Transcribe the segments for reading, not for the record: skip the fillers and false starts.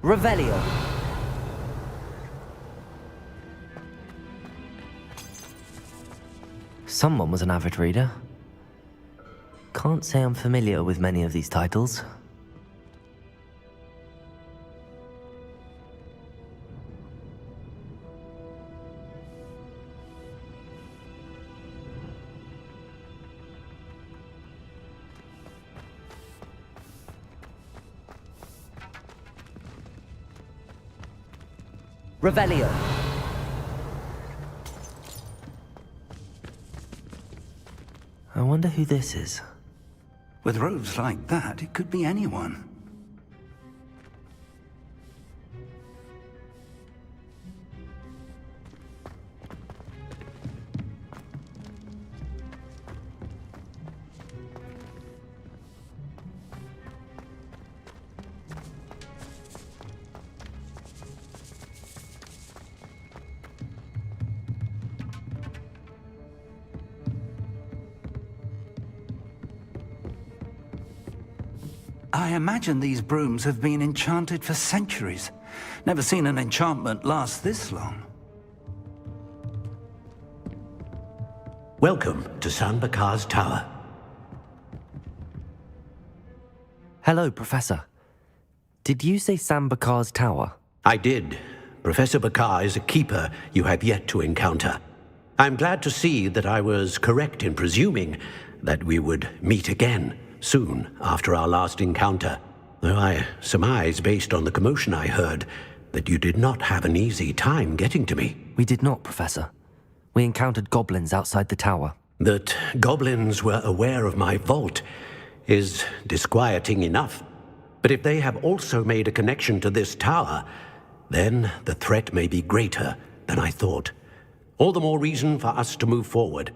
Revelio. Someone was an avid reader. Can't say I'm familiar with many of these titles. Revelio. I wonder who this is. With robes like that, it could be anyone. I imagine these brooms have been enchanted for centuries. Never seen an enchantment last this long. Welcome to San Bakar's tower. Hello, Professor. Did you say San Bakar's tower? I did. Professor Bakar is a keeper you have yet to encounter. I'm glad to see that I was correct in presuming that we would meet again soon after our last encounter, though I surmise, based on the commotion I heard, that you did not have an easy time getting to me. We did not, Professor. We encountered goblins outside the tower. That goblins were aware of my vault is disquieting enough. But if they have also made a connection to this tower, then the threat may be greater than I thought. All the more reason for us to move forward.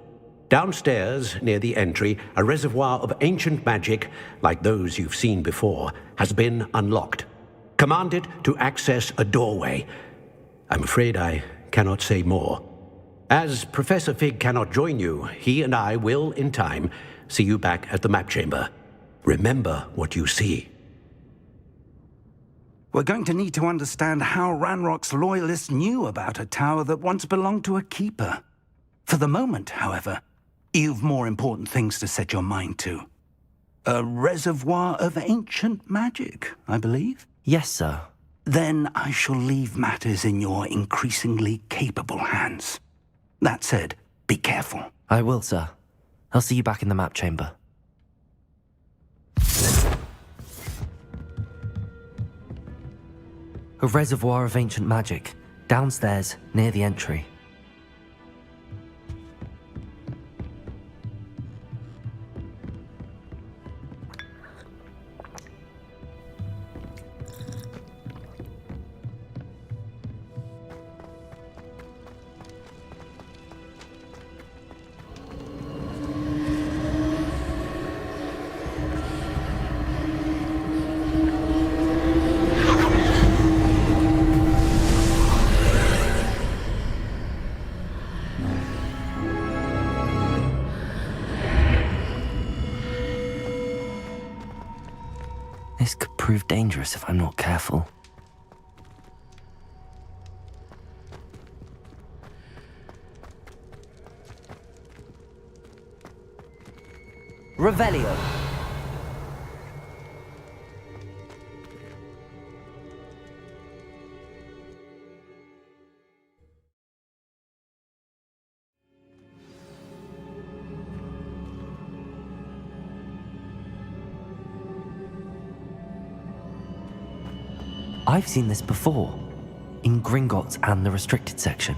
Downstairs, near the entry, a reservoir of ancient magic, like those you've seen before, has been unlocked. Command it to access a doorway. I'm afraid I cannot say more. As Professor Fig cannot join you, he and I will, in time, see you back at the map chamber. Remember what you see. We're going to need to understand how Ranrock's loyalists knew about a tower that once belonged to a keeper. For the moment, however, you've more important things to set your mind to. A reservoir of ancient magic, I believe? Yes, sir. Then I shall leave matters in your increasingly capable hands. That said, be careful. I will, sir. I'll see you back in the map chamber. A reservoir of ancient magic, downstairs, near the entry. This could prove dangerous if I'm not careful. Revelio. I've seen this before, in Gringotts and the restricted section.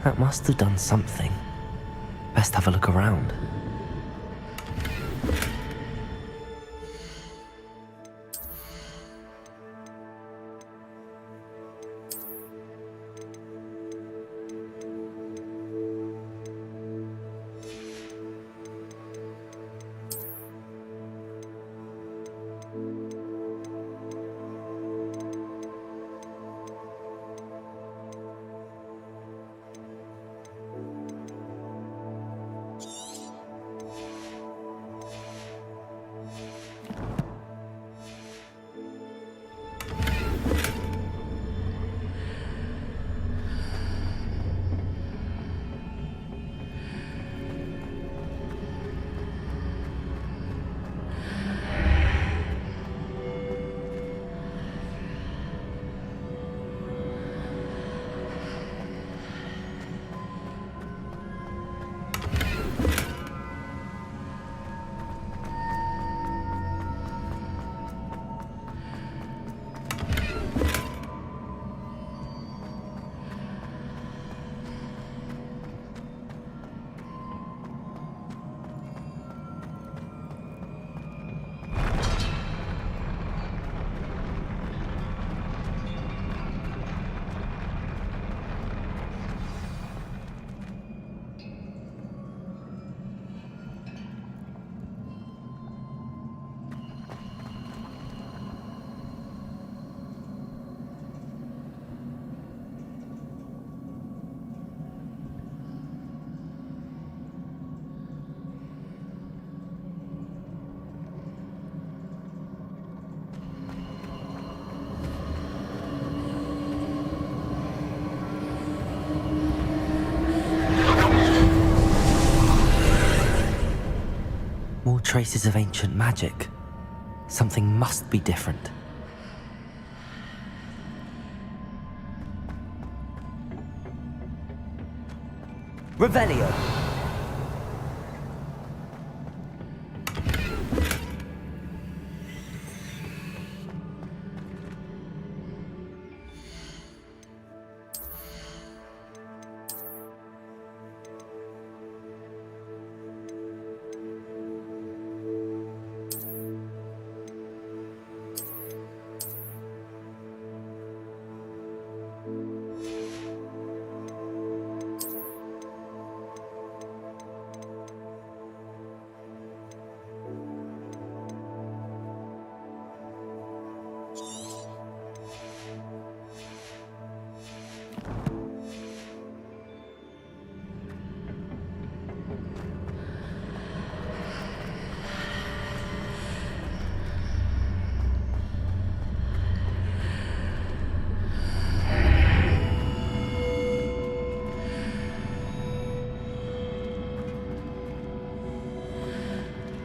That must have done something. Best have a look around. More traces of ancient magic. Something must be different. Revelio.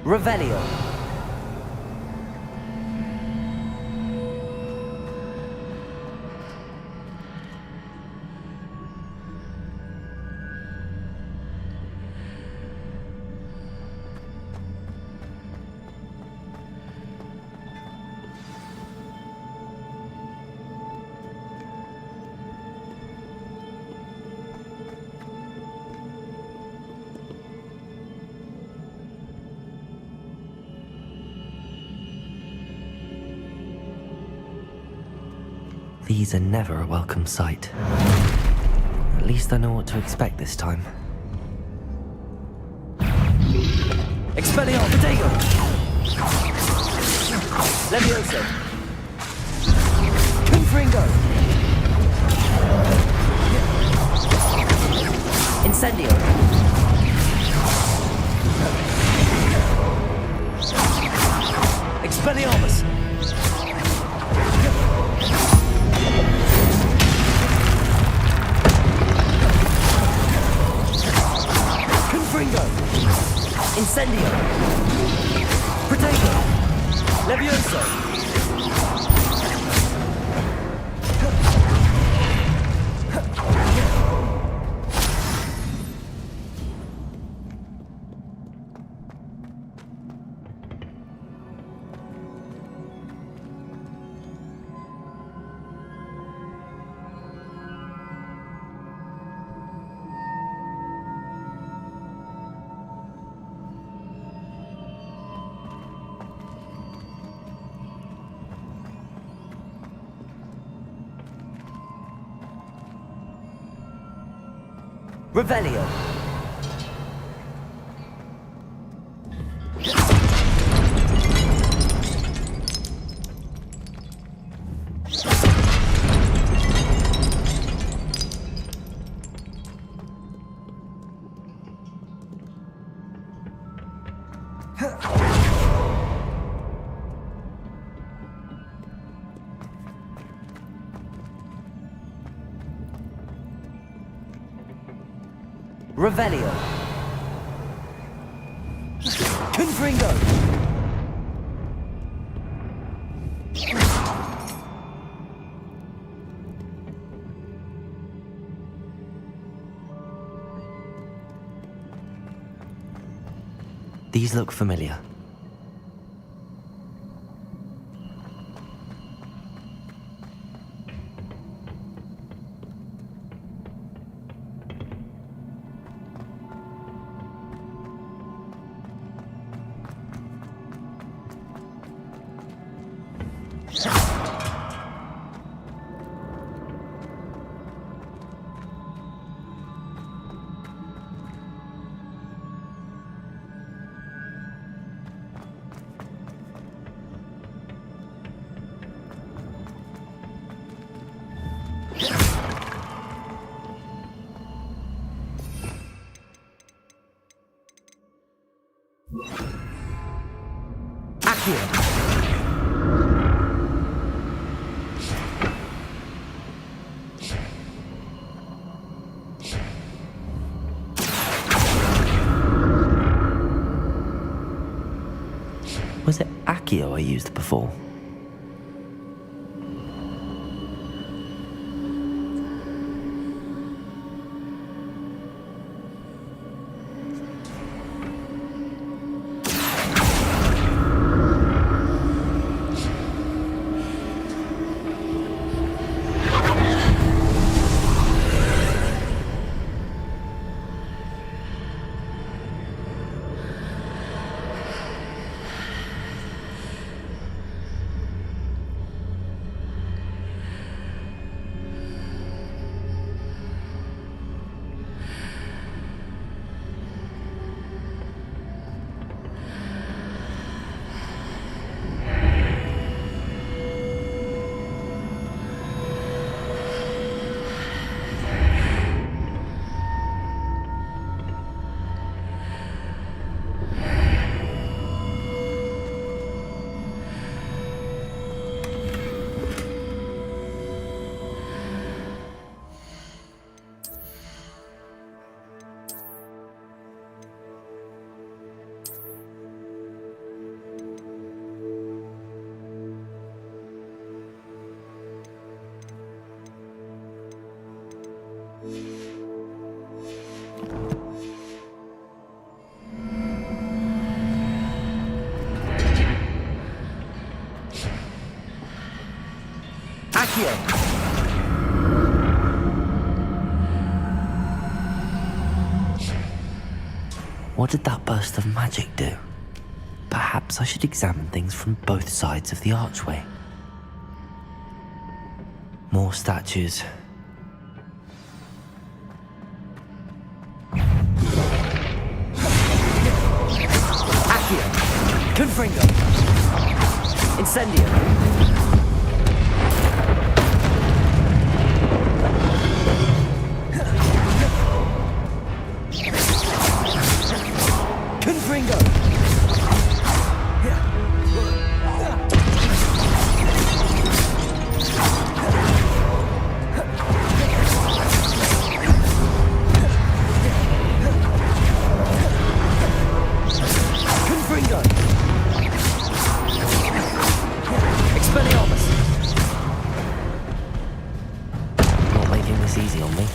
Revelio. These are never a welcome sight. At least I know what to expect this time. Expelliarmus! Levioso! Confringo! Incendio! Expelliarmus! Confringo! Incendio! Protego! Levioso! Revelio. Revelio. Confringo. These look familiar. Was it Accio I used before? Accio! What did that burst of magic do? Perhaps I should examine things from both sides of the archway. More statues. Accio! Confringo! Incendio! Confringo! Confringo! Expelliarmus! Not making this easy on me.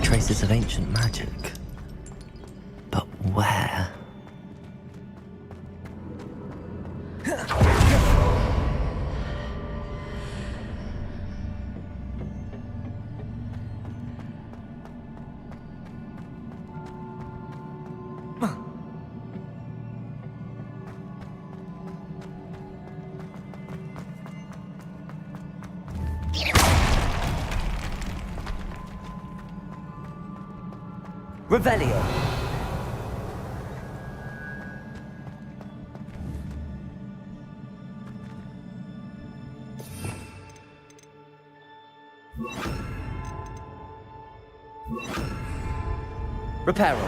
Traces of ancient magic. But where? Revelio. Reparo.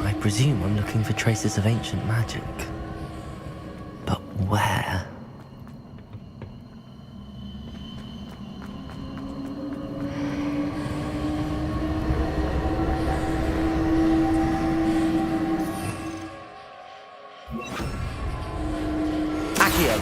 I presume I'm looking for traces of ancient magic. But where? Accio!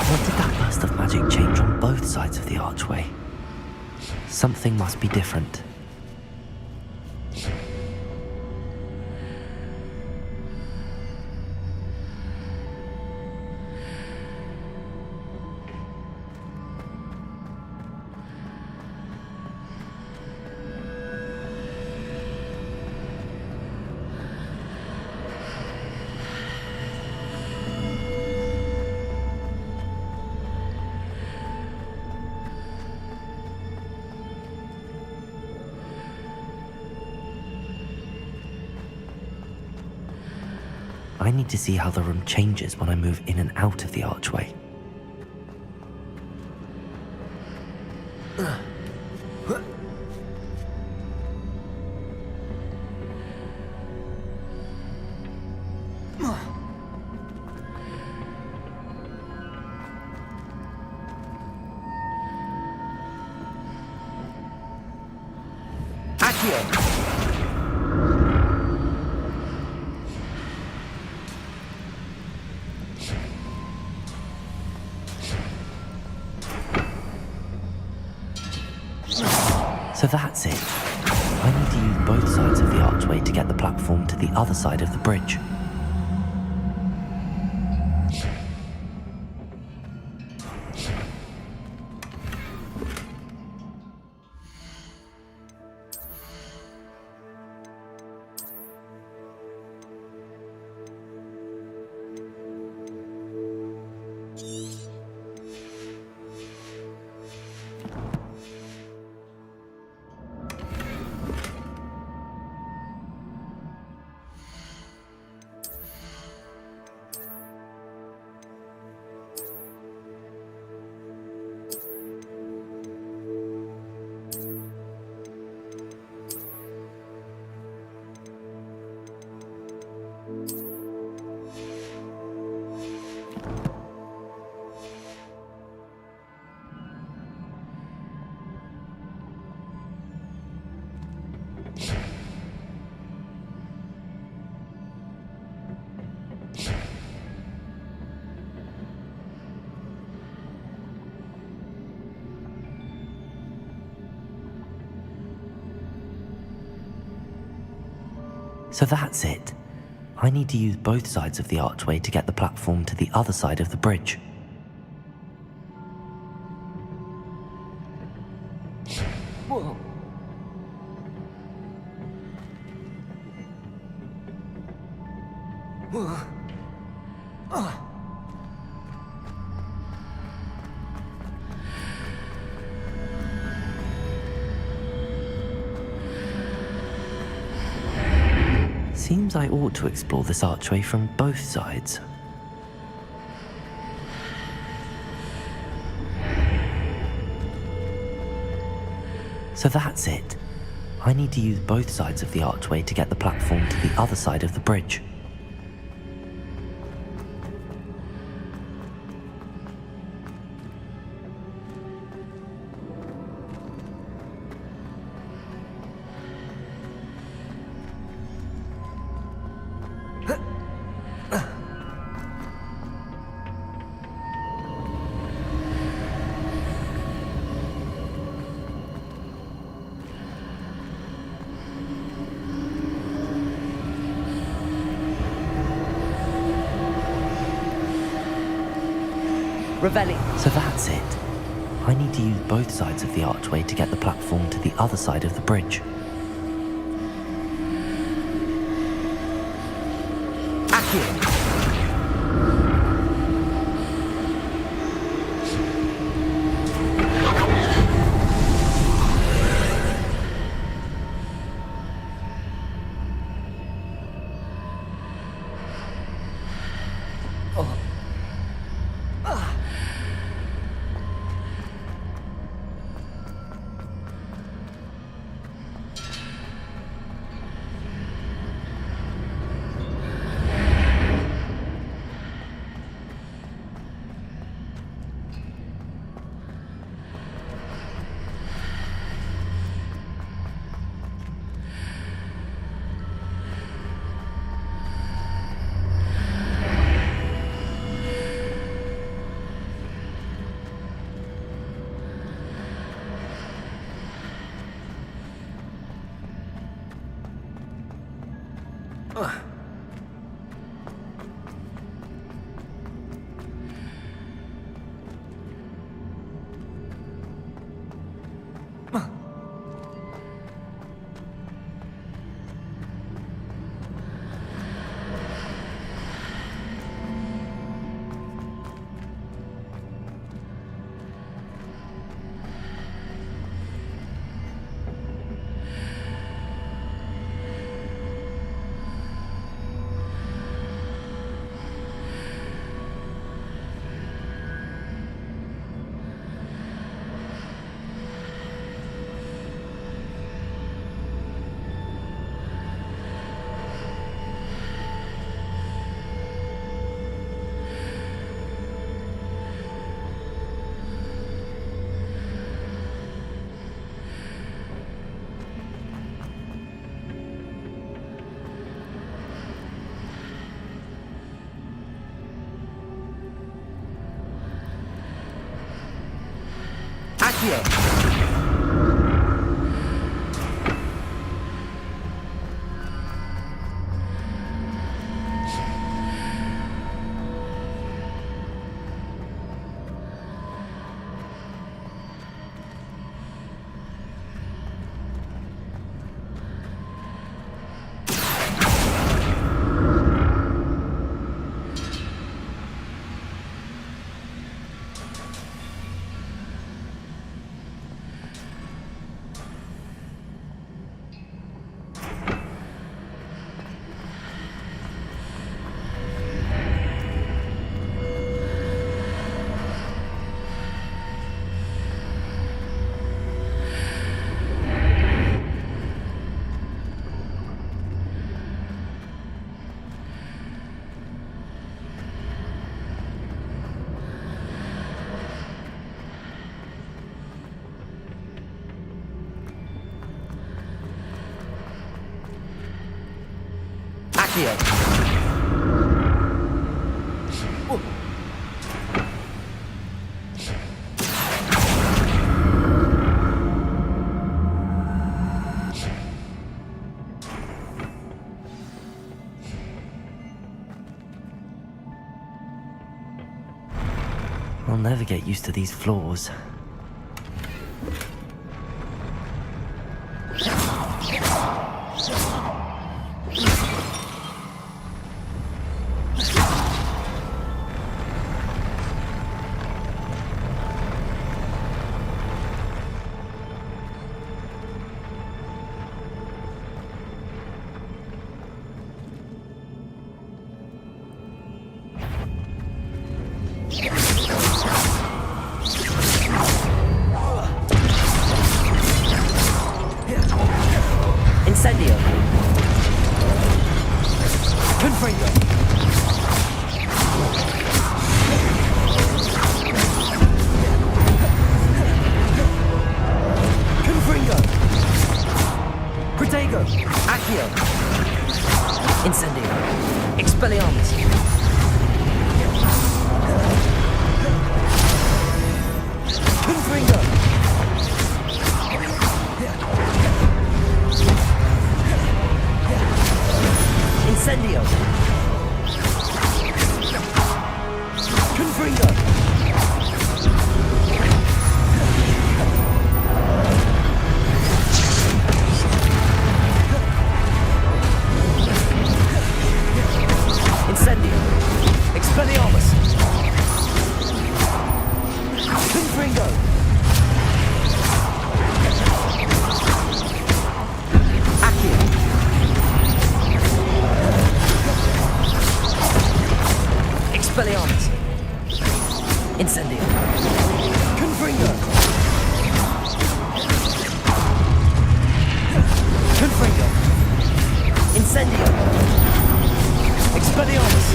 What did that burst of magic change on both sides of the archway? Something must be different. I need to see how the room changes when I move in and out of the archway. Accio! So that's it. I need to use both sides of the archway to get the platform to the other side of the bridge. So that's it. I need to use both sides of the archway to get the platform to the other side of the bridge. Whoa. Whoa. Seems I ought to explore this archway from both sides. So that's it. I need to use both sides of the archway to get the platform to the other side of the bridge. So that's it. I need to use both sides of the archway to get the platform to the other side of the bridge. Accio. I'll never get used to these floors. Incendio. Confringo. Confringo. Protego. Accio. Incendio. Expelliarmus. Confringo. Incendio. Confringo. Incendio. Expelliarmus. Confringo. Accio. Expelliarmus. Incendio. Confringo. Confringo. Incendio. Expelliarmus.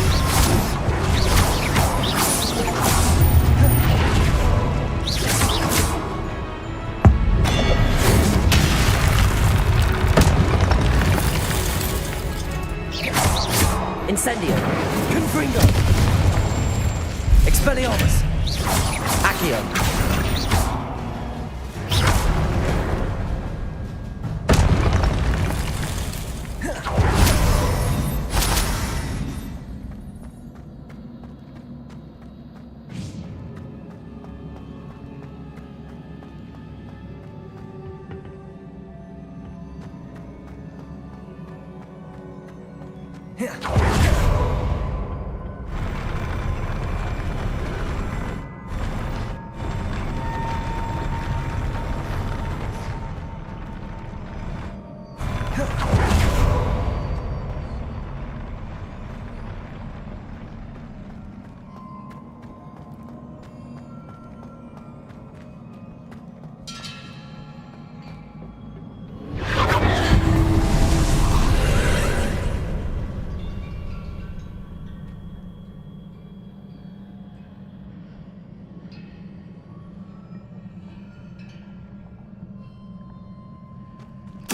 Incendio. Confringo. Expelliarmus. Accio.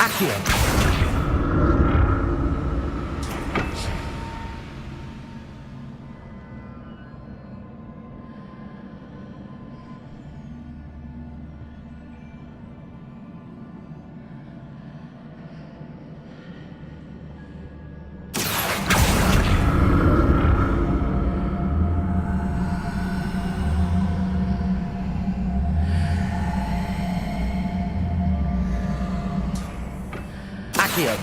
Accio. Accio.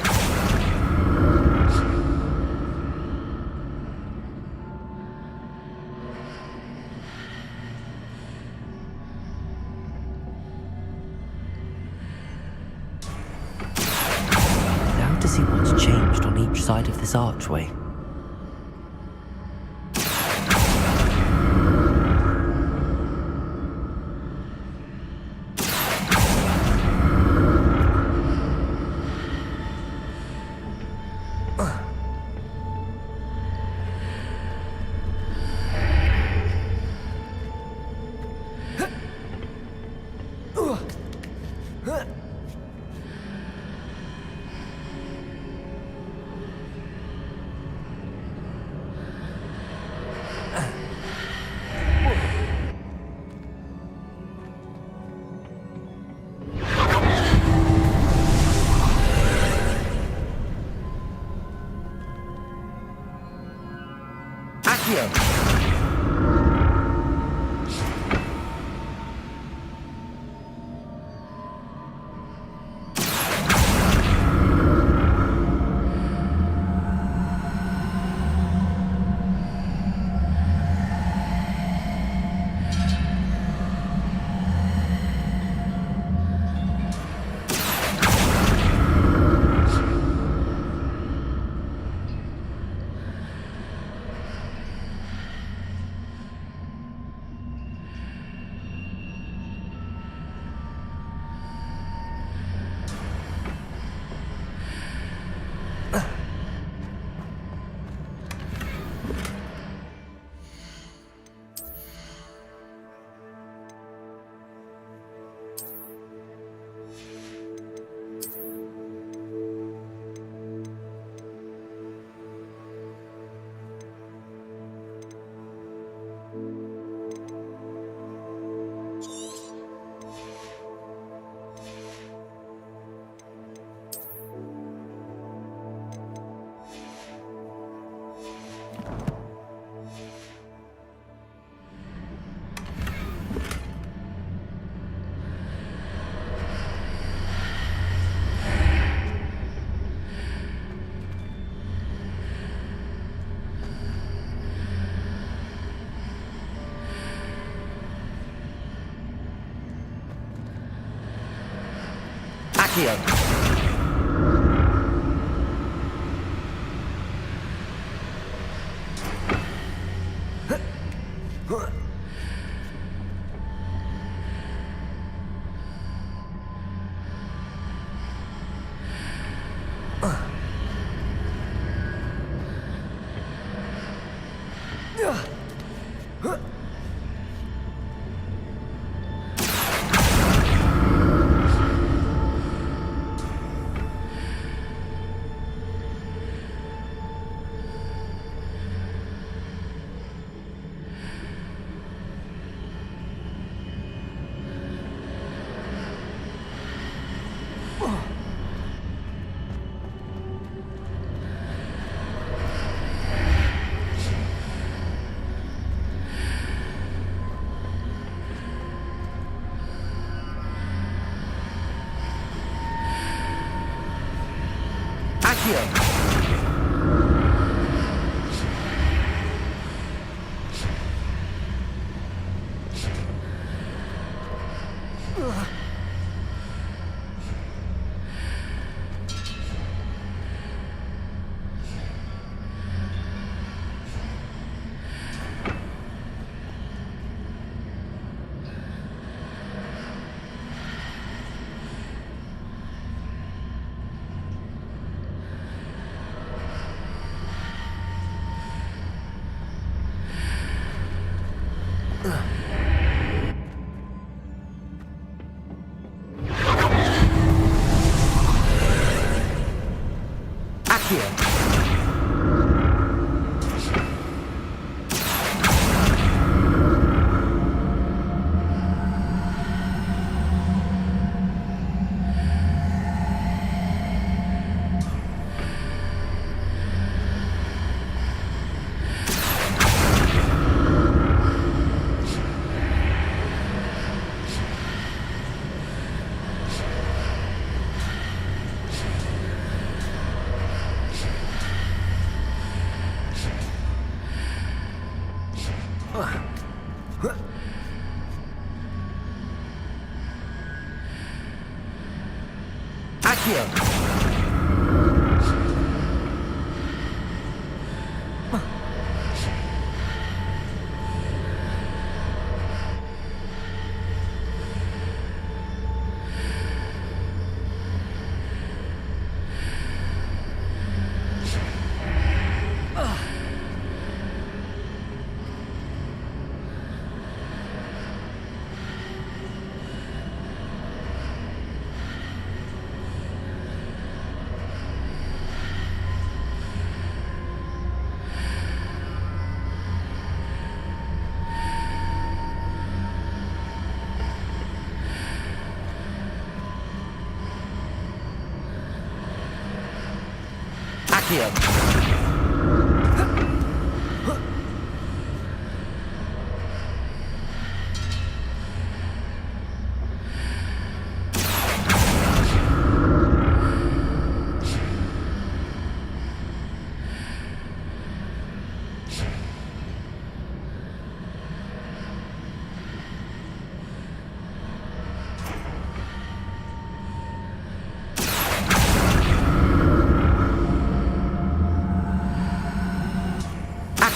Now to see what's changed on each side of this archway.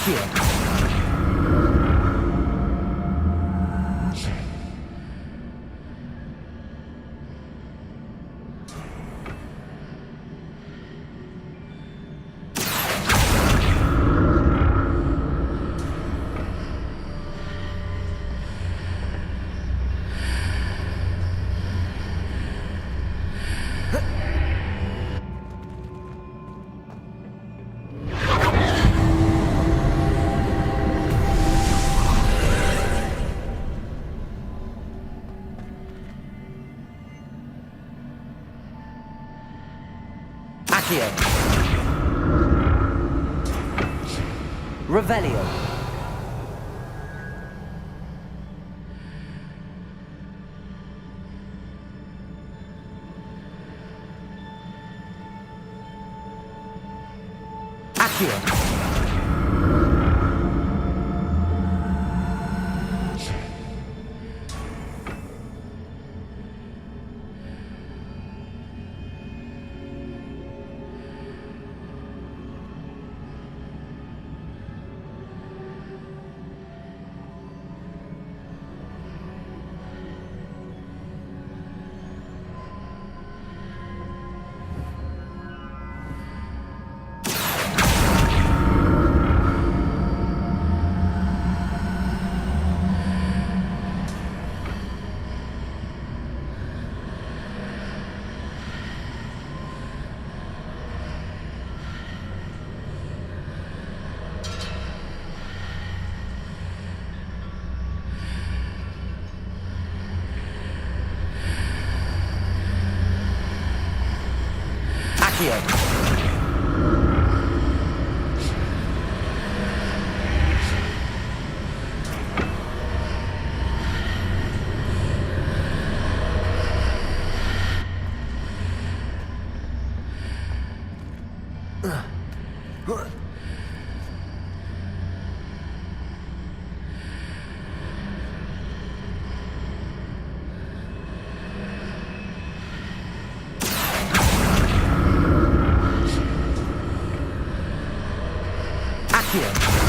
Accio. Accio. Revelio. Accio. Accio.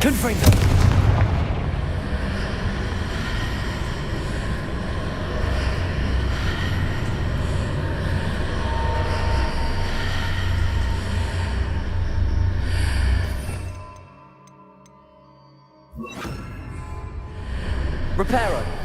Confringo. Reparo.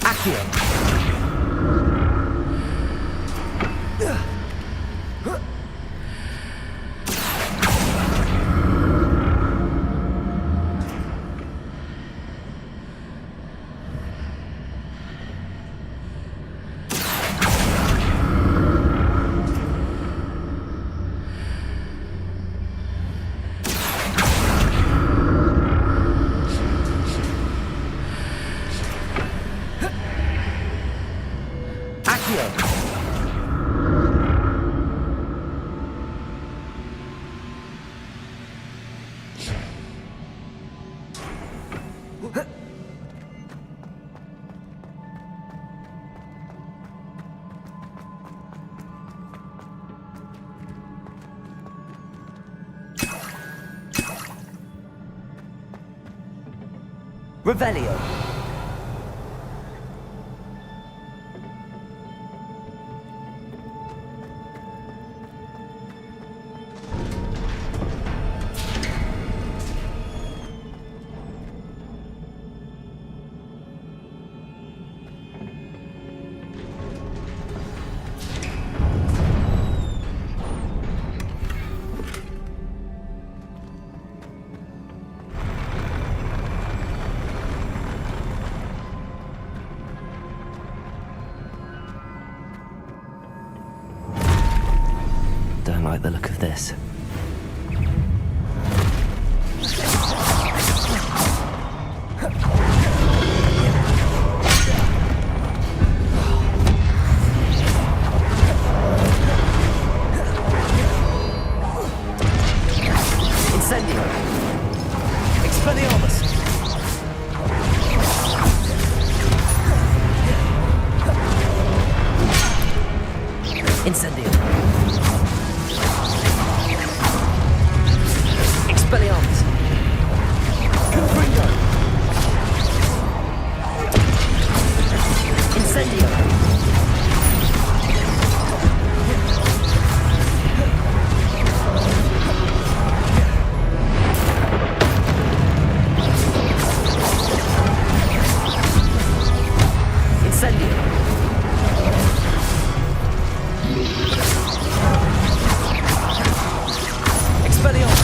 Accio. Revelio. Don't like the look of this. Incendio. Expelliarmus. Incendio. Expelliarmus. Confringo. Incendio. Incendio. Expelliarmus.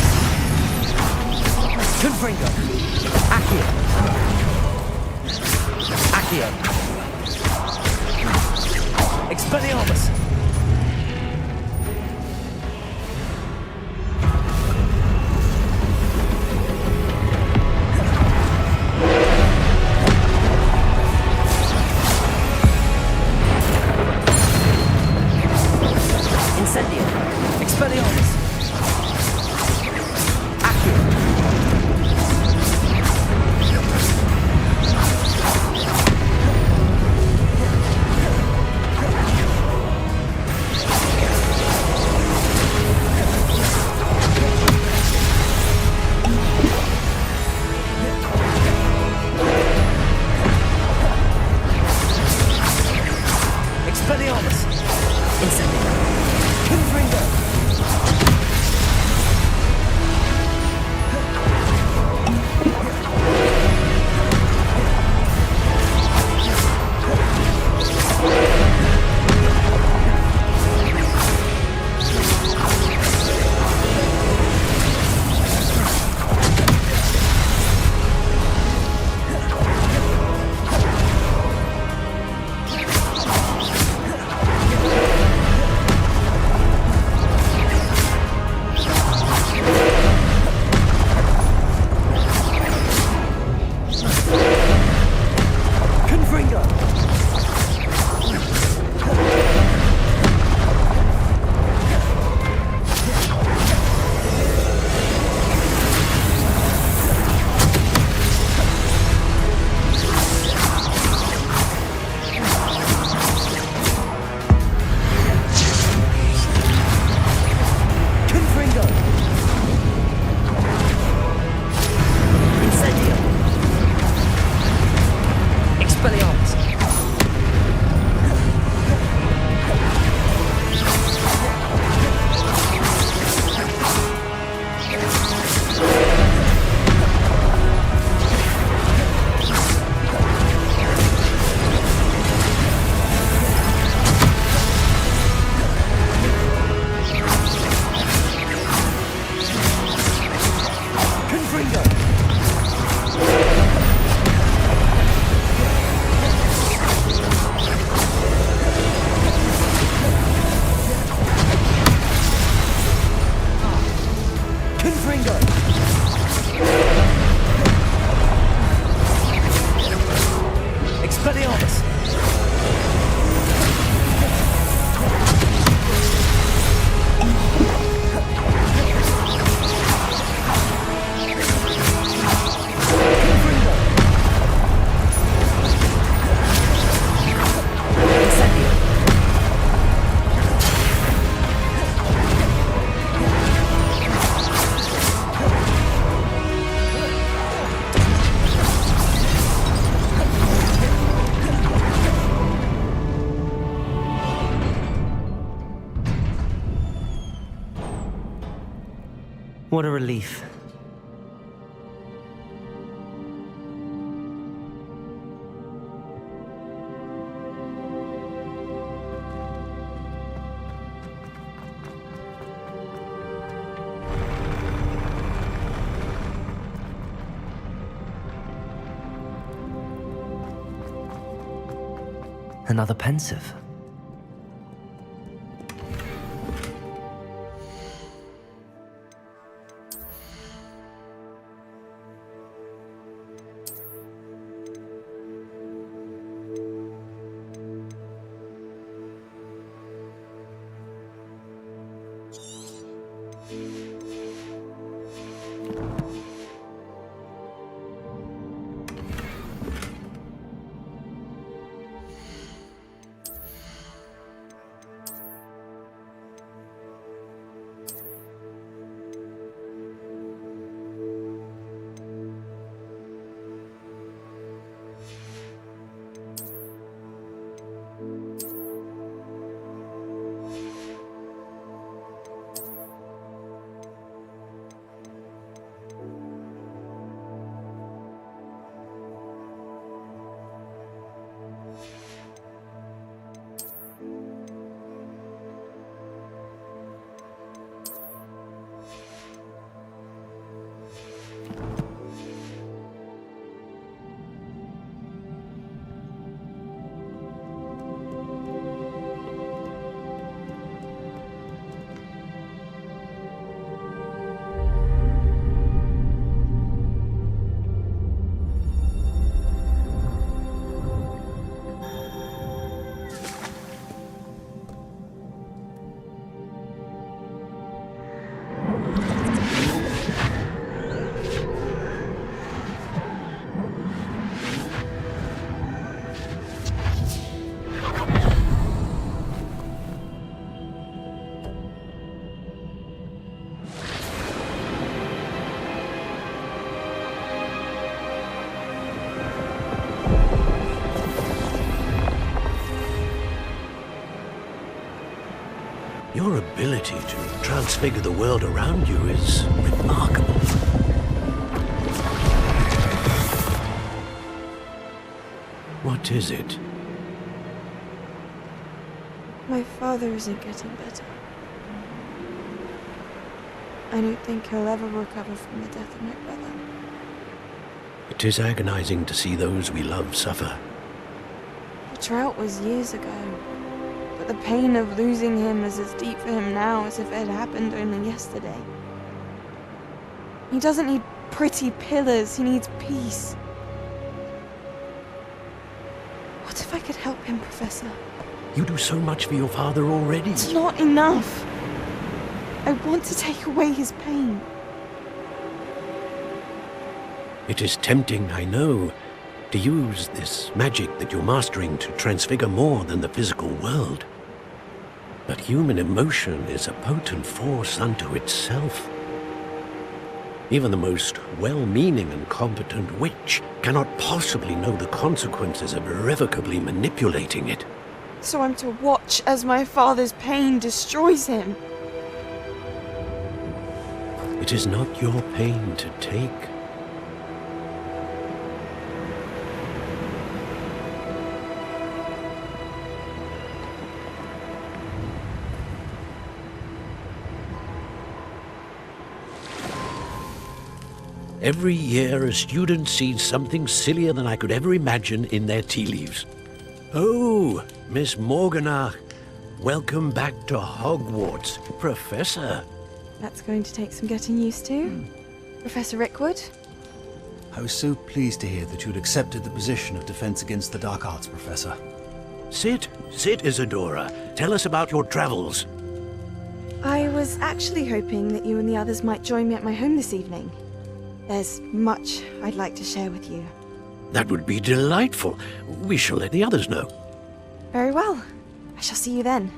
Confringo. Accio. Accio. Expelliarmus. Incendio. Expelliarmus. Accio. Expelliarmus. Incendio. Confringo. What a relief. Another pensive. Your ability to transfigure the world around you is remarkable. What is it? My father isn't getting better. I don't think he'll ever recover from the death of my brother. It is agonizing to see those we love suffer. The drought was years ago, but the pain of losing him is as deep for him now as if it had happened only yesterday. He doesn't need pretty pillars, he needs peace. What if I could help him, Professor? You do so much for your father already. It's not enough. I want to take away his pain. It is tempting, I know, to use this magic that you're mastering to transfigure more than the physical world. But human emotion is a potent force unto itself. Even the most well-meaning and competent witch cannot possibly know the consequences of irrevocably manipulating it. So I'm to watch as my father's pain destroys him. It is not your pain to take. Every year, a student sees something sillier than I could ever imagine in their tea leaves. Oh, Miss Morganach, welcome back to Hogwarts, Professor. That's going to take some getting used to. Professor Rickwood? I was so pleased to hear that you'd accepted the position of Defense Against the Dark Arts, Professor. Sit, Isidora. Tell us about your travels. I was actually hoping that you and the others might join me at my home this evening. There's much I'd like to share with you. That would be delightful. We shall let the others know. Very well. I shall see you then.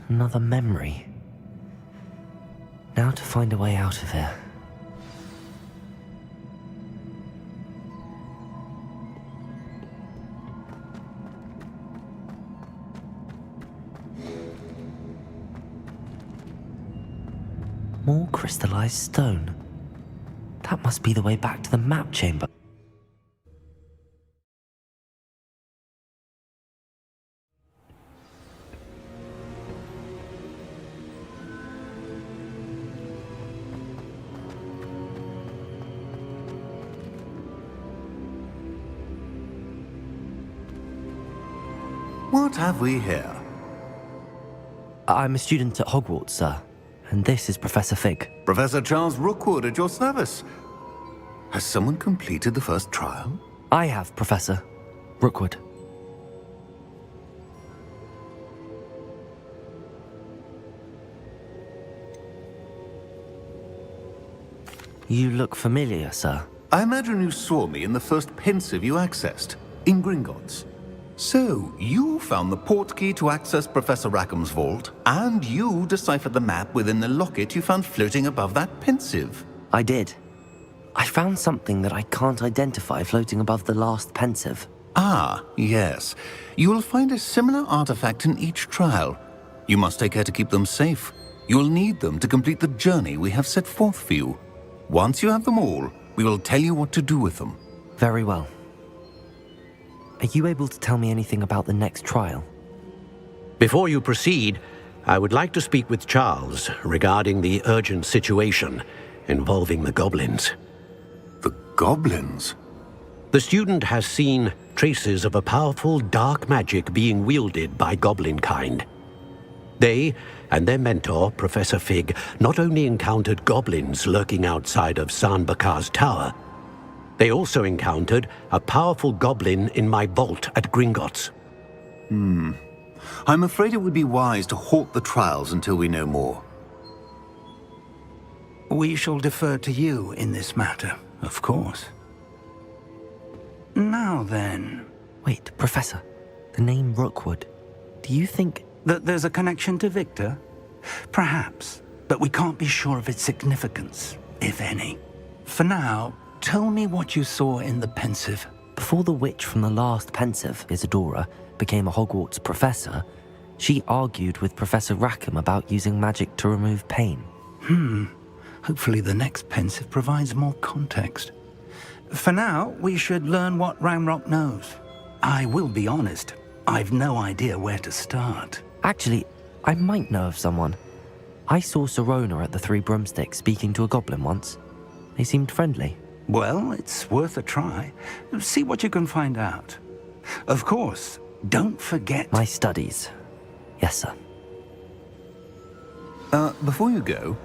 Another memory. Now to find a way out of here. More crystallized stone. That must be the way back to the map chamber. What have we here? I'm a student at Hogwarts, sir. And this is Professor Fig. Professor Charles Rookwood at your service. Has someone completed the first trial? I have, Professor Rookwood. You look familiar, sir. I imagine you saw me in the first pensive you accessed, in Gringotts. So, you found the portkey to access Professor Rackham's vault, and you deciphered the map within the locket you found floating above that pensive. I did. I found something that I can't identify floating above the last pensive. Ah, yes. You will find a similar artifact in each trial. You must take care to keep them safe. You will need them to complete the journey we have set forth for you. Once you have them all, we will tell you what to do with them. Very well. Are you able to tell me anything about the next trial? Before you proceed, I would like to speak with Charles regarding the urgent situation involving the goblins. The goblins? The student has seen traces of a powerful dark magic being wielded by goblin kind. They and their mentor, Professor Fig, not only encountered goblins lurking outside of Bakar's tower, they also encountered a powerful goblin in my vault at Gringotts. I'm afraid it would be wise to halt the trials until we know more. We shall defer to you in this matter, of course. Now then, Wait, Professor. The name Rookwood. Do you think... that there's a connection to Victor? Perhaps, but we can't be sure of its significance, if any. For now, tell me what you saw in the pensive. Before the witch from the last pensive, Isidora, became a Hogwarts professor, she argued with Professor Rackham about using magic to remove pain. Hopefully the next pensive provides more context. For now, we should learn what Ranrock knows. I will be honest, I've no idea where to start. Actually, I might know of someone. I saw Sirona at the Three Broomsticks speaking to a goblin once. They seemed friendly. Well, it's worth a try. See what you can find out. Of course, don't forget... My studies. Yes, sir. Before you go...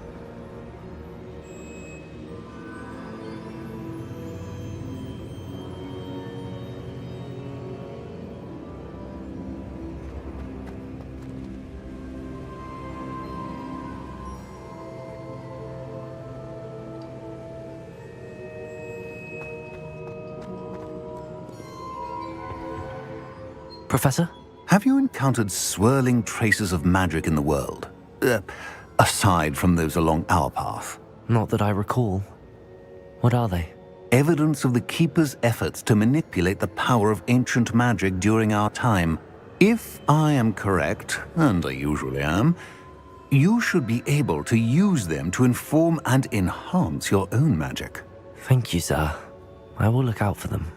Professor? Have you encountered swirling traces of magic in the world? Aside from those along our path? Not that I recall. What are they? Evidence of the Keeper's efforts to manipulate the power of ancient magic during our time. If I am correct, and I usually am, you should be able to use them to inform and enhance your own magic. Thank you, sir. I will look out for them.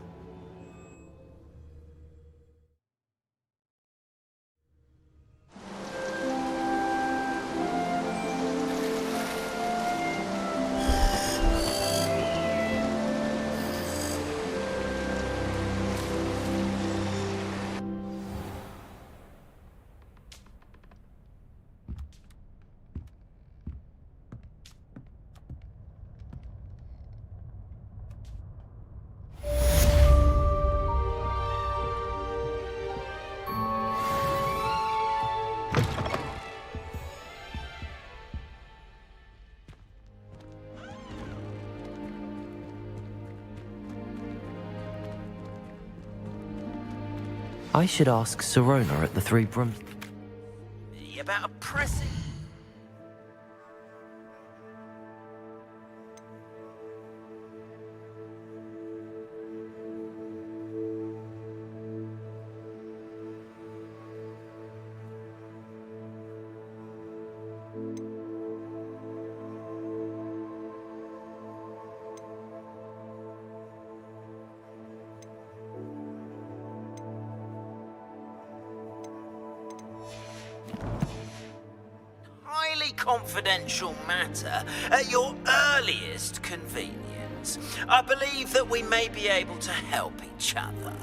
I should ask Sirona at the Three Broom... You better press it. confidential matter at your earliest convenience, I believe that we may be able to help each other.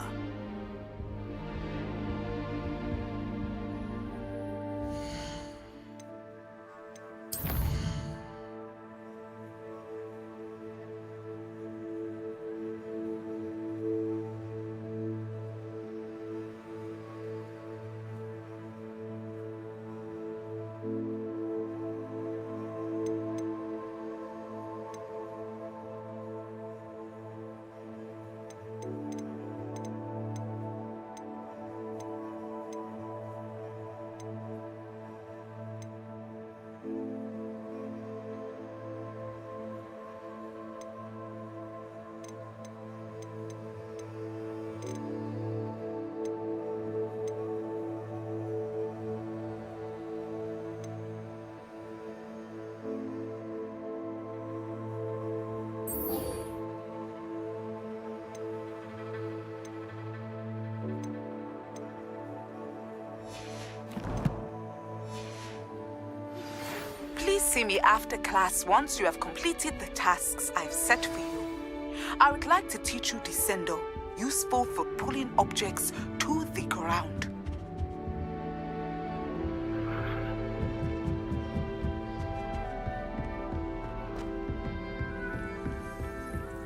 Please see me after class once you have completed the tasks I've set for you. I would like to teach you Descendo, useful for pulling objects to the ground.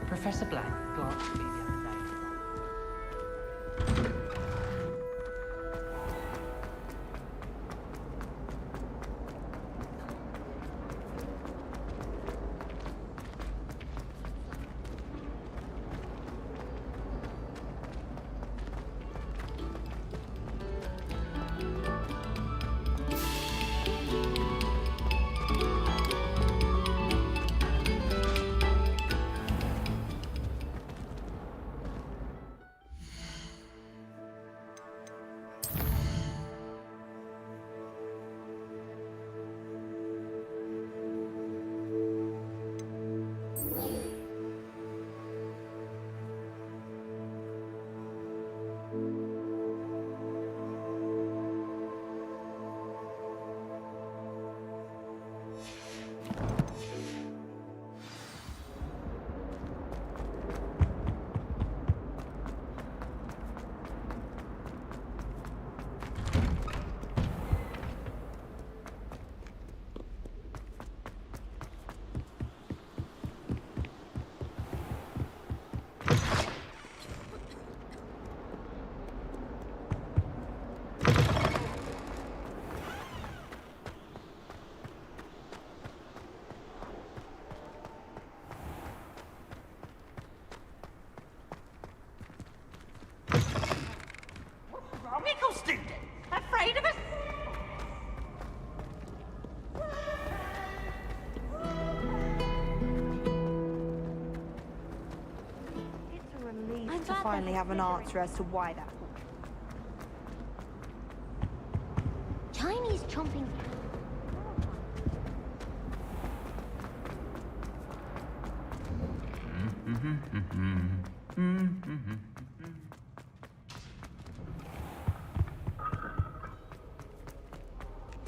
Professor Black glanced at me the other day. Student, afraid of us? It's a relief to finally have an answer as to why that. Chinese chomping.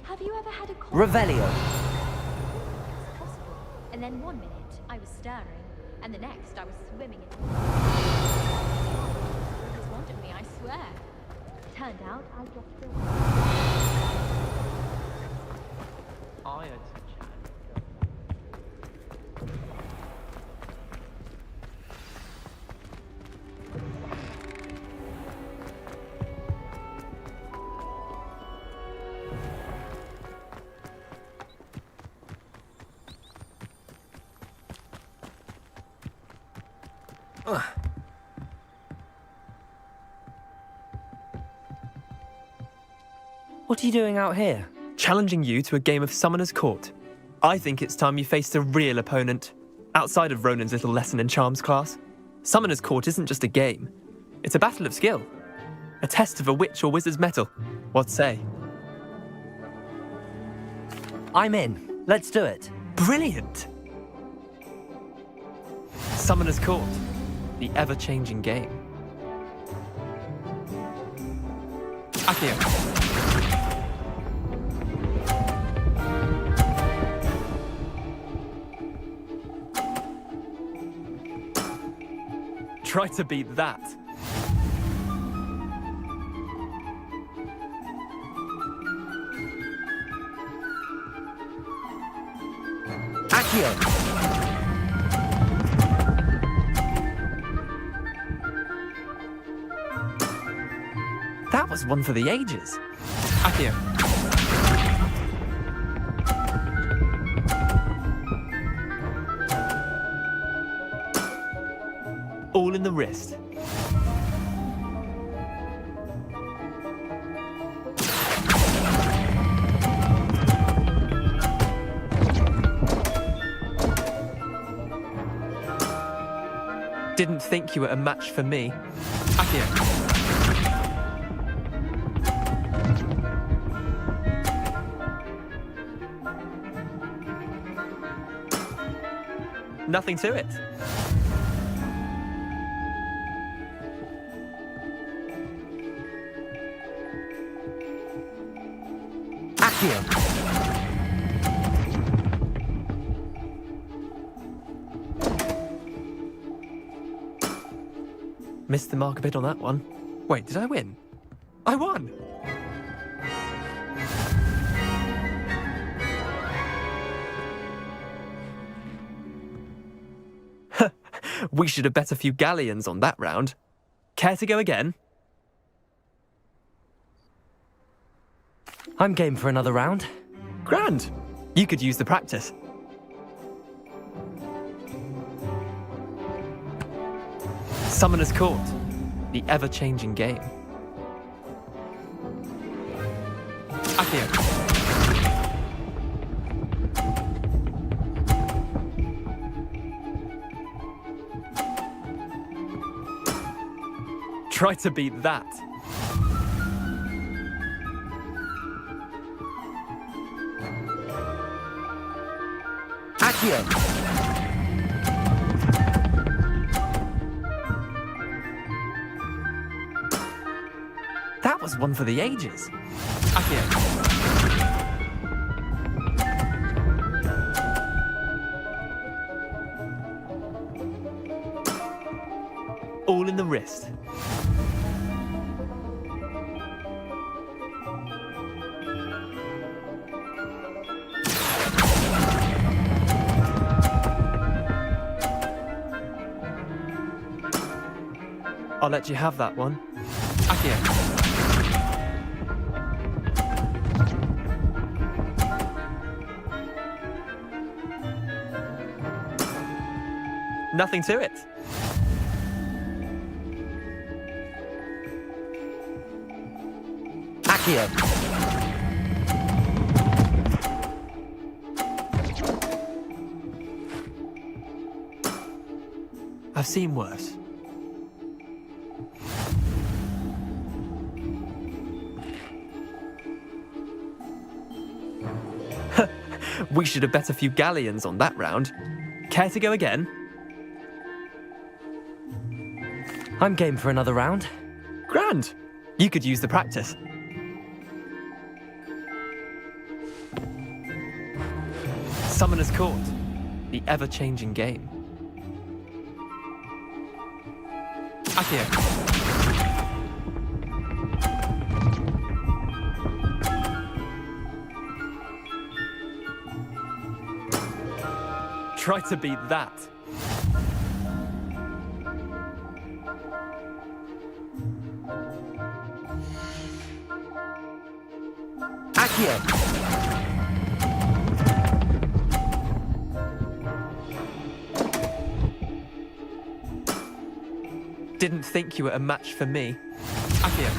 Have you ever had a Revelio. possible? And then one minute I was stirring, and the next I was swimming in. It was wanted me, I swear. Turned out I just feel. I had some chat. What are you doing out here? Challenging you to a game of Summoner's Court. I think it's time you faced a real opponent, outside of Ronan's little lesson in charms class. Summoner's Court isn't just a game. It's a battle of skill. A test of a witch or wizard's mettle. What say? I'm in. Let's do it. Brilliant! Summoner's Court. The ever-changing game. Accio. Try to beat that. Accio! That was one for the ages. Accio. All in the wrist. Didn't think you were a match for me. Accio. Nothing to it. Accio! Missed the mark a bit on that one. Wait, did I win? I won! We should have bet a few galleons on that round. Care to go again? I'm game for another round. Grand! You could use the practice. Summoner's Court, the ever-changing game. Accio. Try to beat that. Accio! That was one for the ages. Accio. All in the wrist. I'll let you have that one. Accio. Nothing to it. Accio! I've seen worse. We should have bet a few galleons on that round. Care to go again? I'm game for another round. Grand! You could use the practice. Summoner's Court, the ever-changing game. Accio. Try to beat that. Accio! Didn't think you were a match for me. Accio.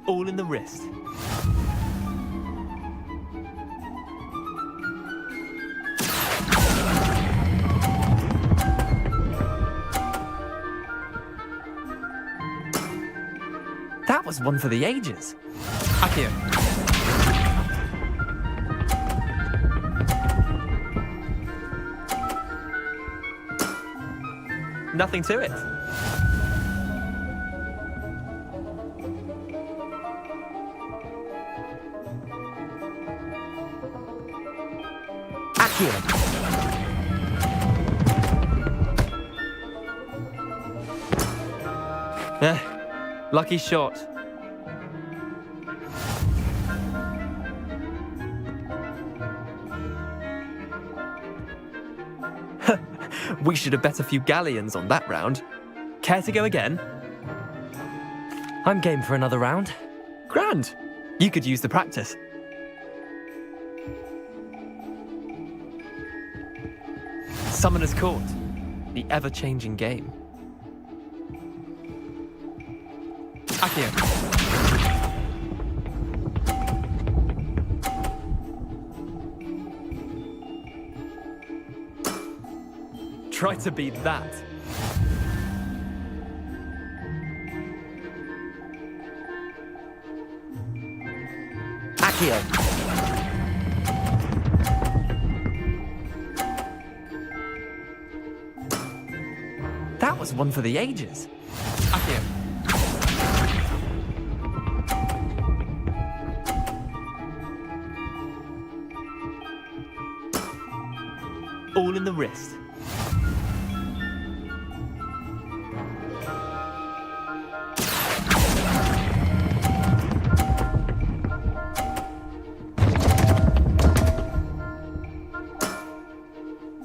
All in the wrist. That was one for the ages. Accio. Nothing to it. Accio! Lucky shot. We should have bet a few galleons on that round. Care to go again? I'm game for another round. Grand. You could use the practice. Summoner's Court. The ever-changing game. Accio. Try to beat that. Accio! That was one for the ages. Accio. All in the wrist.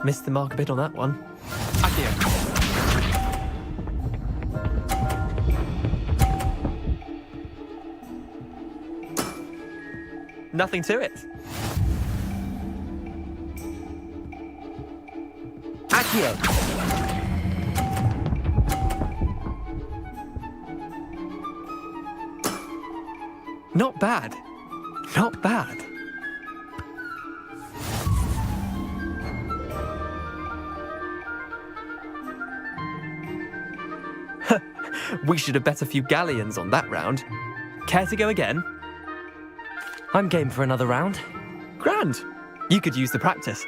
Missed the mark a bit on that one. Accio. Nothing to it. Accio! Not bad. Not bad. We should have bet a few galleons on that round. Care to go again? I'm game for another round. Grand. You could use the practice.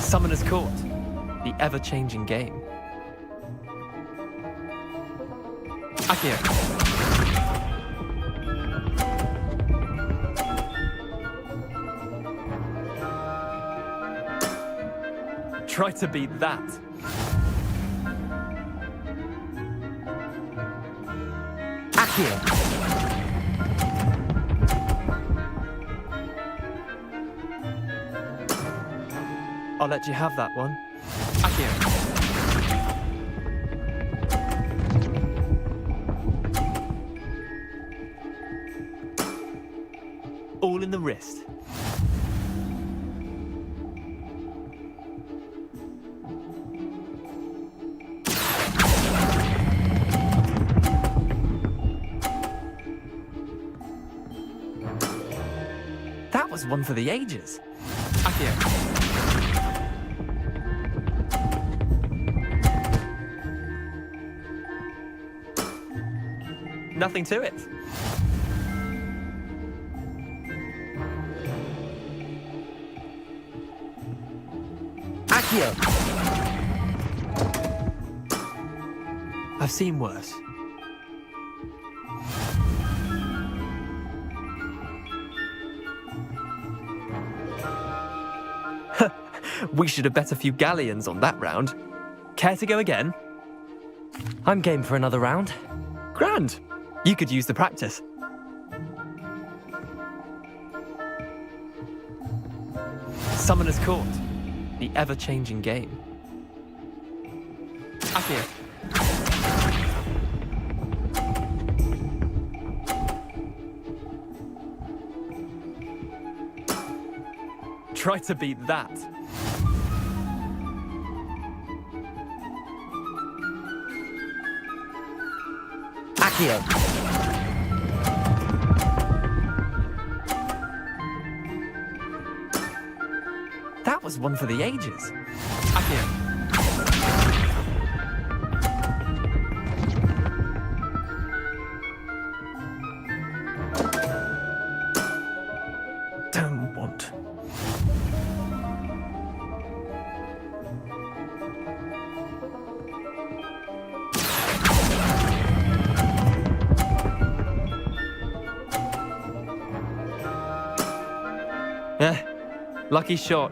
Summoner's Court. The ever-changing game. Accio. Try to beat that. Accio! I'll let you have that one. Accio. All in the wrist. That was one for the ages. Accio. Nothing to it. Accio! I've seen worse. We should have bet a few galleons on that round. Care to go again? I'm game for another round. Grand. You could use the practice. Summoner's Court. The ever-changing game. Accio. Try to beat that. Accio! That was one for the ages. Accio. Don't want. Lucky shot.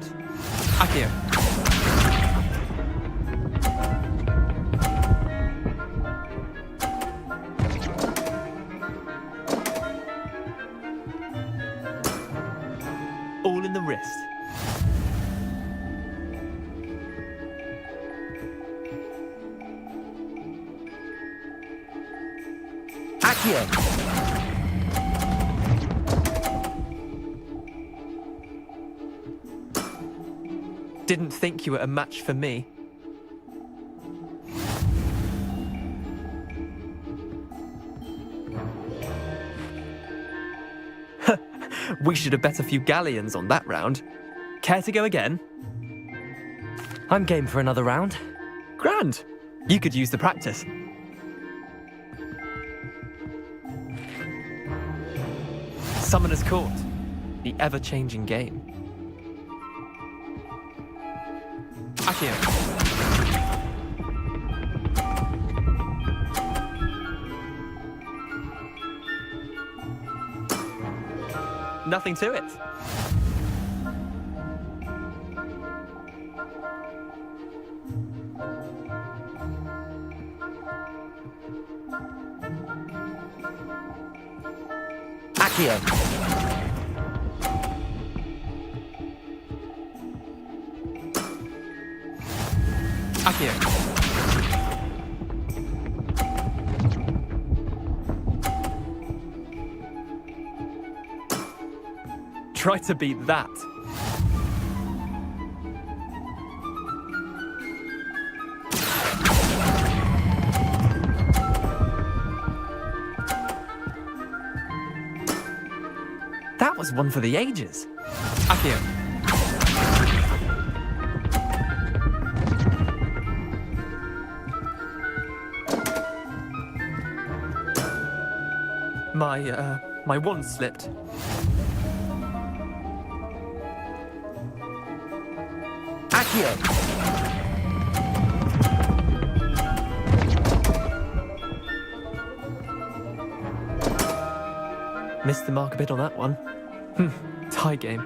Akio. All in the wrist. Akio. Didn't think you were a match for me. We should have bet a few galleons on that round. Care to go again? I'm game for another round. Grand. You could use the practice. Summoner's Court. The ever-changing game. Akio. Nothing to it. Akio. Akio. Try to beat that. That was one for the ages. Akio. My wand slipped. Akio. Missed the mark a bit on that one. Tie game.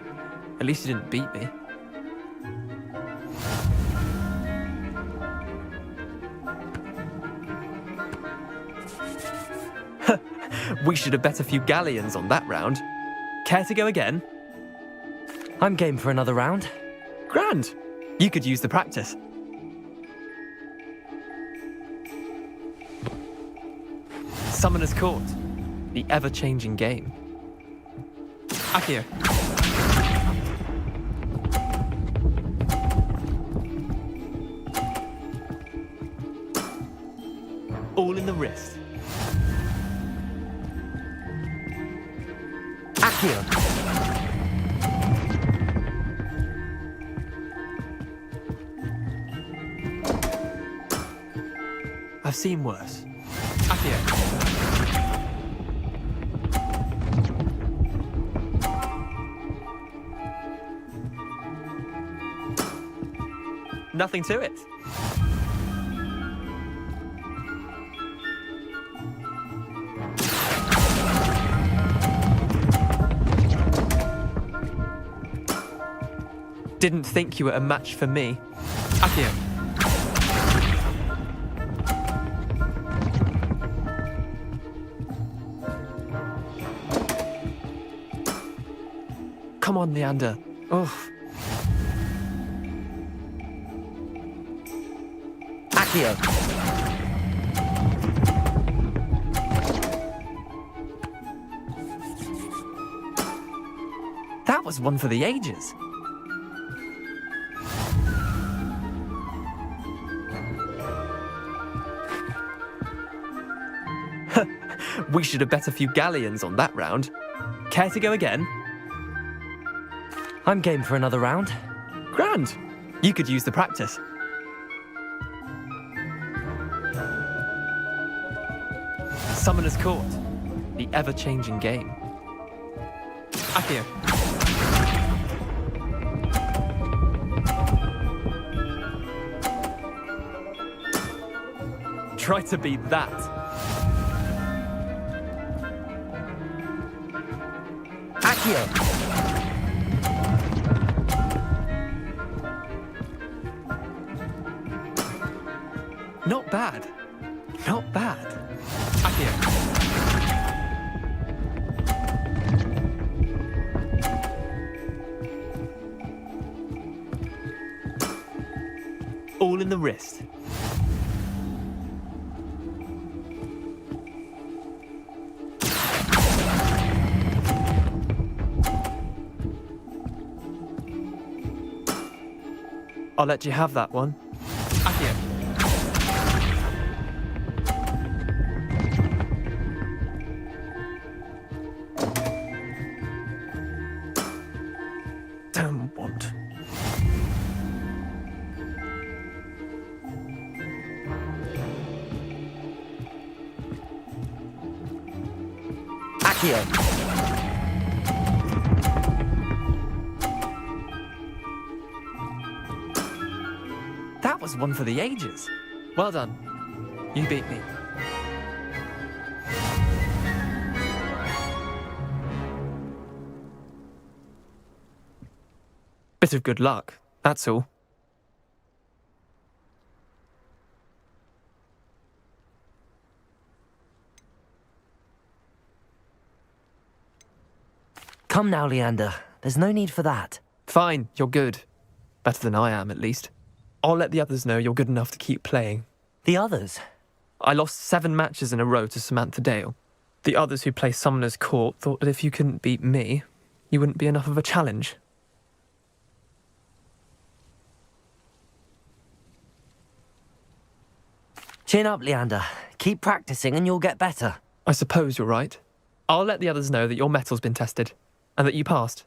At least you didn't beat me. We should have bet a few galleons on that round. Care to go again? I'm game for another round. Grand. You could use the practice. Summoner's Court. The ever-changing game. Akio. All in the wrist. Akio. I've seen worse. Akio. Nothing to it. Didn't think you were a match for me. Akio. Come on, Leander. Oh. Akio. That was one for the ages. We should have bet a few galleons on that round. Care to go again? I'm game for another round. Grand. You could use the practice. Summoner's Court. The ever-changing game. Akio. Try to beat that. Akio. Not bad. Not bad. Accio. All in the wrist. I'll let you have that one. Accio. Damn want. Accio. That was one for the ages. Well done. You beat me. Bit of good luck, that's all. Come now, Leander. There's no need for that. Fine, you're good. Better than I am, at least. I'll let the others know you're good enough to keep playing. The others? I lost 7 matches in a row to Samantha Dale. The others who play Summoner's Court thought that if you couldn't beat me, you wouldn't be enough of a challenge. Chin up, Leander. Keep practicing and you'll get better. I suppose you're right. I'll let the others know that your metal's been tested, and that you passed.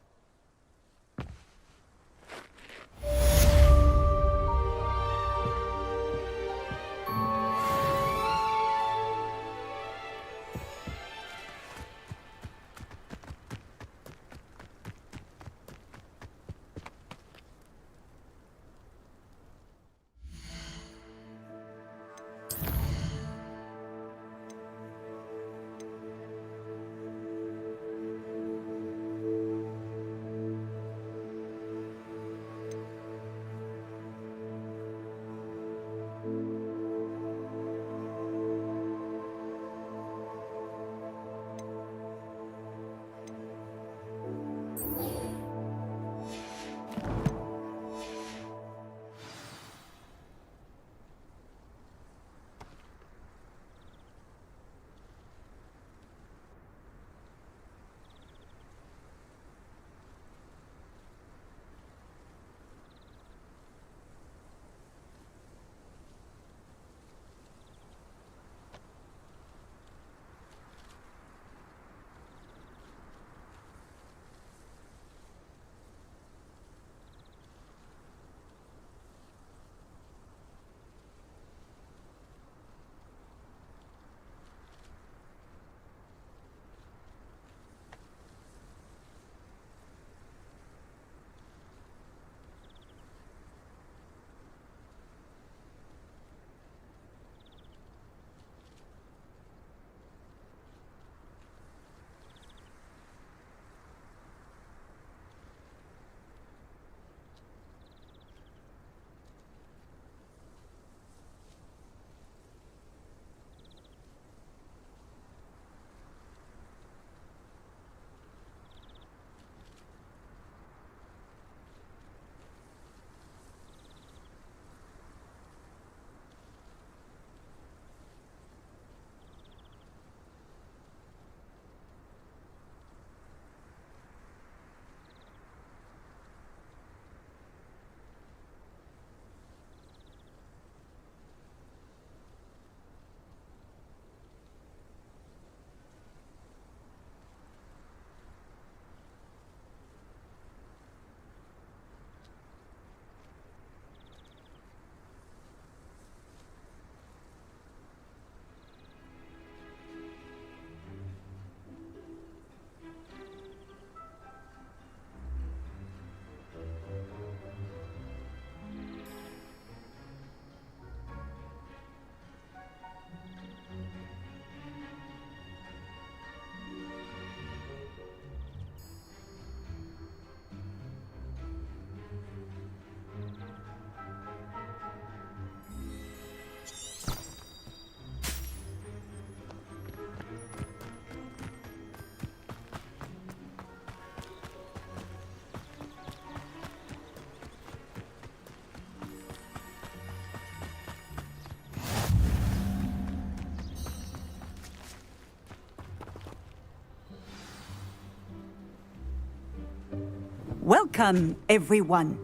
Welcome, everyone.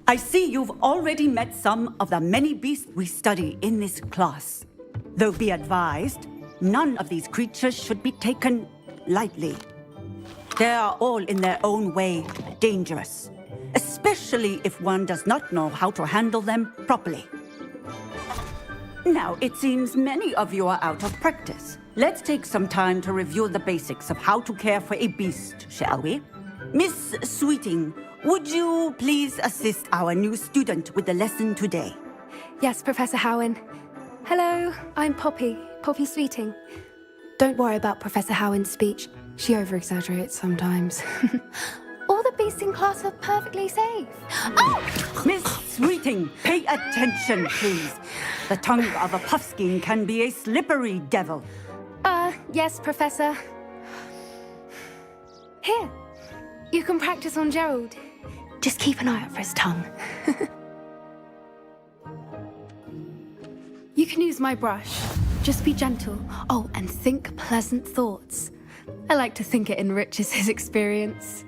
I see you've already met some of the many beasts we study in this class. Though be advised, none of these creatures should be taken lightly. They are all in their own way dangerous, especially if one does not know how to handle them properly. Now, it seems many of you are out of practice. Let's take some time to review the basics of how to care for a beast, shall we? Miss Sweeting, would you please assist our new student with the lesson today? Yes, Professor Howen. Hello, I'm Poppy Sweeting. Don't worry about Professor Howen's speech. She over-exaggerates sometimes. All the beasts in class are perfectly safe. Oh! Miss Sweeting, pay attention, please. The tongue of a puffskein can be a slippery devil. Yes, Professor. Here, you can practice on Gerald. Just keep an eye out for his tongue. You can use my brush. Just be gentle. Oh, and think pleasant thoughts. I like to think it enriches his experience.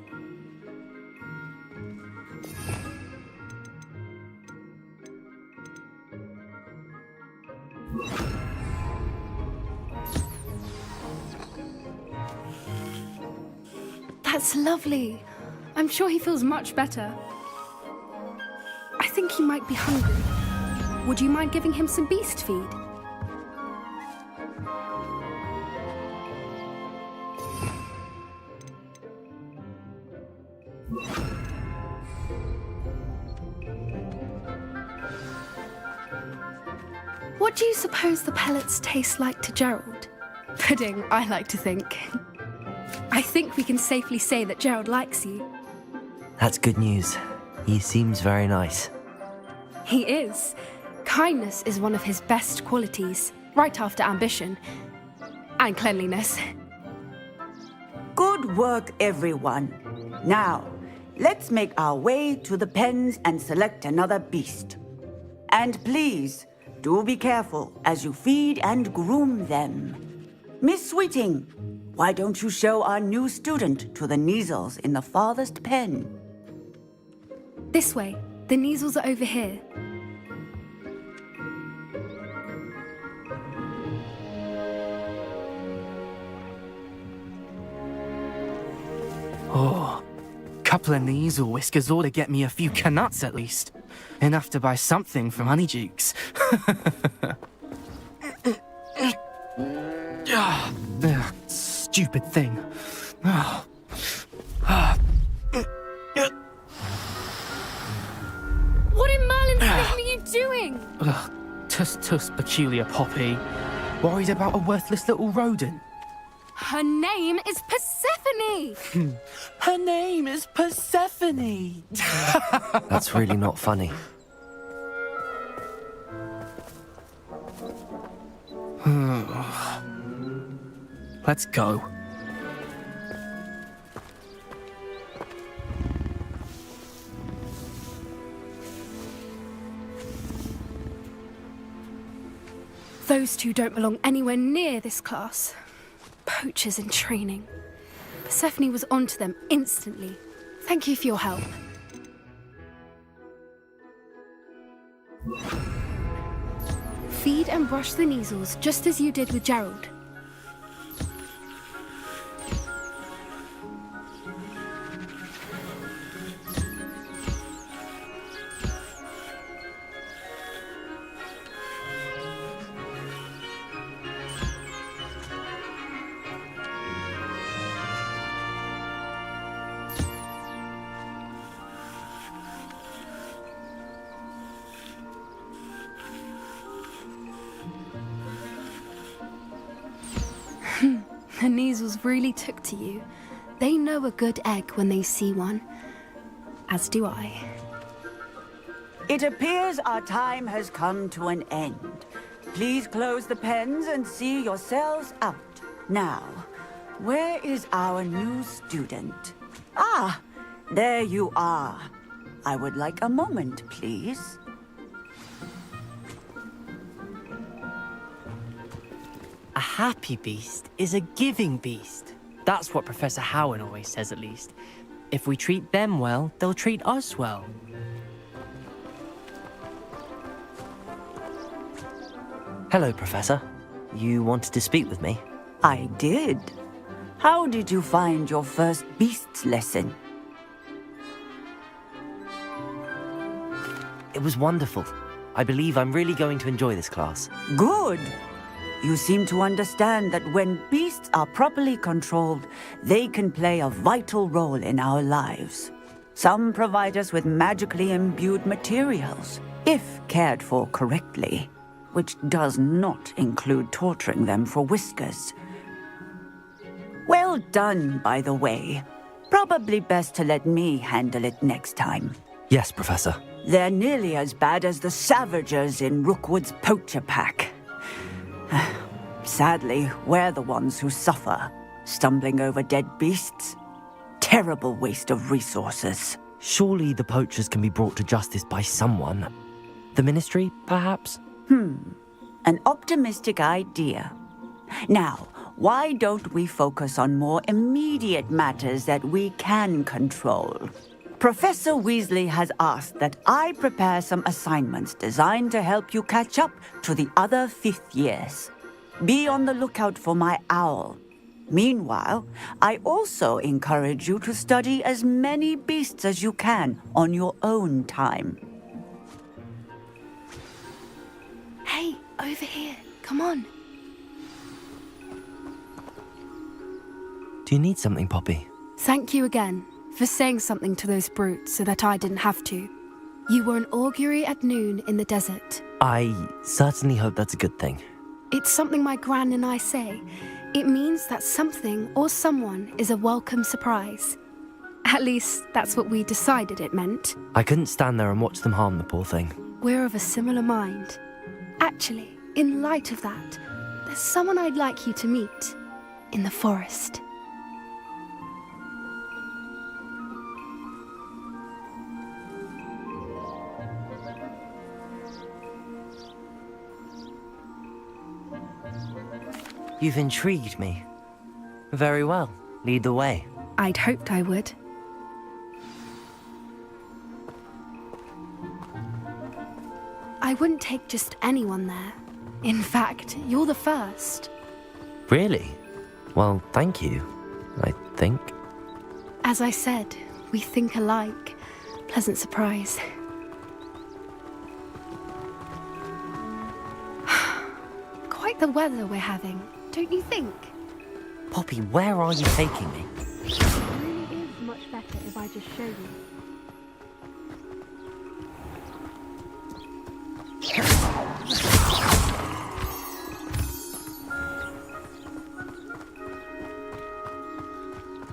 That's lovely. I'm sure he feels much better. I think he might be hungry. Would you mind giving him some beast feed? What do you suppose the pellets taste like to Gerald? Pudding, I like to think. I think we can safely say that Gerald likes you. That's good news. He seems very nice. He is. Kindness is one of his best qualities, right after ambition. And cleanliness. Good work, everyone. Now, let's make our way to the pens and select another beast. And please, do be careful as you feed and groom them. Miss Sweeting, why don't you show our new student to the Neasels in the farthest pen? This way. The Neasels are over here. Oh, couple of Neasel whiskers ought to get me a few canuts at least. Enough to buy something from Honeydukes. Stupid thing. What in Merlin's name are you doing? Tuss, peculiar Poppy. Worried about a worthless little rodent. Her name is Persephone! Her name is Persephone! That's really not funny. Let's go. Those two don't belong anywhere near this class. Poachers in training. Persephone was onto them instantly. Thank you for your help. Feed and brush the Neasels just as you did with Gerald. The Neasels really took to you. They know a good egg when they see one. As do I. It appears our time has come to an end. Please close the pens and see yourselves out. Now, where is our new student? Ah, there you are. I would like a moment, please. A happy beast is a giving beast. That's what Professor Howen always says, at least. If we treat them well, they'll treat us well. Hello, Professor. You wanted to speak with me? I did. How did you find your first beasts lesson? It was wonderful. I believe I'm really going to enjoy this class. Good. You seem to understand that when beasts are properly controlled, they can play a vital role in our lives. Some provide us with magically imbued materials, if cared for correctly, which does not include torturing them for whiskers. Well done, by the way. Probably best to let me handle it next time. Yes, Professor. They're nearly as bad as the Savagers in Rookwood's poacher pack. Sadly, we're the ones who suffer, stumbling over dead beasts. Terrible waste of resources. Surely the poachers can be brought to justice by someone. The Ministry, perhaps? An optimistic idea. Now, why don't we focus on more immediate matters that we can control? Professor Weasley has asked that I prepare some assignments designed to help you catch up to the other 5th years. Be on the lookout for my owl. Meanwhile, I also encourage you to study as many beasts as you can on your own time. Hey, over here. Come on. Do you need something, Poppy? Thank you again for saying something to those brutes so that I didn't have to. You were an augury at noon in the desert. I certainly hope that's a good thing. It's something my gran and I say. It means that something or someone is a welcome surprise. At least, that's what we decided it meant. I couldn't stand there and watch them harm the poor thing. We're of a similar mind. Actually, in light of that, there's someone I'd like you to meet in the forest. You've intrigued me. Very well. Lead the way. I'd hoped I would. I wouldn't take just anyone there. In fact, you're the first. Really? Well, thank you, I think. As I said, we think alike. Pleasant surprise. Quite the weather we're having, don't you think? Poppy, where are you taking me? It really is much better if I just show you.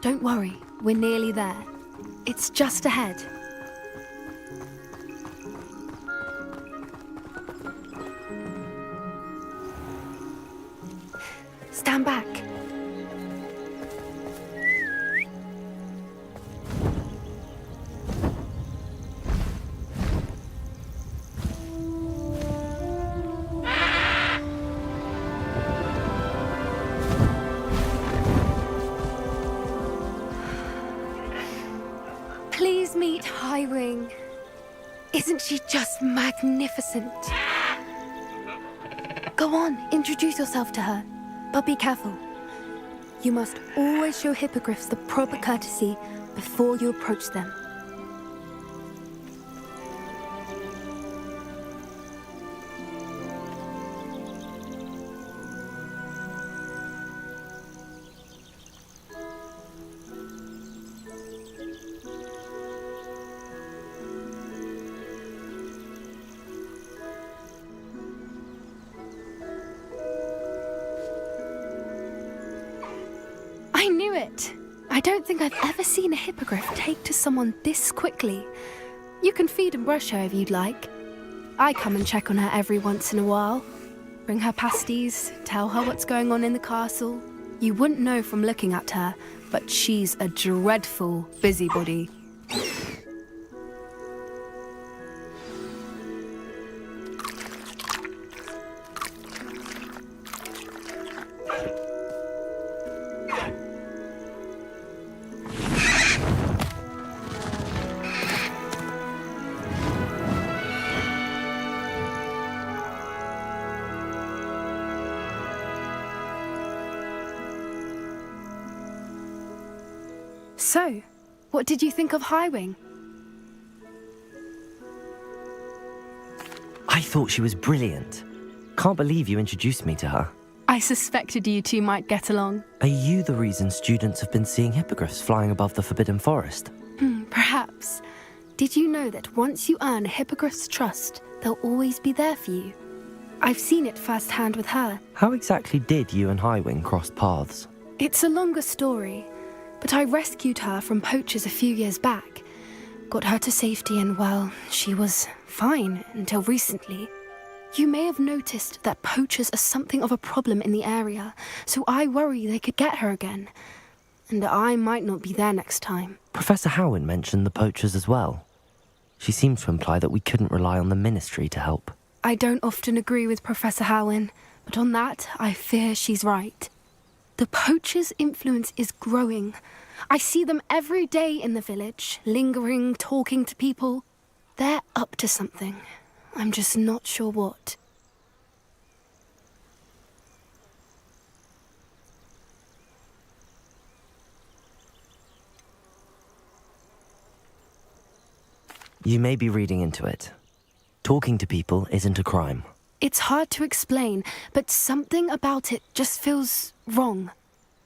Don't worry, we're nearly there. It's just ahead. Stand back. Please meet Highwing. Isn't she just magnificent? Go on, introduce yourself to her. But be careful. You must always show hippogriffs the proper courtesy before you approach them. I knew it! I don't think I've ever seen a hippogriff take to someone this quickly. You can feed and brush her if you'd like. I come and check on her every once in a while. Bring her pasties, tell her what's going on in the castle. You wouldn't know from looking at her, but she's a dreadful busybody. So, what did you think of Highwing? I thought she was brilliant. Can't believe you introduced me to her. I suspected you two might get along. Are you the reason students have been seeing hippogriffs flying above the Forbidden Forest? Perhaps. Did you know that once you earn a hippogriff's trust, they'll always be there for you? I've seen it firsthand with her. How exactly did you and Highwing cross paths? It's a longer story, but I rescued her from poachers a few years back. Got her to safety and, well, she was fine until recently. You may have noticed that poachers are something of a problem in the area, so I worry they could get her again. And I might not be there next time. Professor Howen mentioned the poachers as well. She seemed to imply that we couldn't rely on the Ministry to help. I don't often agree with Professor Howen, but on that, I fear she's right. The poachers' influence is growing. I see them every day in the village, lingering, talking to people. They're up to something. I'm just not sure what. You may be reading into it. Talking to people isn't a crime. It's hard to explain, but something about it just feels wrong.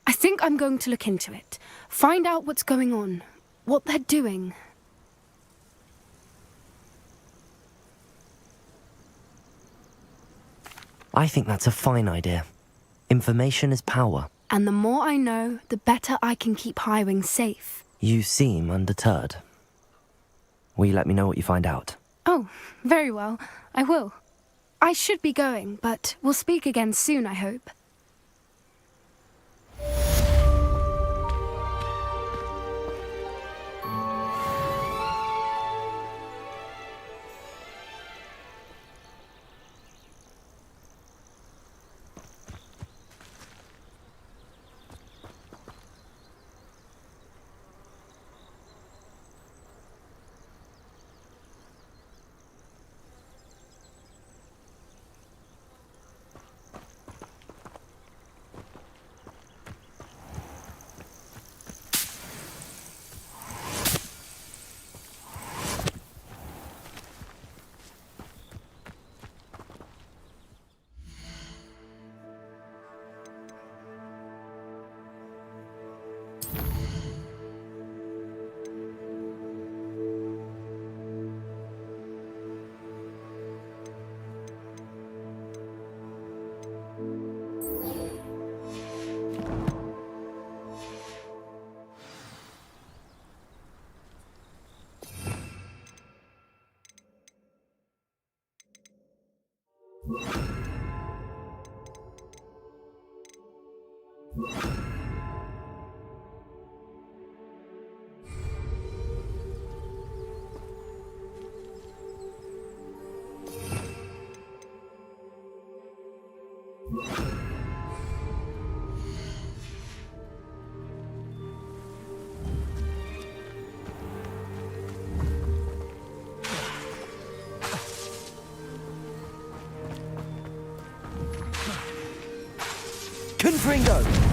I think I'm going to look into it, find out what's going on, what they're doing. I think that's a fine idea. Information is power. And the more I know, the better I can keep Highwing safe. You seem undeterred. Will you let me know what you find out? Oh, very well. I will. I should be going, but we'll speak again soon, I hope. Confringo!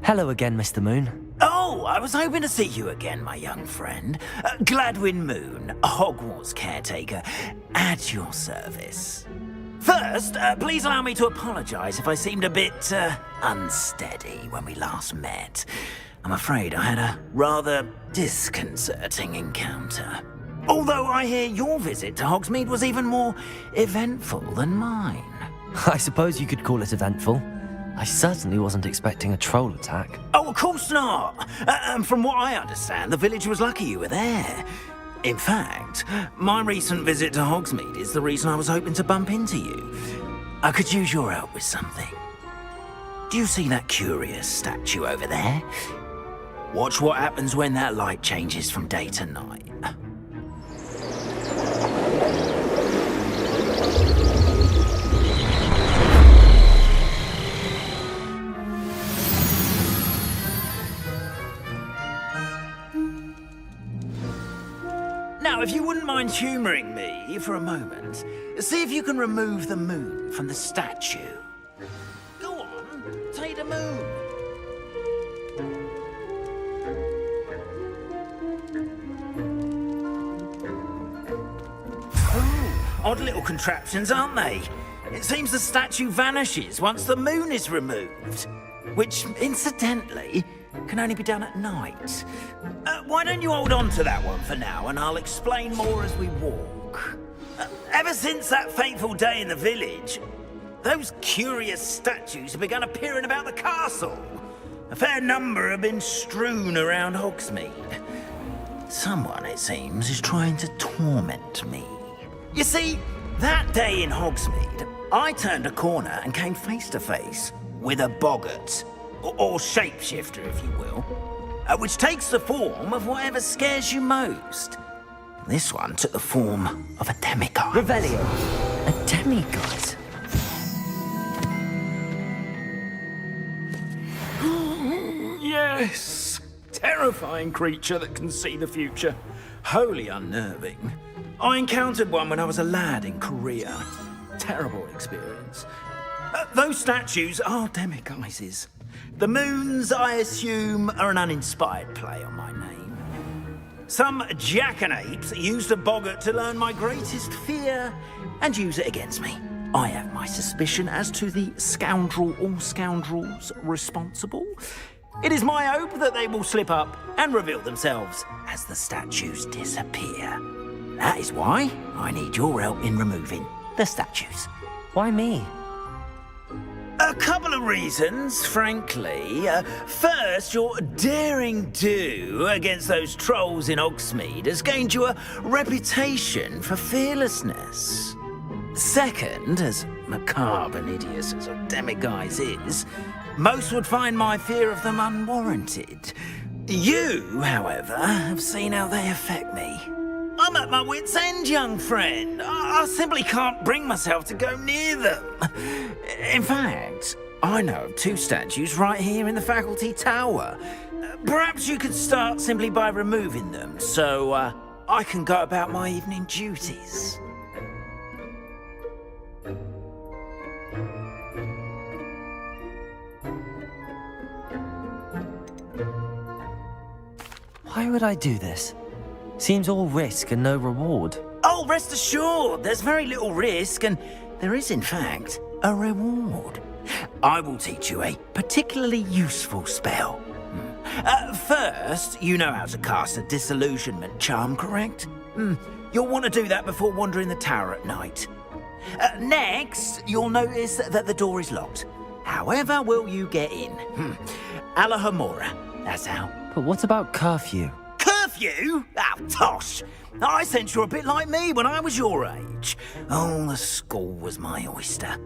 Hello again, Mr. Moon. Oh, I was hoping to see you again, my young friend. Gladwin Moon, Hogwarts caretaker, at your service. First, please allow me to apologise if I seemed a bit unsteady when we last met. I'm afraid I had a rather disconcerting encounter. Although I hear your visit to Hogsmeade was even more eventful than mine. I suppose you could call it eventful. I certainly wasn't expecting a troll attack. Oh, of course not. And from what I understand, the village was lucky you were there. In fact, my recent visit to Hogsmeade is the reason I was hoping to bump into you. I could use your help with something. Do you see that curious statue over there? Watch what happens when that light changes from day to night. Now, if you wouldn't mind humouring me for a moment, see if you can remove the moon from the statue. Go on, take the moon. Oh, odd little contraptions, aren't they? It seems the statue vanishes once the moon is removed, which, incidentally, can only be done at night. Why don't you hold on to that one for now, and I'll explain more as we walk. Ever since that fateful day in the village, those curious statues have begun appearing about the castle. A fair number have been strewn around Hogsmeade. Someone, it seems, is trying to torment me. You see, that day in Hogsmeade, I turned a corner and came face to face with a boggart. Or shapeshifter, if you will, which takes the form of whatever scares you most. This one took the form of a demigod. Revelio. A demigod? Yes! Terrifying creature that can see the future. Wholly unnerving. I encountered one when I was a lad in Korea. Terrible experience. Those statues are demiguises. The moons, I assume, are an uninspired play on my name. Some jackanapes used a boggart to learn my greatest fear and use it against me. I have my suspicion as to the scoundrel or scoundrels responsible. It is my hope that they will slip up and reveal themselves as the statues disappear. That is why I need your help in removing the statues. Why me? A couple of reasons, frankly. First, your daring do against those trolls in Hogsmeade has gained you a reputation for fearlessness. Second, as macabre and hideous as a demiguise is, most would find my fear of them unwarranted. You, however, have seen how they affect me. I'm at my wit's end, young friend. I simply can't bring myself to go near them. In fact, I know of two statues right here in the faculty tower. Perhaps you could start simply by removing them, so I can go about my evening duties. Why would I do this? Seems all risk and no reward. Oh, rest assured, there's very little risk, and there is, in fact, a reward. I will teach you a particularly useful spell. First, you know how to cast a disillusionment charm, correct? You'll want to do that before wandering the tower at night. Next, you'll notice that the door is locked. However will you get in? Alahomora, that's how. But what about curfew? Curfew? Ah, tosh! I sense you're a bit like me when I was your age. Oh, the school was my oyster.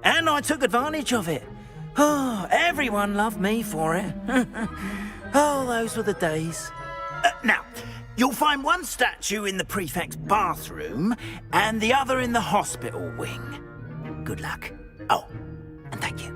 And I took advantage of it. Oh, everyone loved me for it. Oh, those were the days. Now, you'll find one statue in the prefect's bathroom and the other in the hospital wing. Good luck. Oh, and thank you.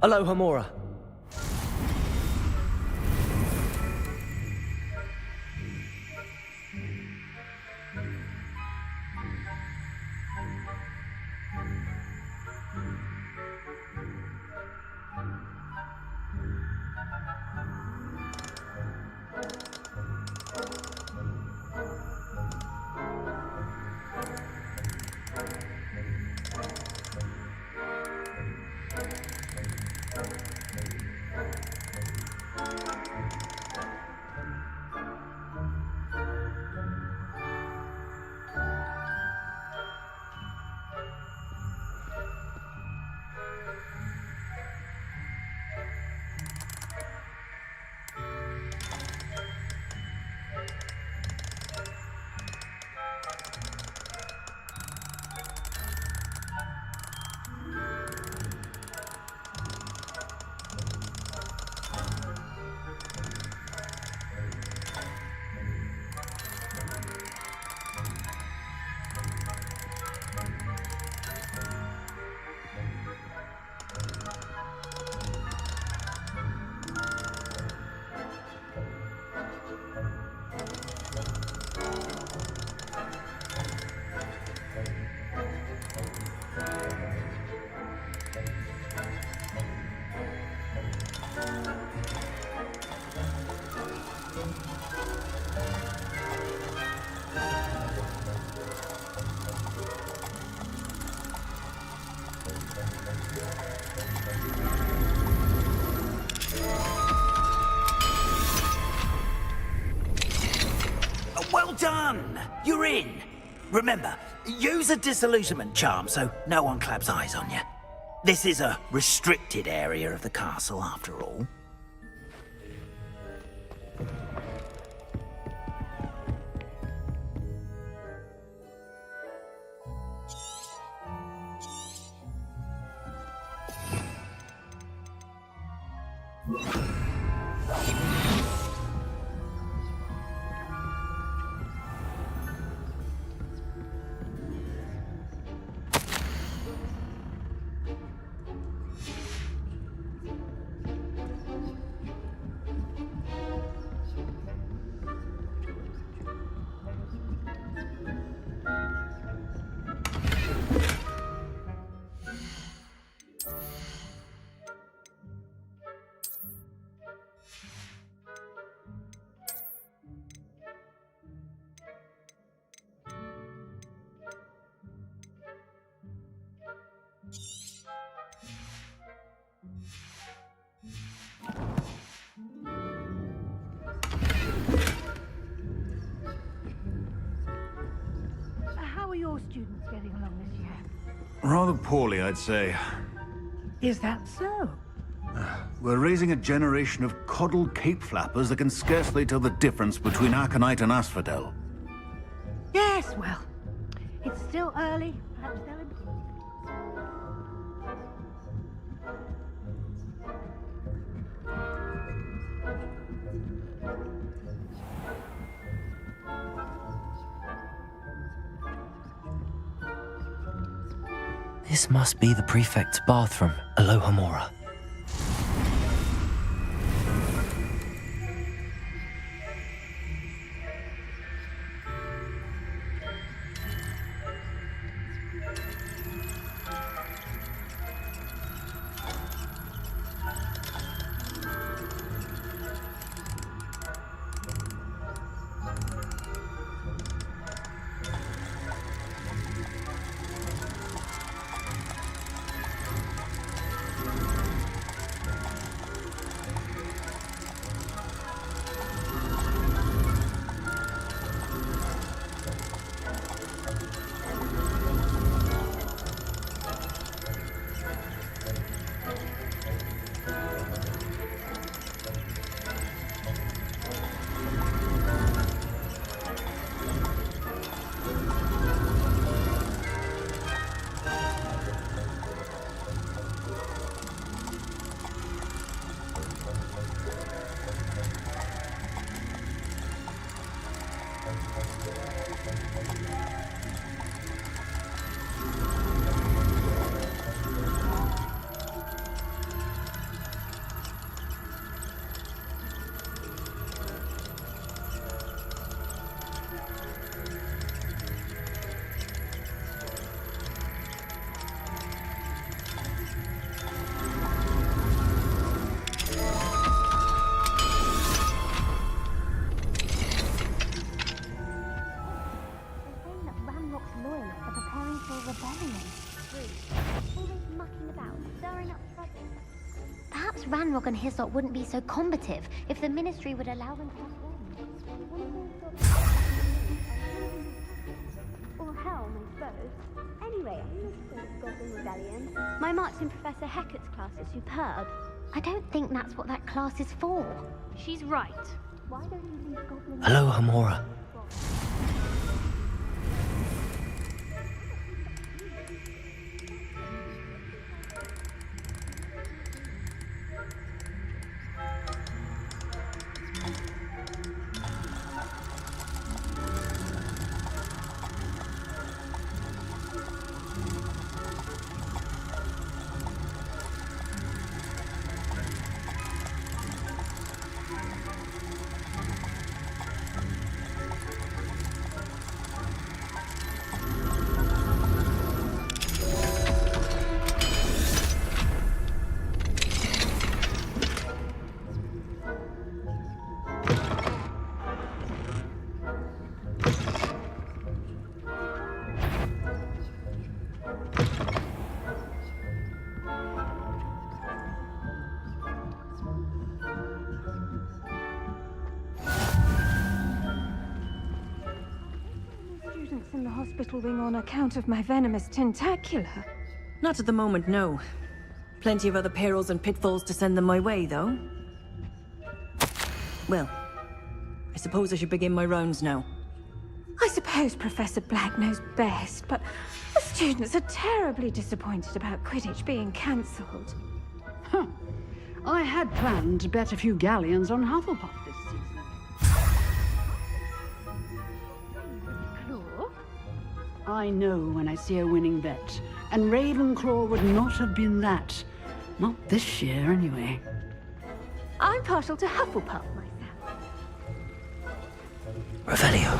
Aloha Mora. Well done! You're in. Remember, use a disillusionment charm so no one claps eyes on you. This is a restricted area of the castle, after all. How are your students getting along this year? Rather poorly, I'd say. Is that so? We're raising a generation of coddled cape flappers that can scarcely tell the difference between aconite and asphodel. Yes, well, it's still early. Perhaps they'll improve. This must be the prefect's bathroom. Aloha Mora. Ranrock and Hyssop wouldn't be so combative if the Ministry would allow them to have or Helm, I suppose. Anyway, I'm not sure it's Goblin Rebellion. My marks in Professor Hecat's class are superb. I don't think that's what that class is for. She's right. Why don't you leave Goblin... Hello, Hamora. Students in the hospital wing on account of my venomous tentacula. Not at the moment, no. Plenty of other perils and pitfalls to send them my way, though. Well, I suppose I should begin my rounds now. I suppose Professor Black knows best, but the students are terribly disappointed about Quidditch being cancelled. Huh. I had planned to bet a few galleons on Hufflepuff this season. I know when I see a winning bet, and Ravenclaw would not have been that. Not this year, anyway. I'm partial to Hufflepuff myself. Revelio.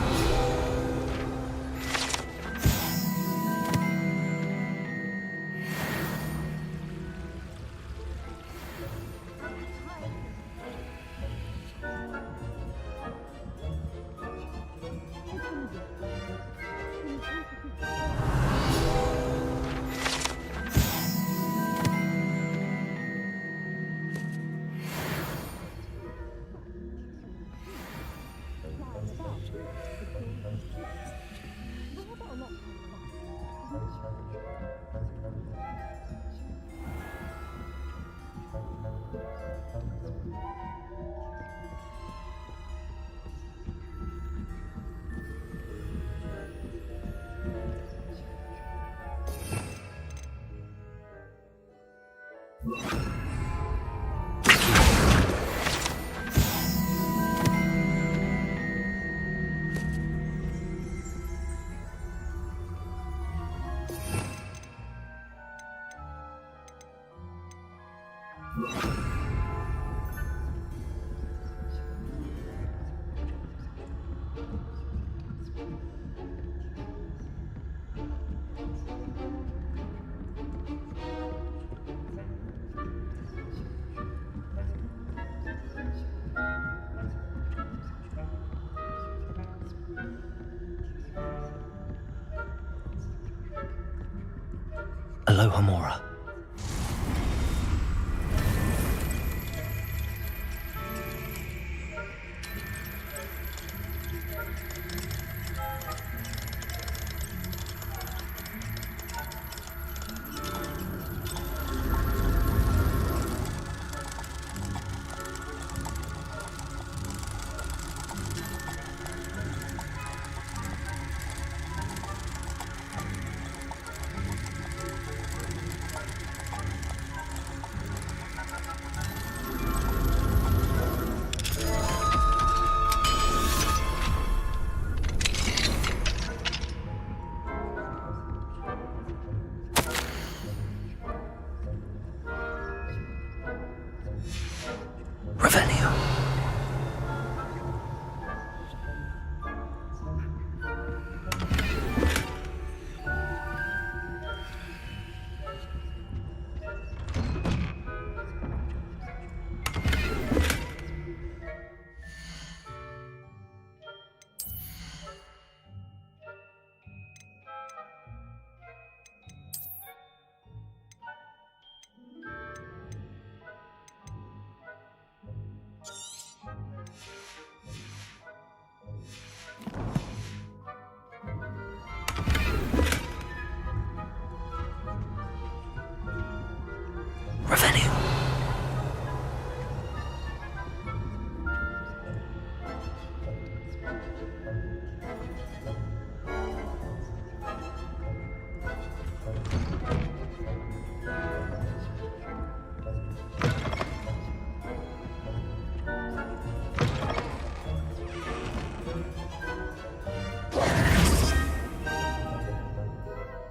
Aloha Mora.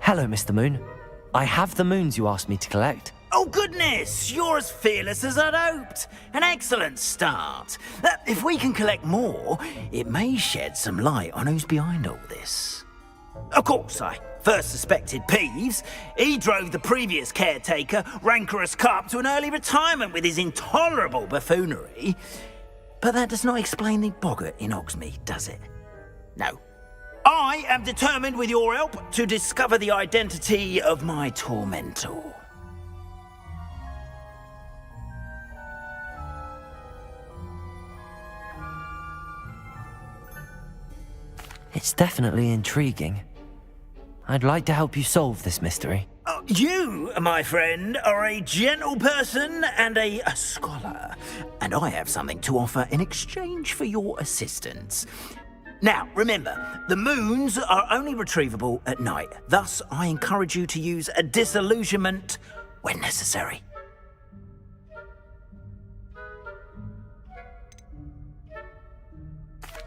Hello, Mr. Moon. I have the moons you asked me to collect. Oh, goodness! You're as fearless as I'd hoped. An excellent start. If we can collect more, it may shed some light on who's behind all this. Of course, I first suspected Peeves. He drove the previous caretaker, rancorous Carp, to an early retirement with his intolerable buffoonery. But that does not explain the boggart in Hogsmeade, does it? No. I am determined, with your help, to discover the identity of my tormentor. It's definitely intriguing. I'd like to help you solve this mystery. You, my friend, are a gentle person and a scholar, and I have something to offer in exchange for your assistance. Now, remember, the moons are only retrievable at night. Thus, I encourage you to use a disillusionment when necessary.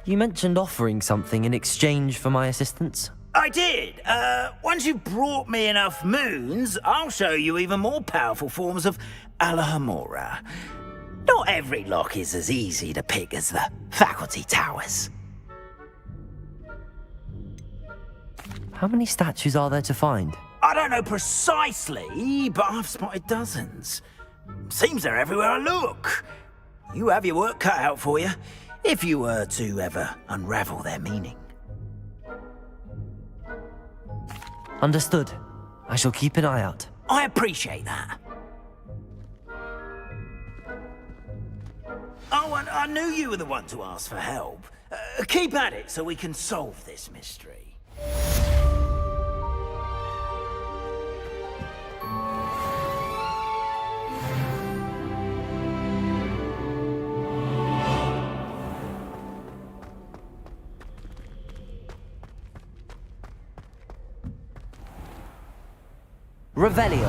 You mentioned offering something in exchange for my assistance. I did. Once you've brought me enough moons, I'll show you even more powerful forms of Alohomora. Not every lock is as easy to pick as the faculty towers. How many statues are there to find? I don't know precisely, but I've spotted dozens. Seems they're everywhere I look. You have your work cut out for you, if you were to ever unravel their meaning. Understood. I shall keep an eye out. I appreciate that. Oh, and I knew you were the one to ask for help. Keep at it so we can solve this mystery. Revelio.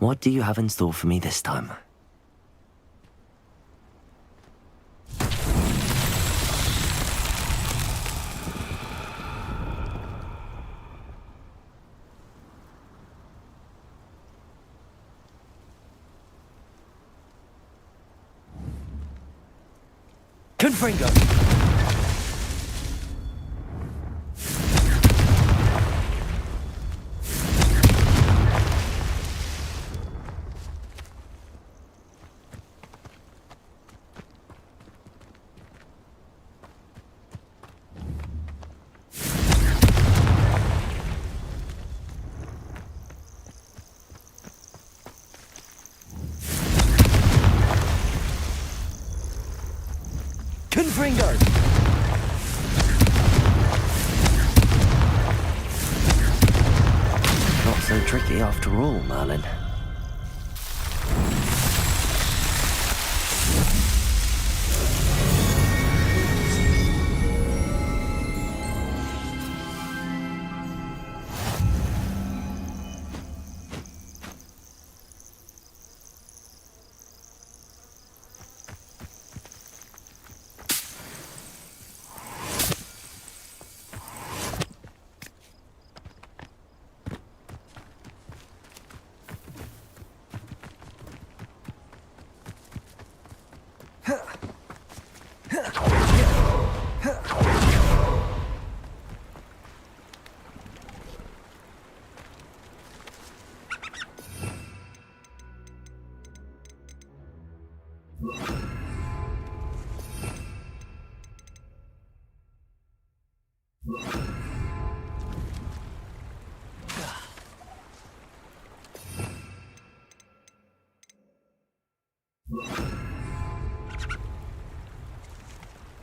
What do you have in store for me this time? Confringo! Confringo! Not so tricky after all, Merlin.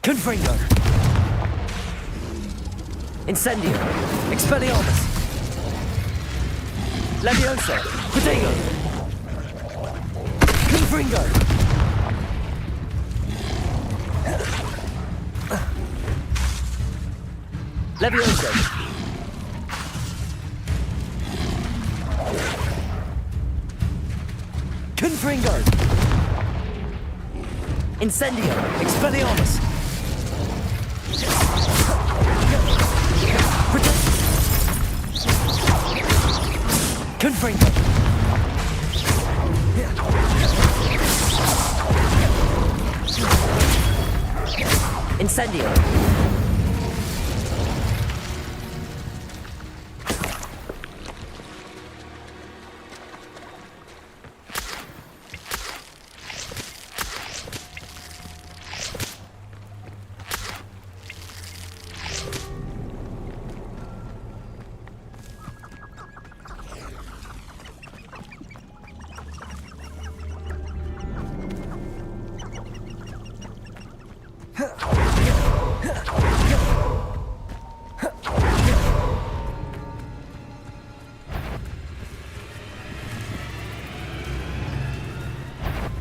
Confringo! Incendio! Expelliarmus! Levioso! Protego! Confringo! Levioso! Confringo! Incendio! Expelliarmus! Confringo! Incendio!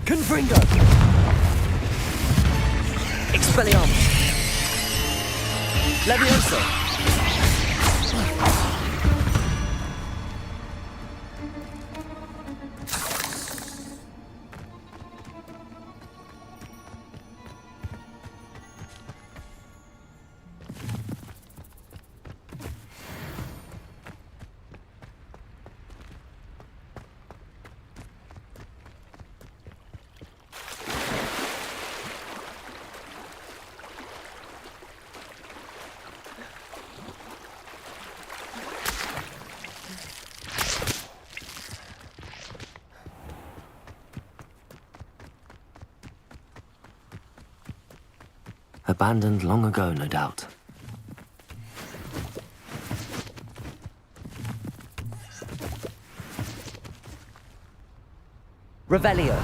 Confringo! Expelliarmus! Levioso! Abandoned long ago, no doubt. Revelio.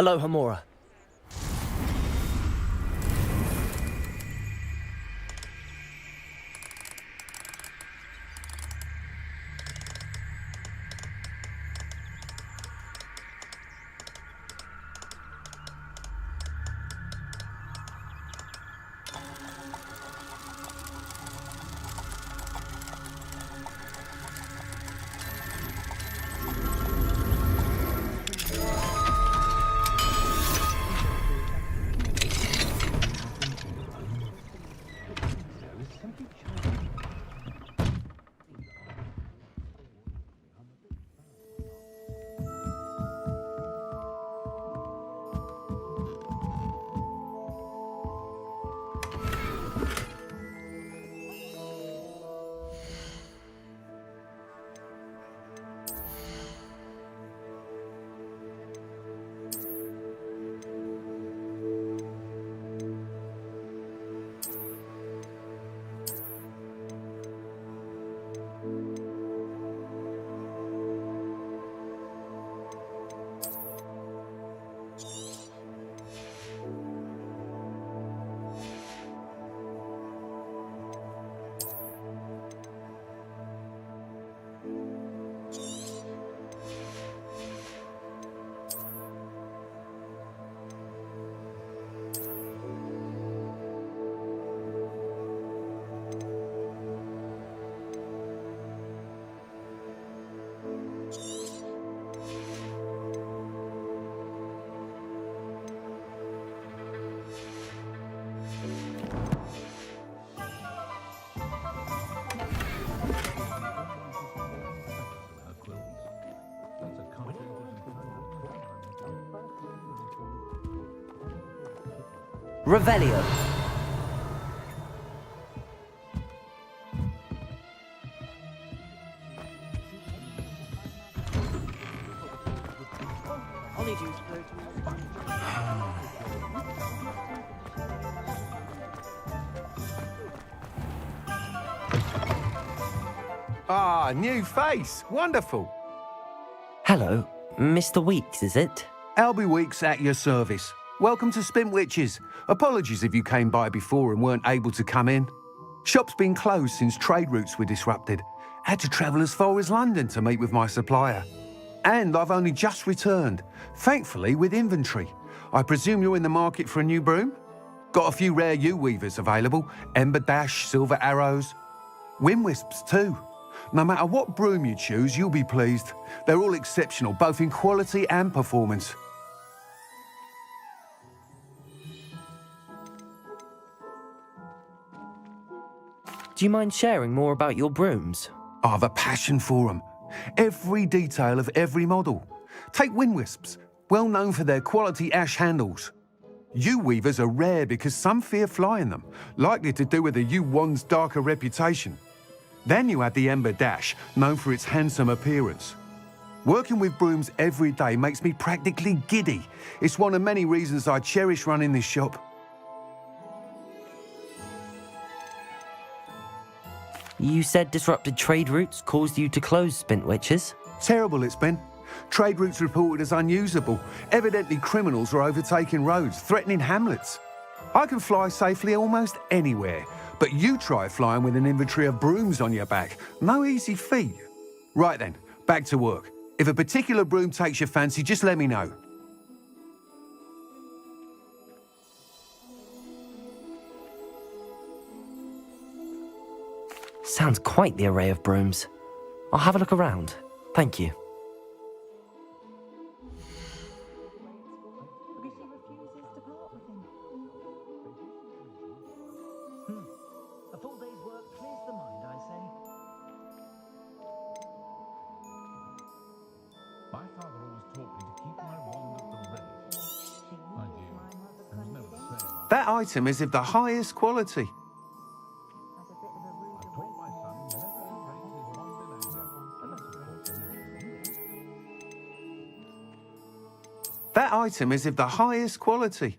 Aloha Mora. Revelio. Ah, new face. Wonderful. Hello, Mr. Weeks, is it? Albie Weeks at your service. Welcome to Spintwitches. Apologies if you came by before and weren't able to come in. Shop's been closed since trade routes were disrupted. Had to travel as far as London to meet with my supplier. And I've only just returned, thankfully with inventory. I presume you're in the market for a new broom? Got a few rare U-weavers available. Ember Dash, Silver Arrows. Wind Wisps too. No matter what broom you choose, you'll be pleased. They're all exceptional, both in quality and performance. Do you mind sharing more about your brooms? I have a passion for them. Every detail of every model. Take Wind Wisps, well known for their quality ash handles. U-weavers are rare because some fear flying them, likely to do with the U-wand's darker reputation. Then you add the Ember Dash, known for its handsome appearance. Working with brooms every day makes me practically giddy. It's one of many reasons I cherish running this shop. You said disrupted trade routes caused you to close Spintwitches? Terrible it's been. Trade routes reported as unusable. Evidently criminals are overtaking roads, threatening hamlets. I can fly safely almost anywhere, but you try flying with an inventory of brooms on your back. No easy feat. Right then, back to work. If a particular broom takes your fancy, just let me know. Sounds quite the array of brooms. I'll have a look around. Thank you. A full day's work clears the mind, I say. My father always taught me to keep my wand at the ready. I do. There was no other say about That item is of the highest quality. I taught my son never to raise his wand in anger, unless of course he meant to use it. That item is of the highest quality.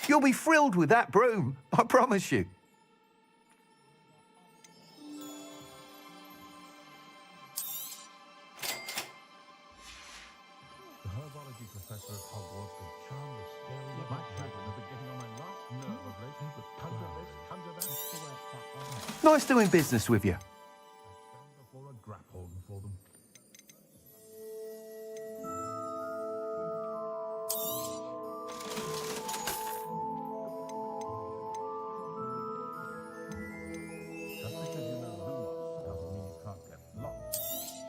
You'll be thrilled with that broom, I promise you. The herbology professor at Hogwarts could charm the scary my children have been getting on my last nerve of late. But conjure this, conjure that. Nice doing business with you. Stand before a grapple for them. Just because you know lumos doesn't mean you can't get lost.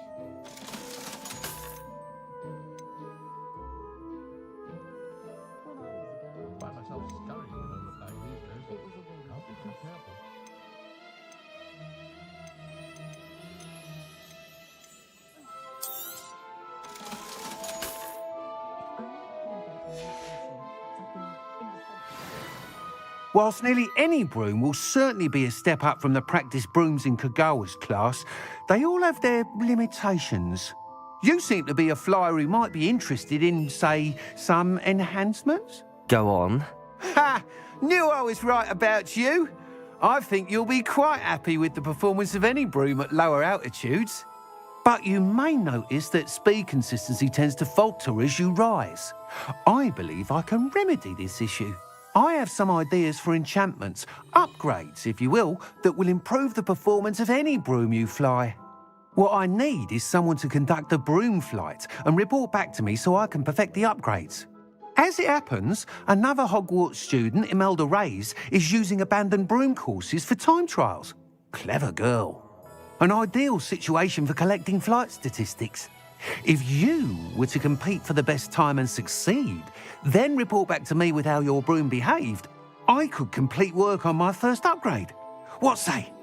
I find myself scurrying around the plane these days. Can't be too careful. Whilst nearly any broom will certainly be a step up from the practice brooms in Kagawa's class, they all have their limitations. You seem to be a flyer who might be interested in, say, some enhancements? Go on. Ha! Knew I was right about you. I think you'll be quite happy with the performance of any broom at lower altitudes. But you may notice that speed consistency tends to falter as you rise. I believe I can remedy this issue. I have some ideas for enchantments, upgrades, if you will, that will improve the performance of any broom you fly. What I need is someone to conduct a broom flight and report back to me so I can perfect the upgrades. As it happens, another Hogwarts student, Imelda Reyes, is using abandoned broom courses for time trials. Clever girl. An ideal situation for collecting flight statistics. If you were to compete for the best time and succeed, then report back to me with how your broom behaved, I could complete work on my first upgrade. What say?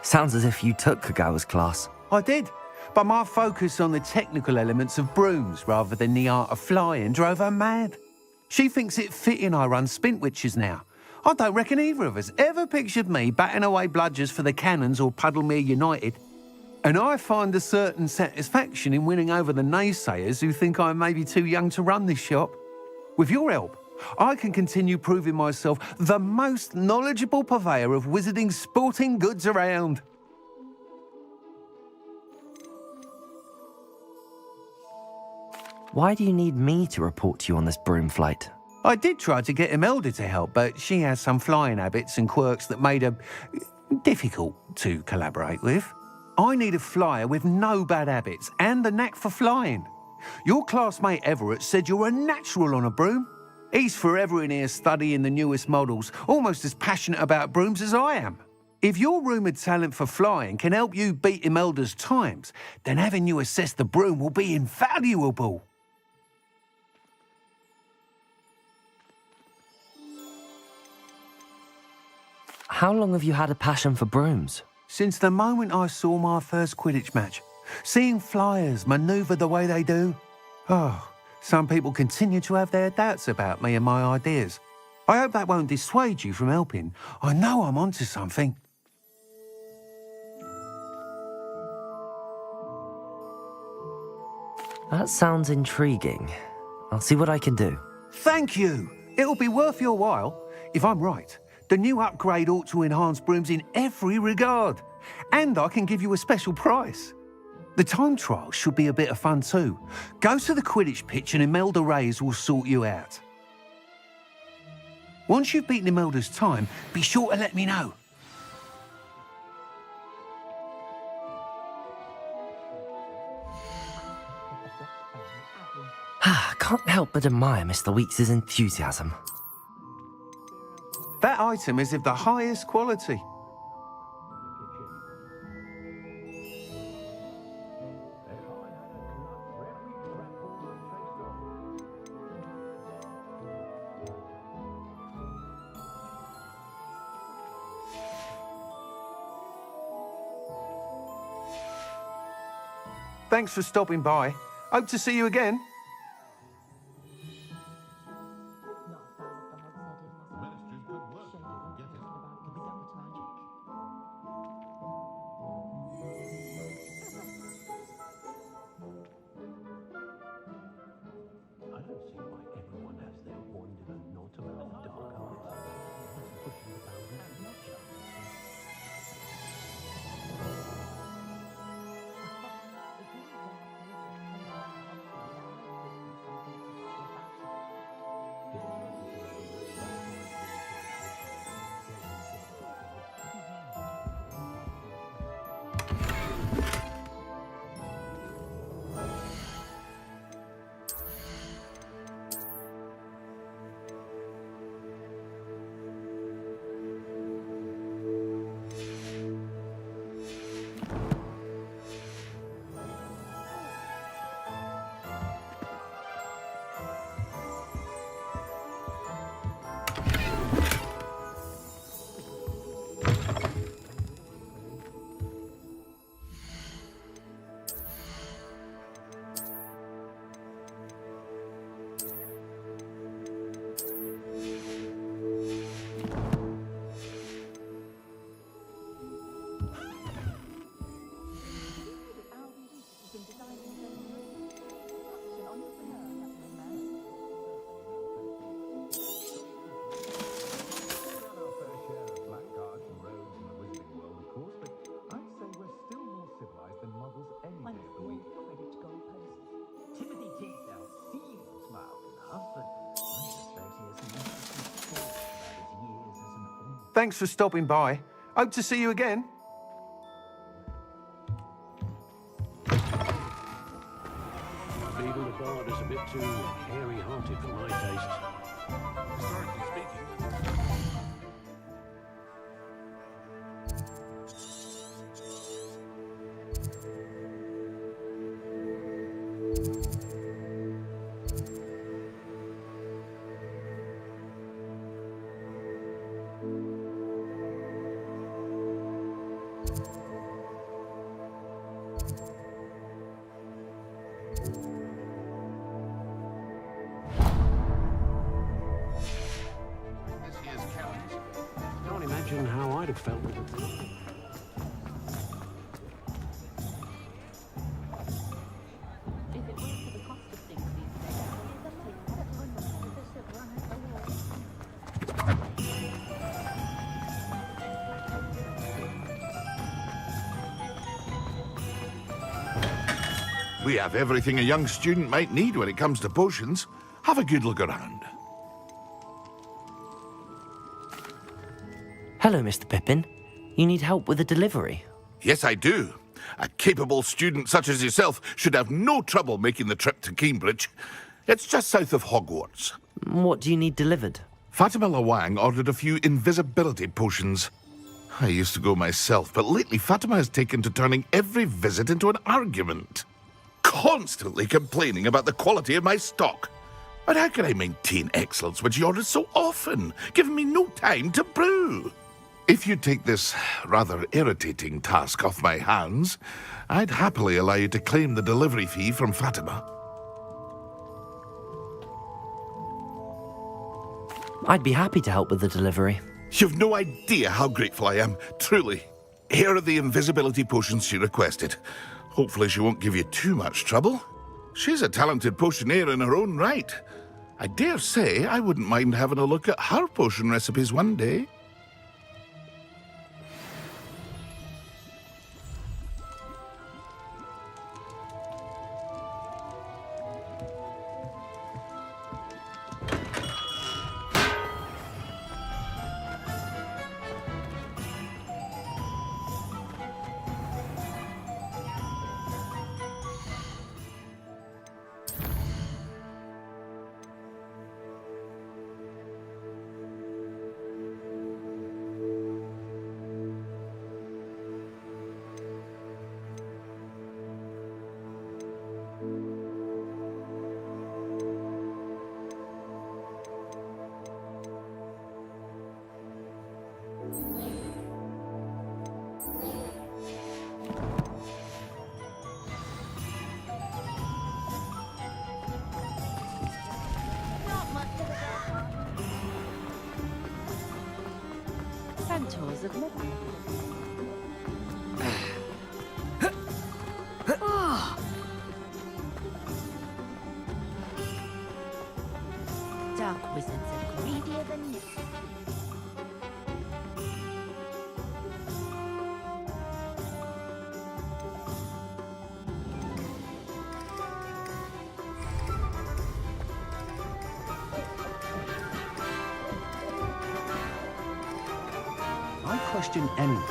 Sounds as if you took Kagawa's class. I did, but my focus on the technical elements of brooms rather than the art of flying drove her mad. She thinks it fitting I run Spintwitches now. I don't reckon either of us ever pictured me batting away bludgers for the Cannons or Puddlemere United. And I find a certain satisfaction in winning over the naysayers who think I may be too young to run this shop. With your help, I can continue proving myself the most knowledgeable purveyor of wizarding sporting goods around. Why do you need me to report to you on this broom flight? I did try to get Imelda to help, but she has some flying habits and quirks that made her difficult to collaborate with. I need a flyer with no bad habits and the knack for flying. Your classmate Everett said you're a natural on a broom. He's forever in here studying the newest models, almost as passionate about brooms as I am. If your rumoured talent for flying can help you beat Imelda's times, then having you assess the broom will be invaluable. How long have you had a passion for brooms? Since the moment I saw my first Quidditch match. Seeing flyers manoeuvre the way they do. Oh, some people continue to have their doubts about me and my ideas. I hope that won't dissuade you from helping. I know I'm onto something. That sounds intriguing. I'll see what I can do. Thank you. It'll be worth your while. If I'm right, the new upgrade ought to enhance brooms in every regard. And I can give you a special price. The time trial should be a bit of fun too. Go to the Quidditch pitch and Imelda Reyes will sort you out. Once you've beaten Imelda's time, be sure to let me know. Can't help but admire Mr. Weeks' enthusiasm. That item is of the highest quality. Thanks for stopping by. Hope to see you again. Thanks for stopping by. Hope to see you again. Beetle the Bard is a bit too hairy-hearted for my taste. Historically speaking. you felt with it. We have everything a young student might need when it comes to potions. Have a good look around. Hello, Mr. Pippin. You need help with a delivery? Yes, I do. A capable student such as yourself should have no trouble making the trip to Cambridge. It's just south of Hogwarts. What do you need delivered? Fatima Lawang ordered a few invisibility potions. I used to go myself, but lately Fatima has taken to turning every visit into an argument. Constantly complaining about the quality of my stock. But how can I maintain excellence when she orders so often, giving me no time to brew? If you take this rather irritating task off my hands, I'd happily allow you to claim the delivery fee from Fatima. I'd be happy to help with the delivery. You've no idea how grateful I am, truly. Here are the invisibility potions she requested. Hopefully she won't give you too much trouble. She's a talented potioneer in her own right. I dare say I wouldn't mind having a look at her potion recipes one day. Centaurs of Lebanon. Dark wizards are greedier than you. I question anyone.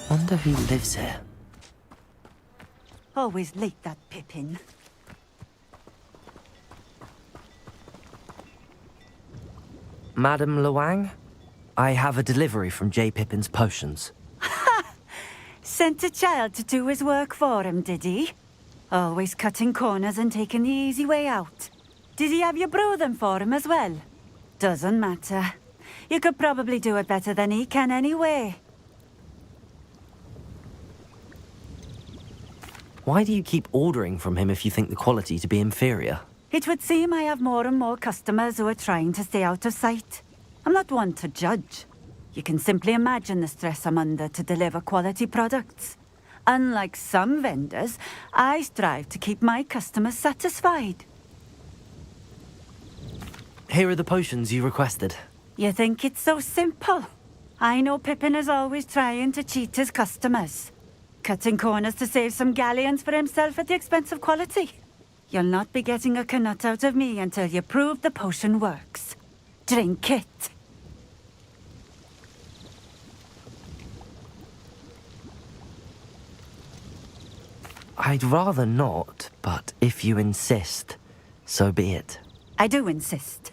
Wonder who lives here. Always late, that Pippin. Madam Luang? I have a delivery from J. Pippin's potions. Sent a child to do his work for him, did he? Always cutting corners and taking the easy way out. Did he have you brew them for him as well? Doesn't matter. You could probably do it better than he can anyway. Why do you keep ordering from him if you think the quality to be inferior? It would seem I have more and more customers who are trying to stay out of sight. I'm not one to judge. You can simply imagine the stress I'm under to deliver quality products. Unlike some vendors, I strive to keep my customers satisfied. Here are the potions you requested. You think it's so simple? I know Pippin is always trying to cheat his customers. Cutting corners to save some galleons for himself at the expense of quality. You'll not be getting a knut out of me until you prove the potion works. Drink it. I'd rather not, but if you insist, so be it. I do insist.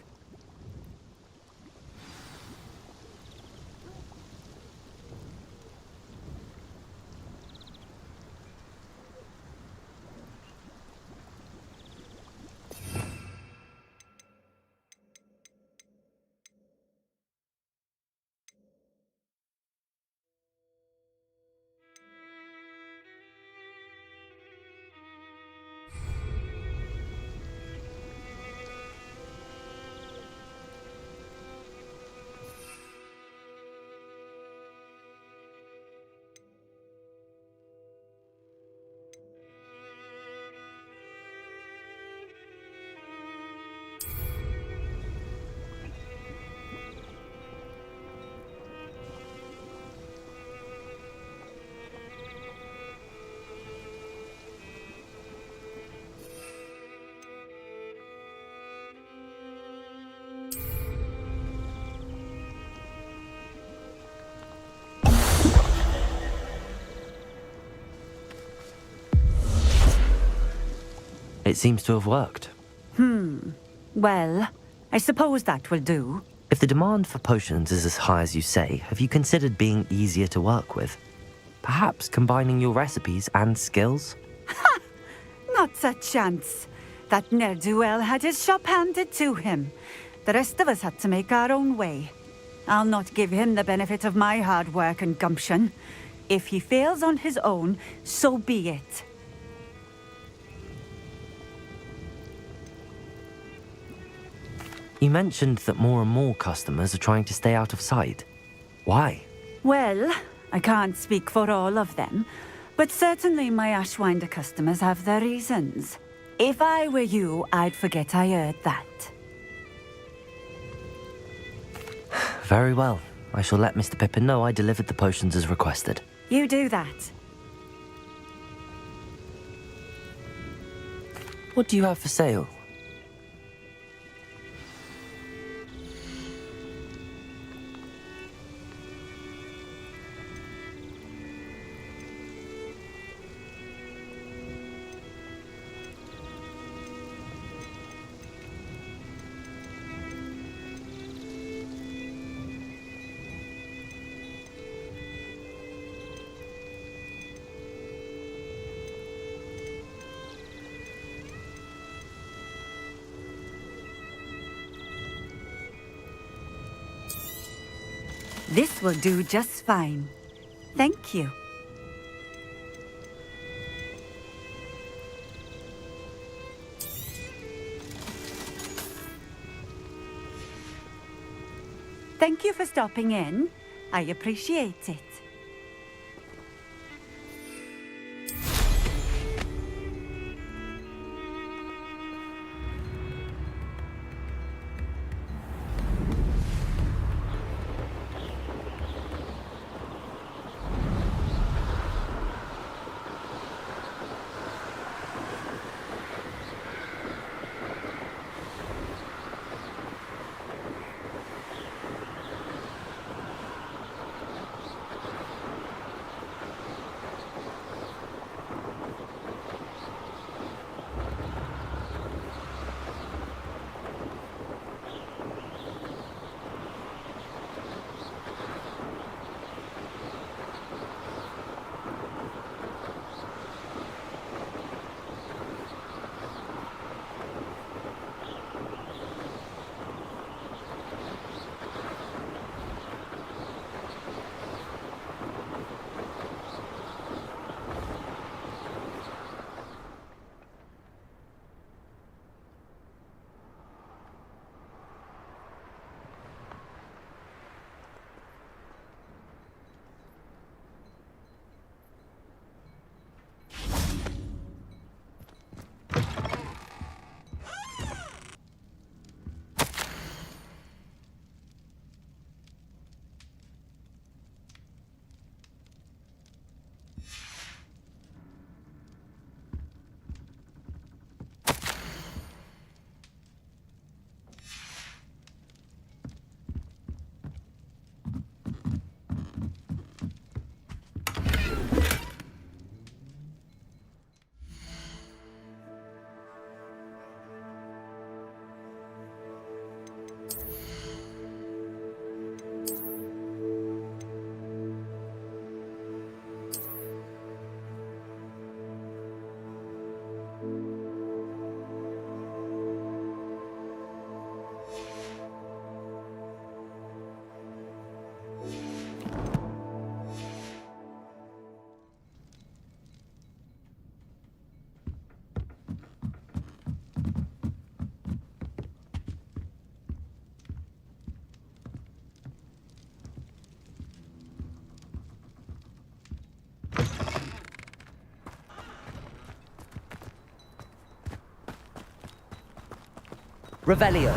It seems to have worked. Well, I suppose that will do. If the demand for potions is as high as you say, have you considered being easier to work with? Perhaps combining your recipes and skills? Not a chance. That ne'er-do-well had his shop handed to him. The rest of us had to make our own way. I'll not give him the benefit of my hard work and gumption. If he fails on his own, so be it. You mentioned that more and more customers are trying to stay out of sight. Why? Well, I can't speak for all of them, but certainly my Ashwinder customers have their reasons. If I were you, I'd forget I heard that. Very well. I shall let Mr. Pippin know I delivered the potions as requested. You do that. What do you have for sale? This will do just fine. Thank you. Thank you for stopping in. I appreciate it. Revelio.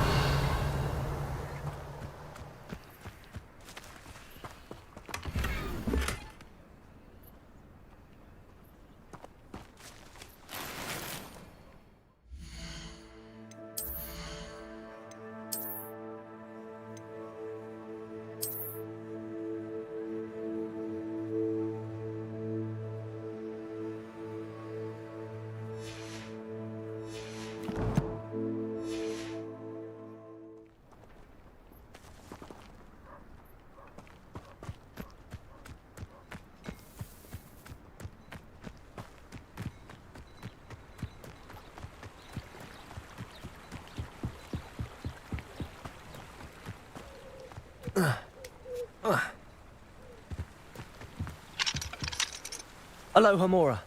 Aloha, Mora.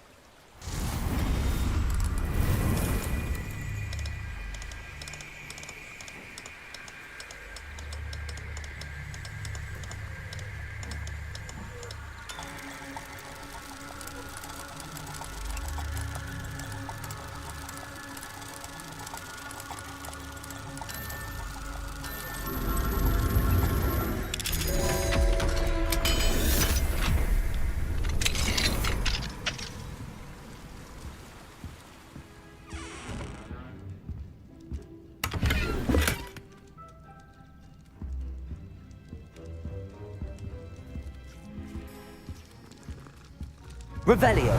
Revelio.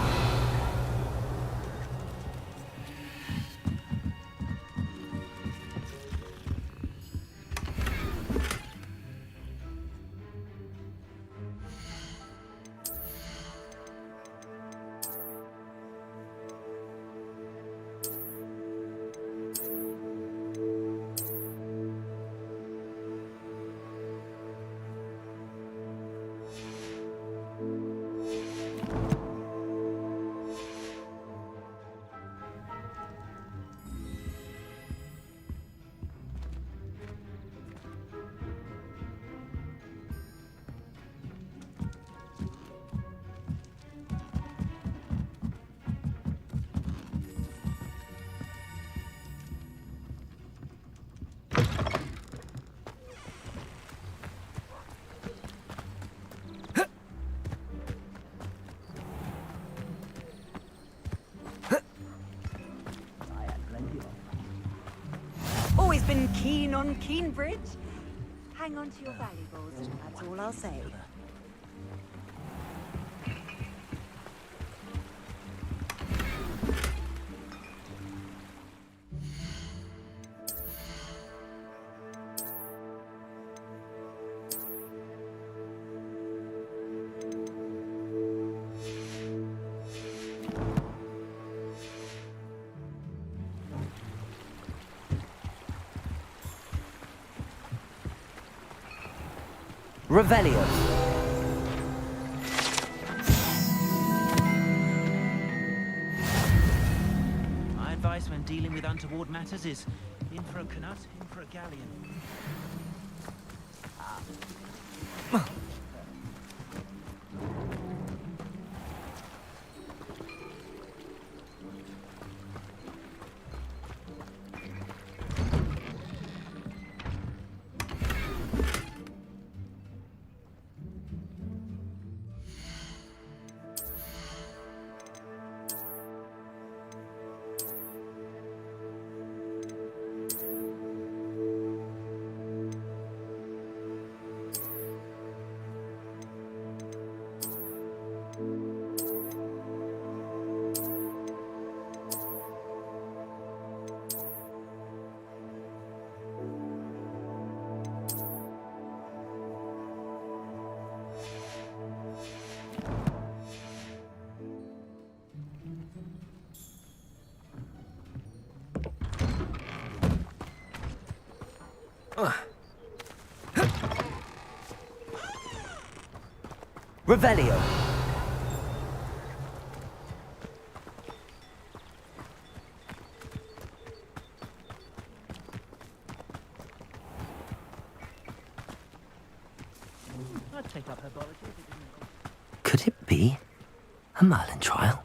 Always been keen on Keenbridge. Hang on to your valuables, that's all I'll say. Revelio. My advice when dealing with untoward matters is in for a canut, in for a galleon. Revelio. I'd take up her biology if it didn't. Could it be a Merlin trial?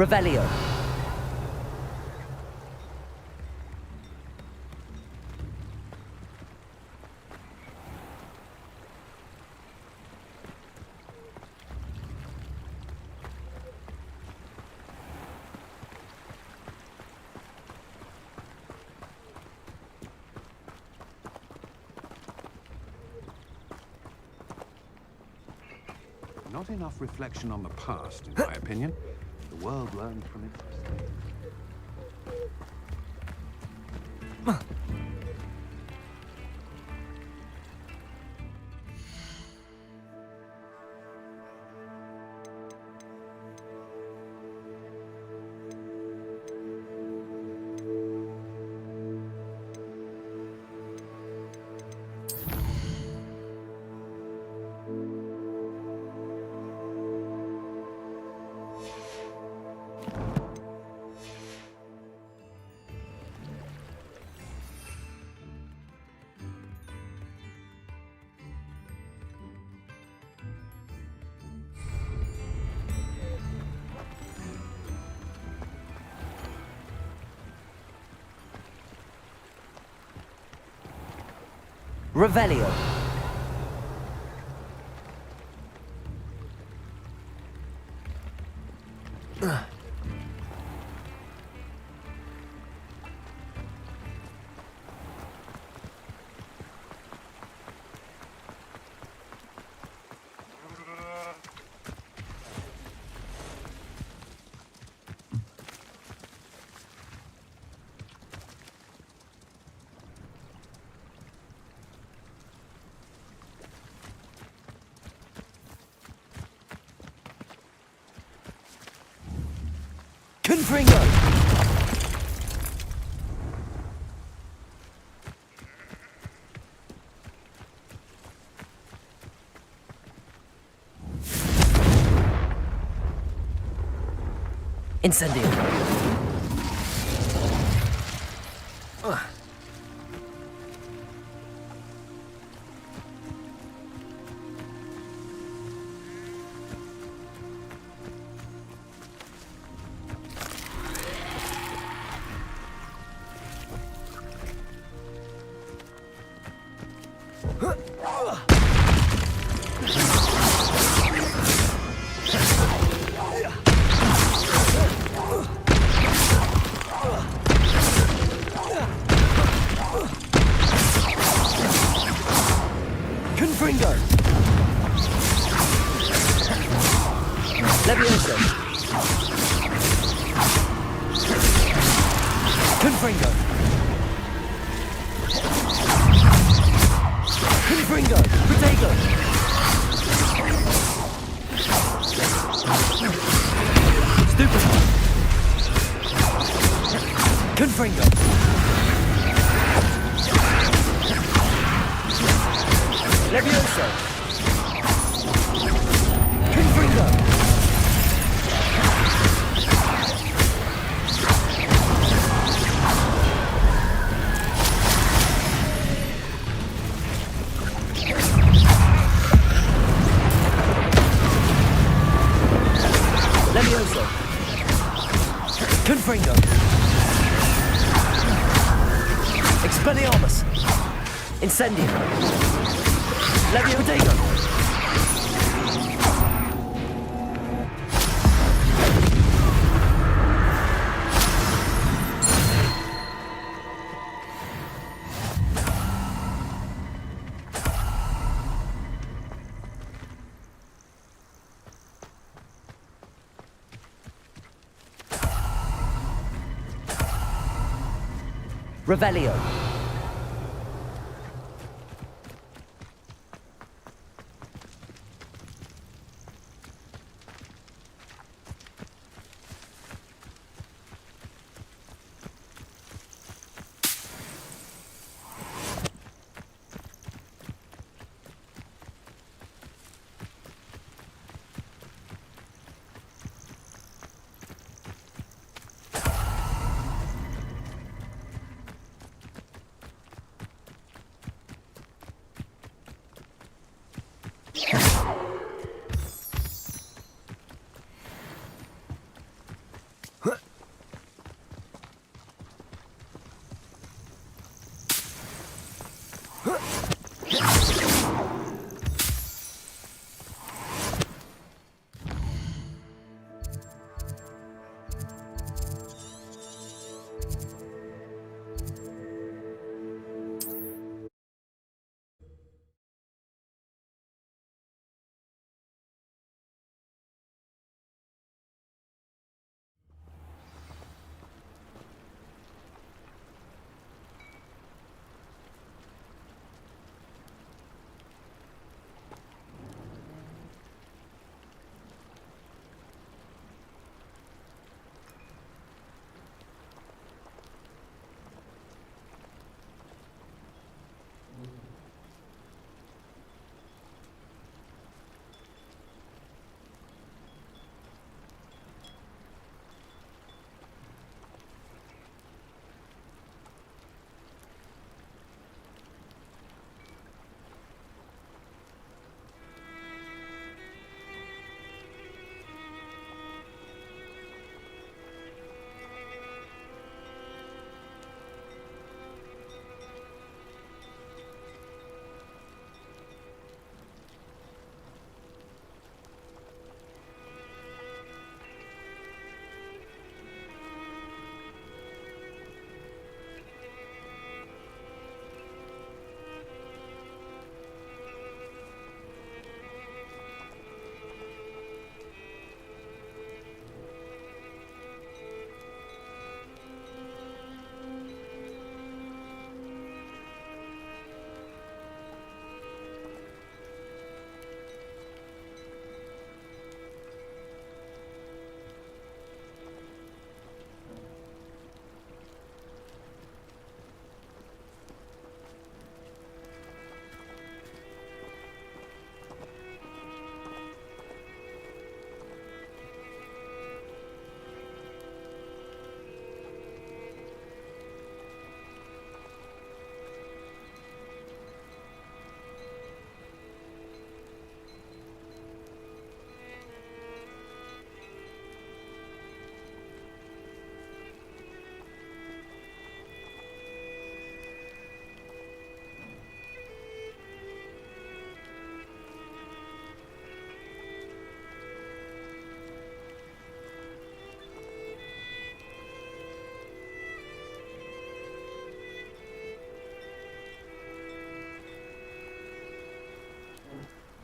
Revelio. Not enough reflection on the past, in my opinion. The world learns from its mistakes. Revelio. Confringo! Incendio. Confringo! Levioso! Confringo! Confringo! Protego! Stupid! Confringo! Levioso! Confringo! Levioso! Confringo! Expelliarmus! Incendio! Levioso! Revelio.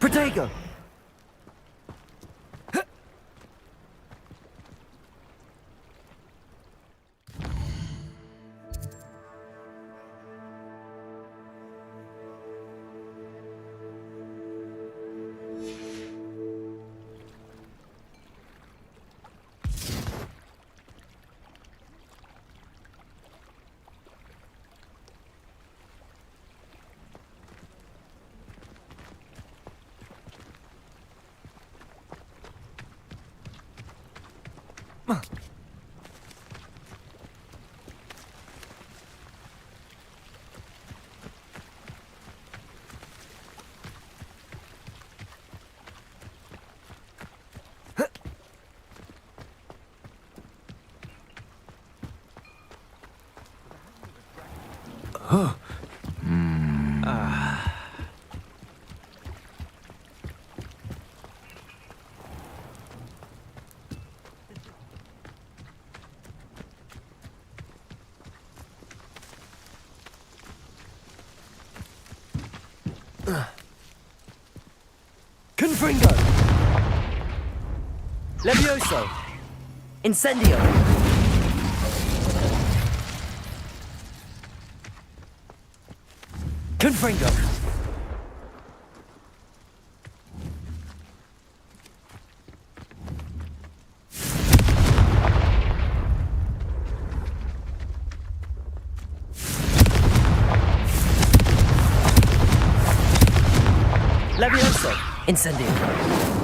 Caretaker! Confringo! Levioso! Incendio! Confringo! Levioso! Incendio!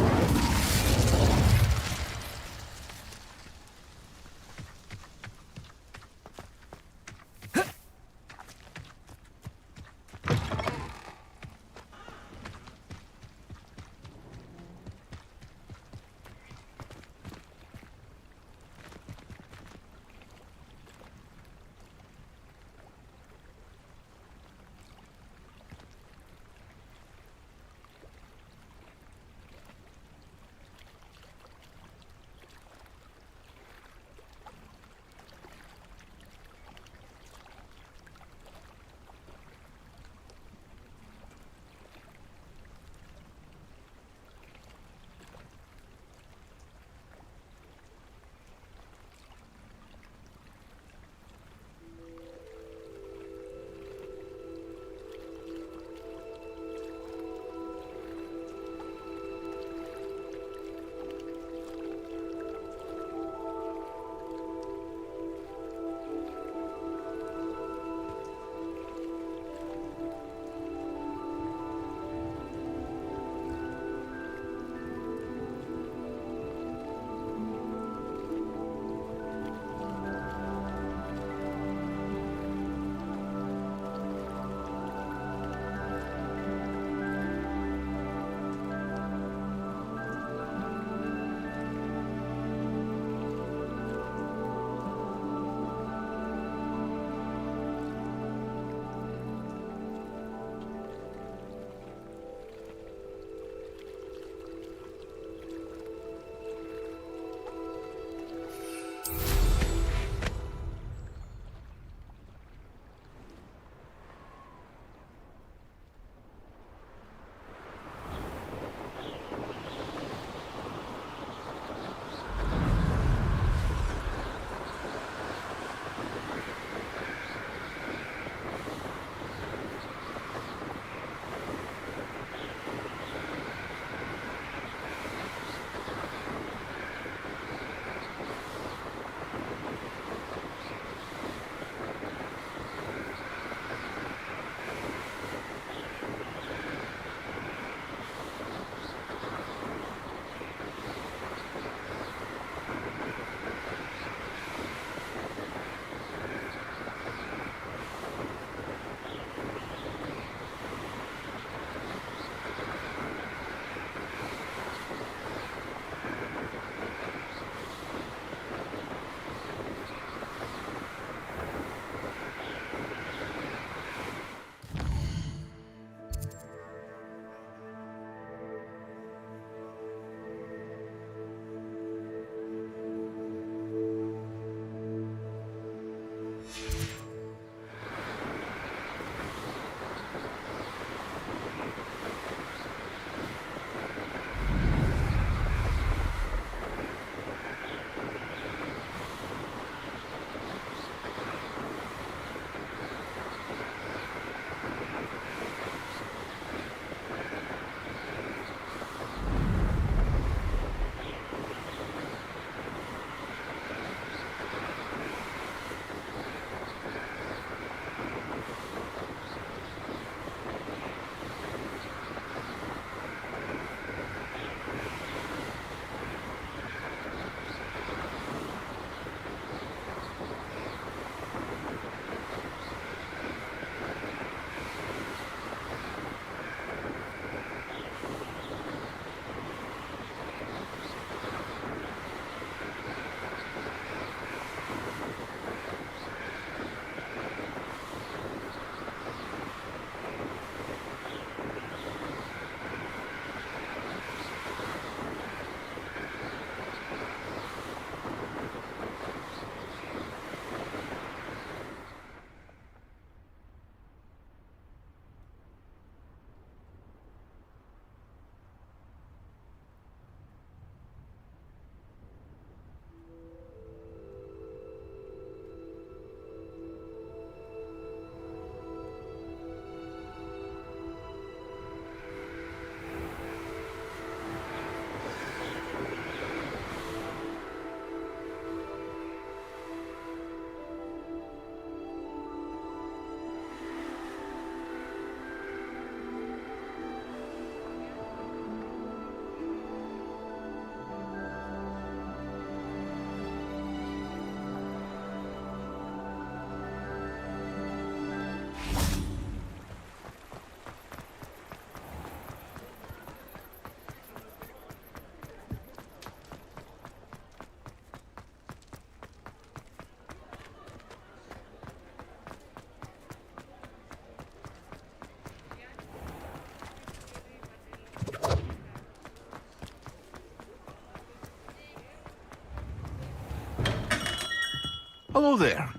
Hello there.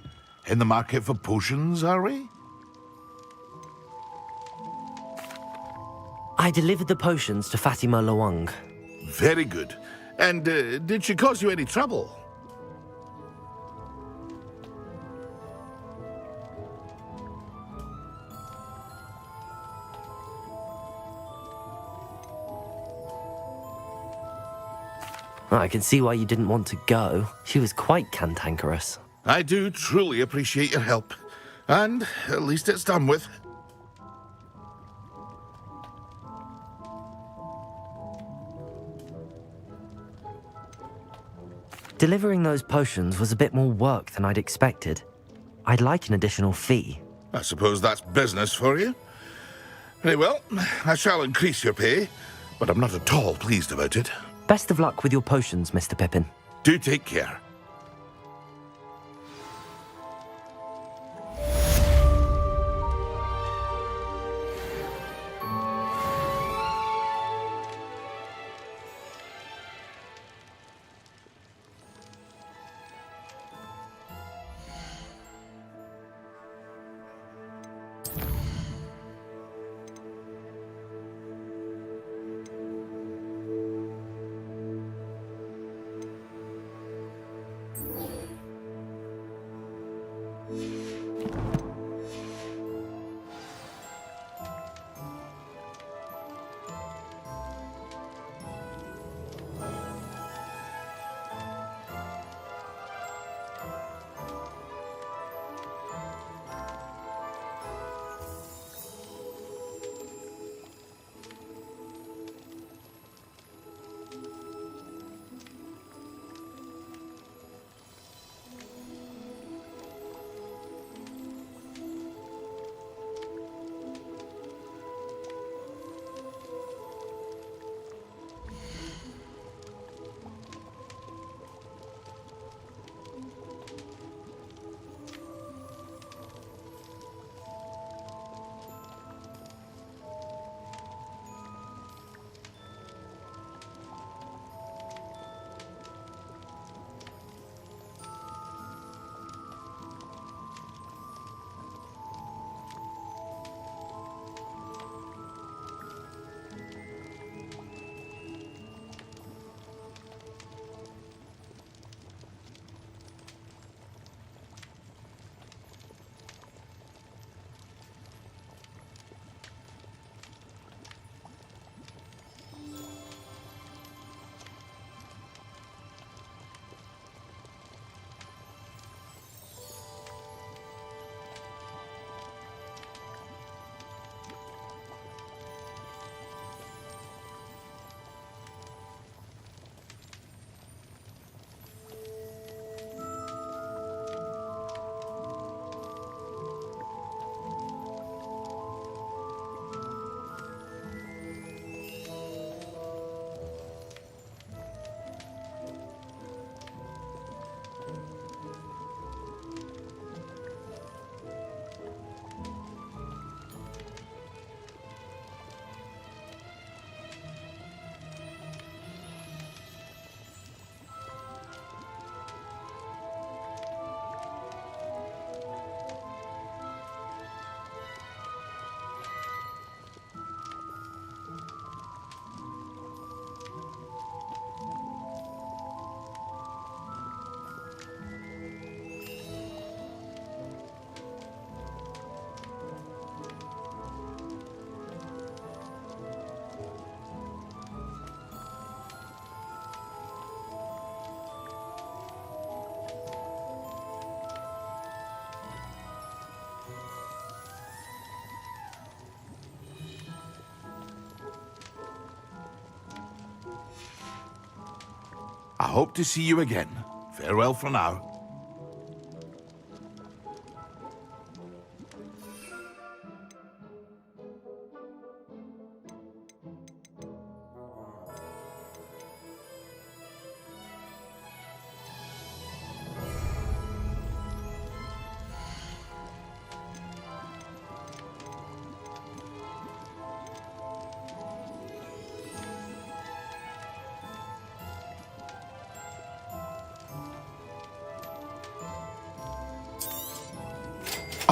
In the market for potions, are we? I delivered the potions to Fatima Lawang. Very good. And did she cause you any trouble? I can see why you didn't want to go. She was quite cantankerous. I do truly appreciate your help. And at least it's done with. Delivering those potions was a bit more work than I'd expected. I'd like an additional fee. I suppose that's business for you. Very well, I shall increase your pay, but I'm not at all pleased about it. Best of luck with your potions, Mr. Pippin. Do take care. I hope to see you again. Farewell for now.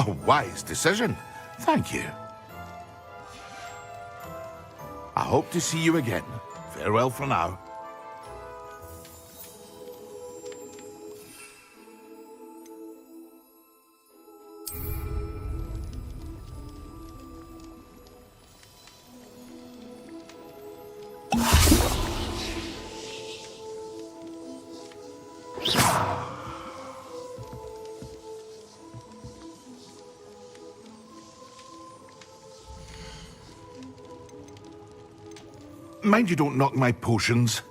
A wise decision. Thank you. I hope to see you again. Farewell for now. Mind you don't knock my potions.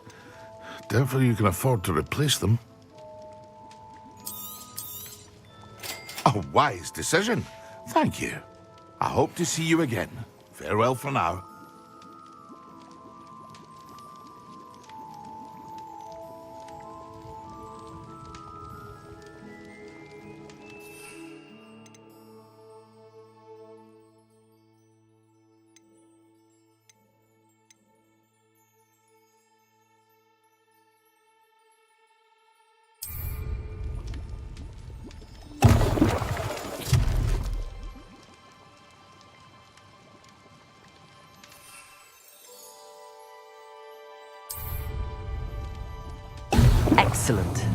Therefore you can afford to replace them. A wise decision. Thank you. I hope to see you again. Farewell for now. Excellent.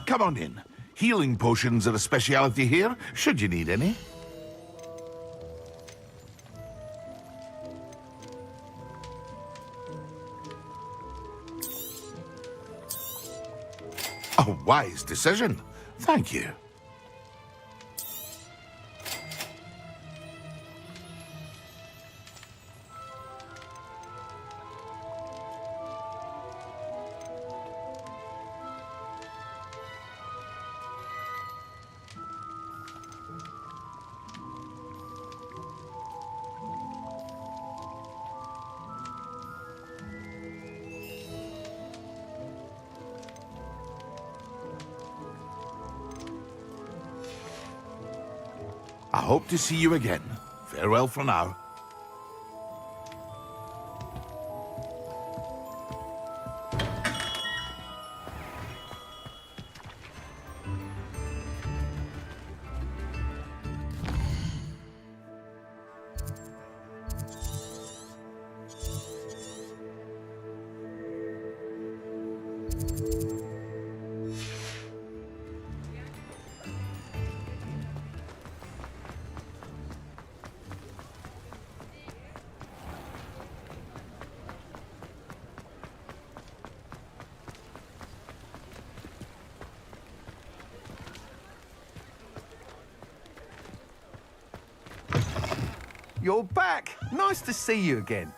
Come on in. Healing potions are a speciality here, should you need any. A wise decision. Thank you. I hope to see you again. Farewell for now. You're back! Nice to see you again.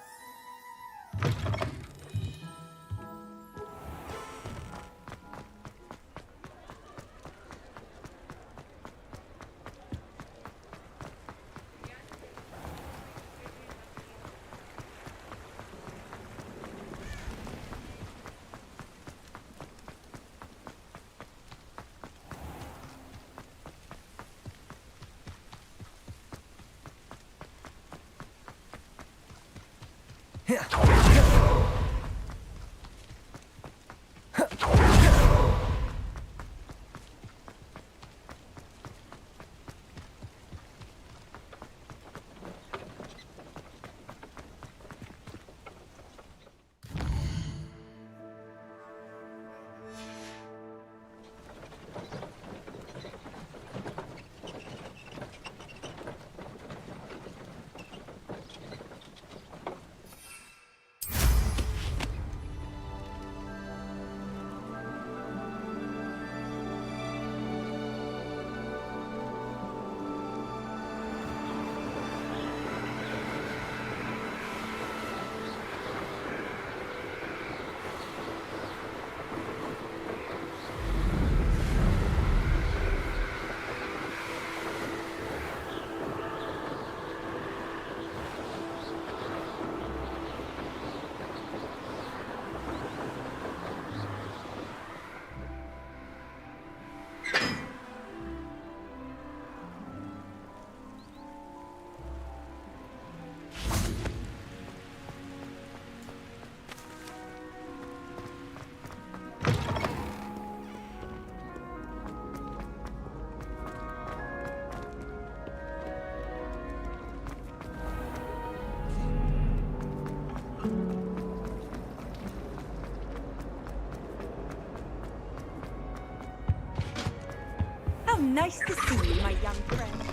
Nice to see you, my young friend.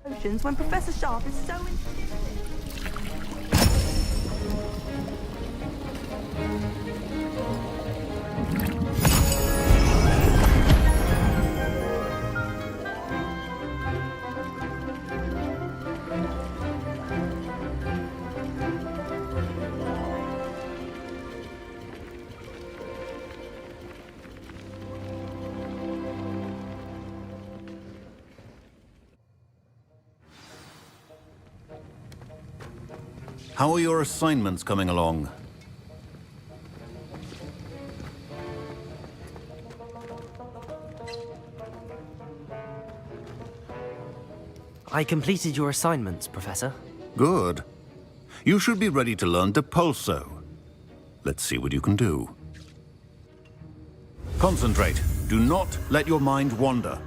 Potions when Professor Sharp is so How are your assignments coming along? I completed your assignments, Professor. Good. You should be ready to learn Depulso. Let's see what you can do. Concentrate. Do not let your mind wander.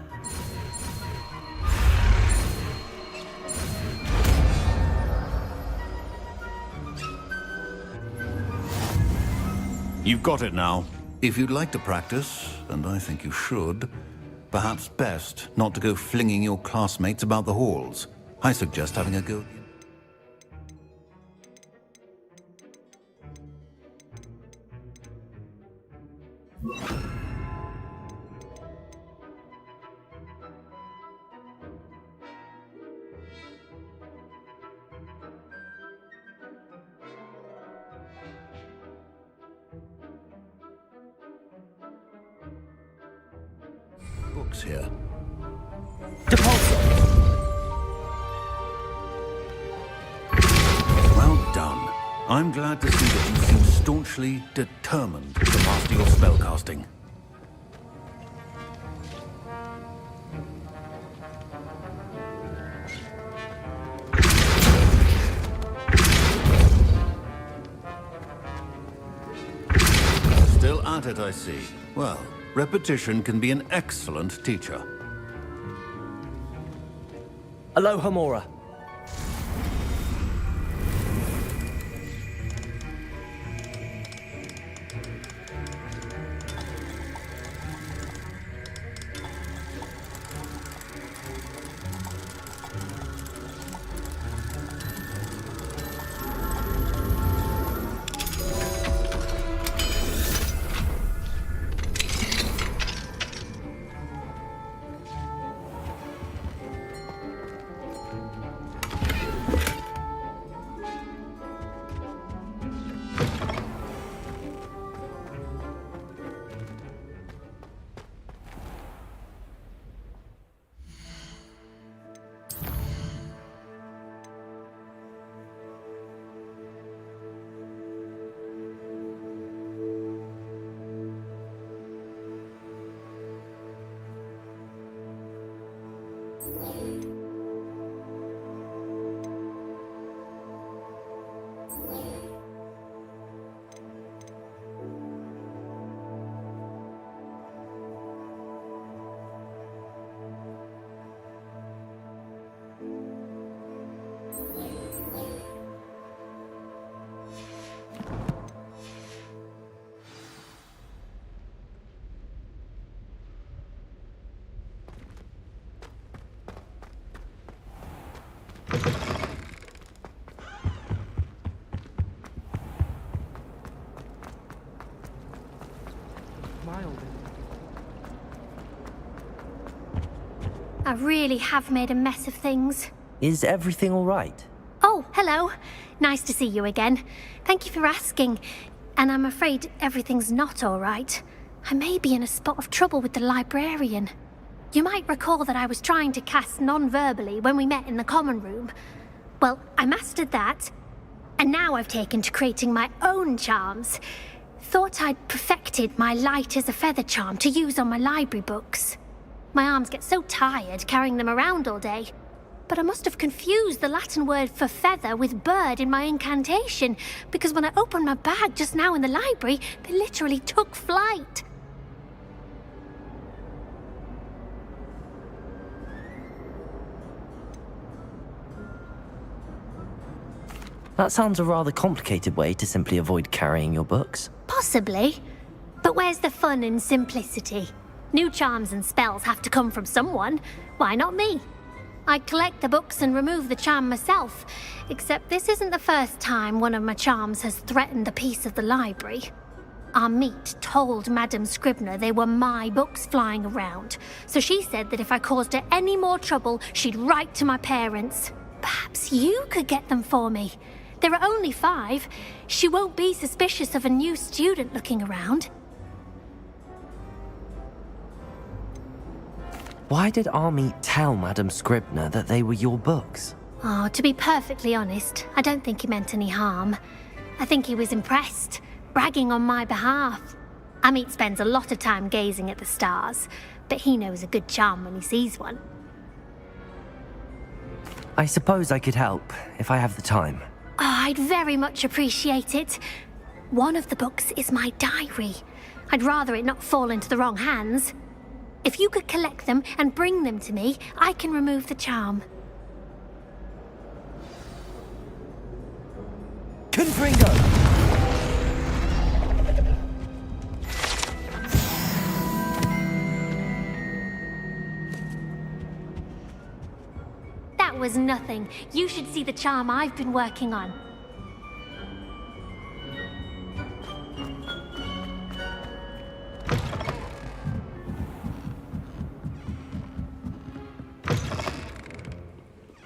You've got it now. If you'd like to practice, and I think you should, perhaps best not to go flinging your classmates about the halls. I suggest having a go. Books here. Well done. I'm glad to see that you seem staunchly determined to master your spellcasting. Still at it, I see. Well, repetition can be an excellent teacher. Aloha Mora. I really have made a mess of things. Is everything all right? Oh, hello. Nice to see you again. Thank you for asking. And I'm afraid everything's not all right. I may be in a spot of trouble with the librarian. You might recall that I was trying to cast non-verbally when we met in the common room. Well, I mastered that. And now I've taken to creating my own charms. Thought I'd perfected my light as a feather charm to use on my library books. My arms get so tired carrying them around all day. But I must have confused the Latin word for feather with bird in my incantation, because when I opened my bag just now in the library, they literally took flight. That sounds a rather complicated way to simply avoid carrying your books. Possibly. But where's the fun in simplicity? New charms and spells have to come from someone. Why not me? I collect the books and remove the charm myself, except this isn't the first time one of my charms has threatened the peace of the library. Our meet told Madame Scribner they were my books flying around, so she said that if I caused her any more trouble, she'd write to my parents. Perhaps you could get them for me. There are only 5. She won't be suspicious of a new student looking around. Why did Army tell Madame Scribner that they were your books? Oh, to be perfectly honest, I don't think he meant any harm. I think he was impressed, bragging on my behalf. Amit spends a lot of time gazing at the stars, but he knows a good charm when he sees one. I suppose I could help, if I have the time. Oh, I'd very much appreciate it. One of the books is my diary. I'd rather it not fall into the wrong hands. If you could collect them and bring them to me, I can remove the charm. Confringo! That was nothing. You should see the charm I've been working on.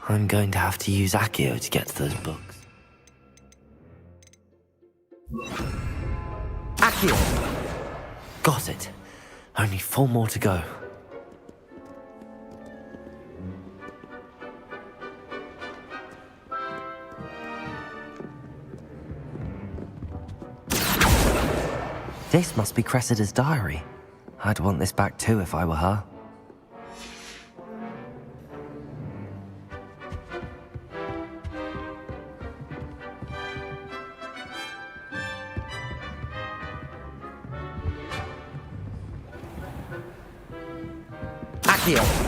I'm going to have to use Accio to get to those books. Accio! Got it. Only 4 more to go. This must be Cressida's diary. I'd want this back too if I were her. Accio!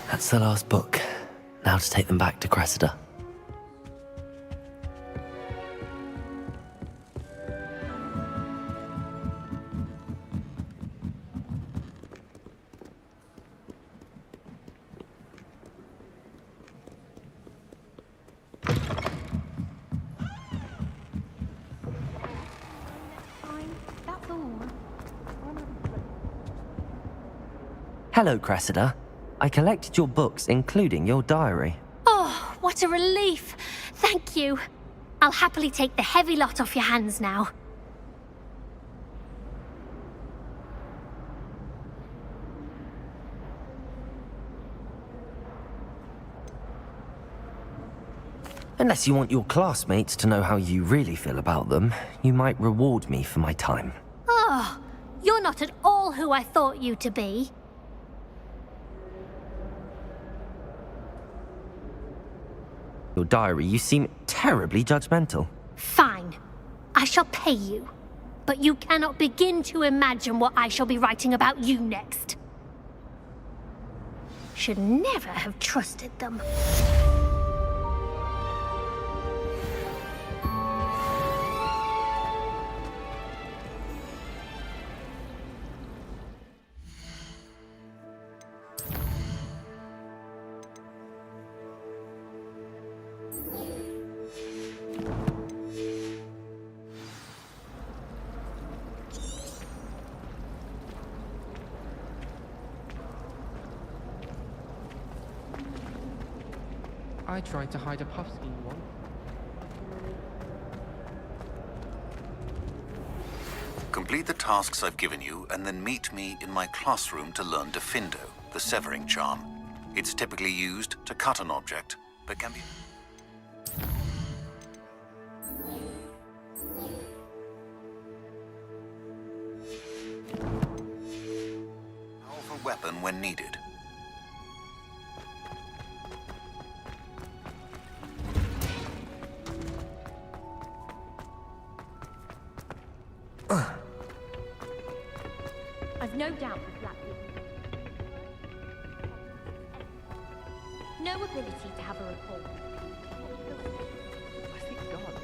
That's the last book. Now to take them back to Cressida. Hello, Cressida. I collected your books, including your diary. Oh, what a relief. Thank you. I'll happily take the heavy lot off your hands now. Unless you want your classmates to know how you really feel about them, you might reward me for my time. Oh, you're not at all who I thought you to be. Your diary, you seem terribly judgmental. Fine. I shall pay you. But you cannot begin to imagine what I shall be writing about you next. Should never have trusted them. I tried to hide a puff scheme once. Complete the tasks I've given you, and then meet me in my classroom to learn Defindo, the severing charm. It's typically used to cut an object, but can be... powerful weapon when needed. I've no doubt the Black people. No ability to have a rapport. I think God.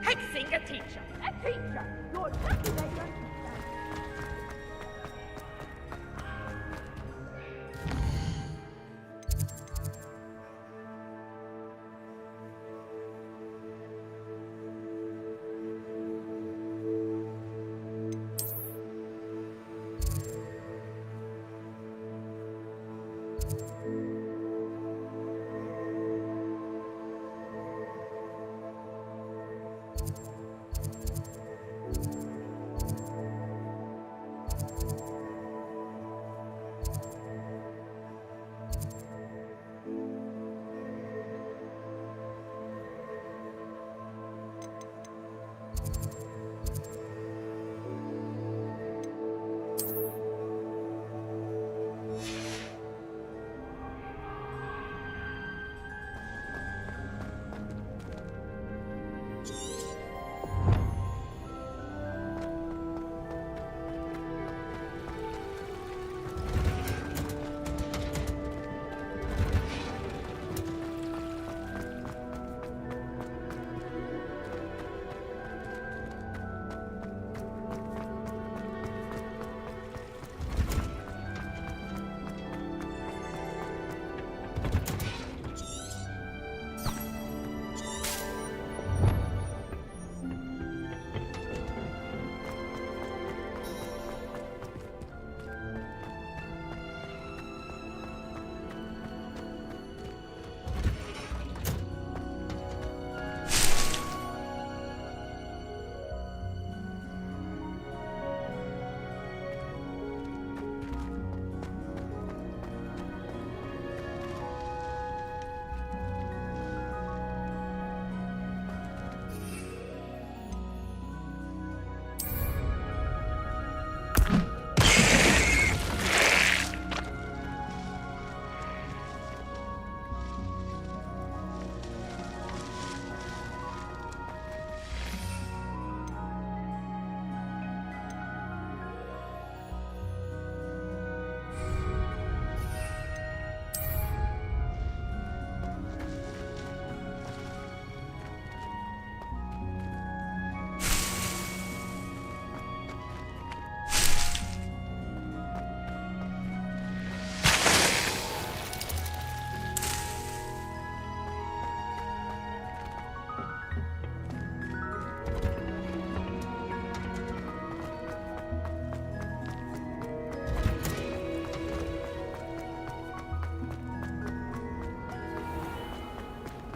Hexing a teacher! A teacher! You're lucky they don't.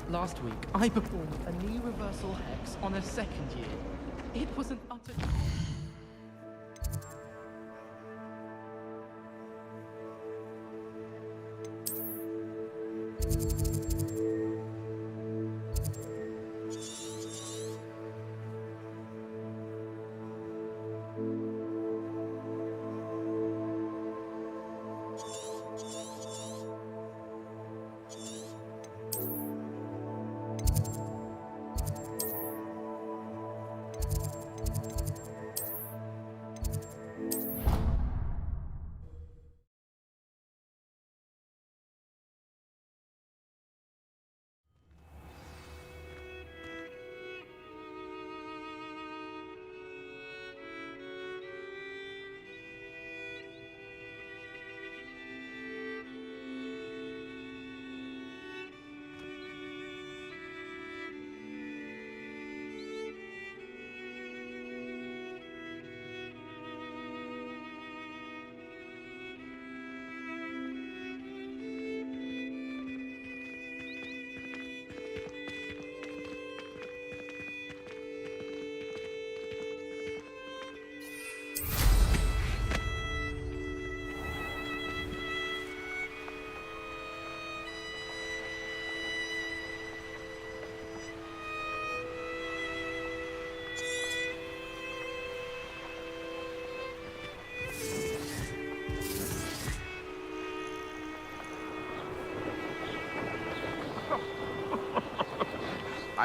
Last week, I performed a knee reversal hex on a second year. It was an utter...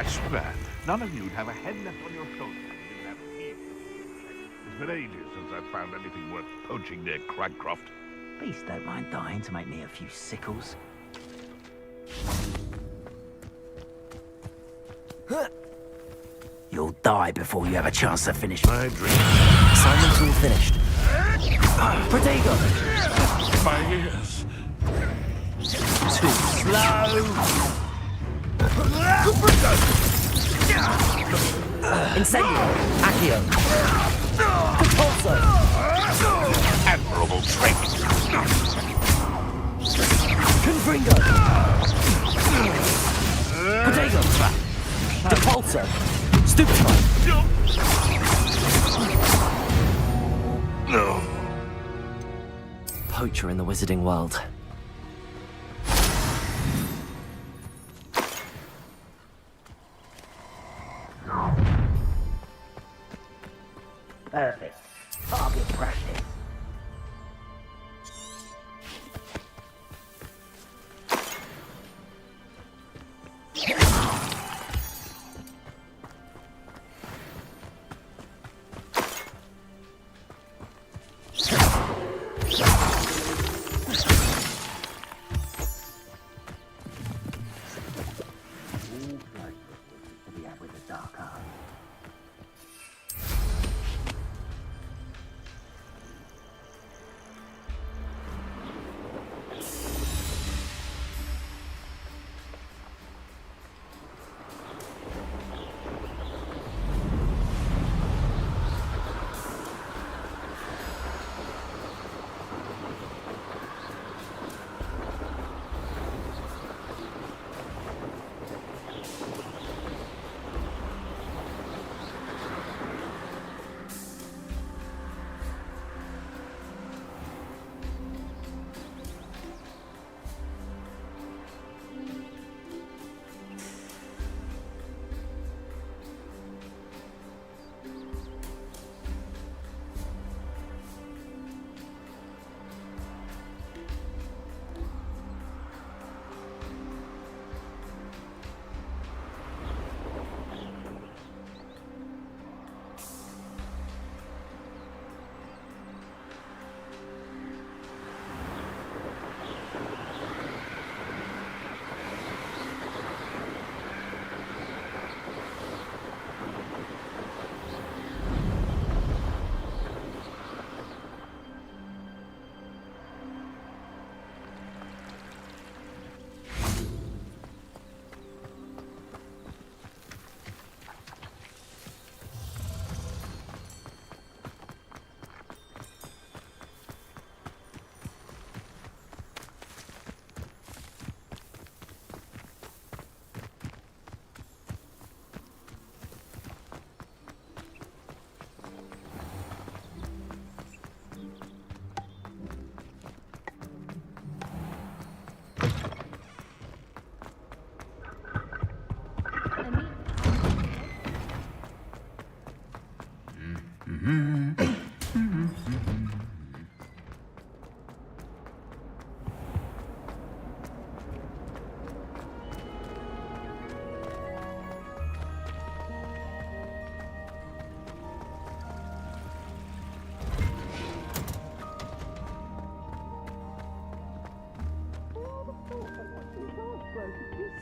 I swear, none of you'd have a head left on your shoulders if you didn't have me. It's been ages since I've found anything worth poaching near Cragcroft. Beast don't mind dying to make me a few sickles. You'll die before you have a chance to finish my drink. Assignment's all finished. Protego! My ears. Too slow! Incendio! Accio! Compulso! Admirable trick! Confringo! Protego! Depulso! Stupefy! No. Poacher in the wizarding world. Perfect. Target practice.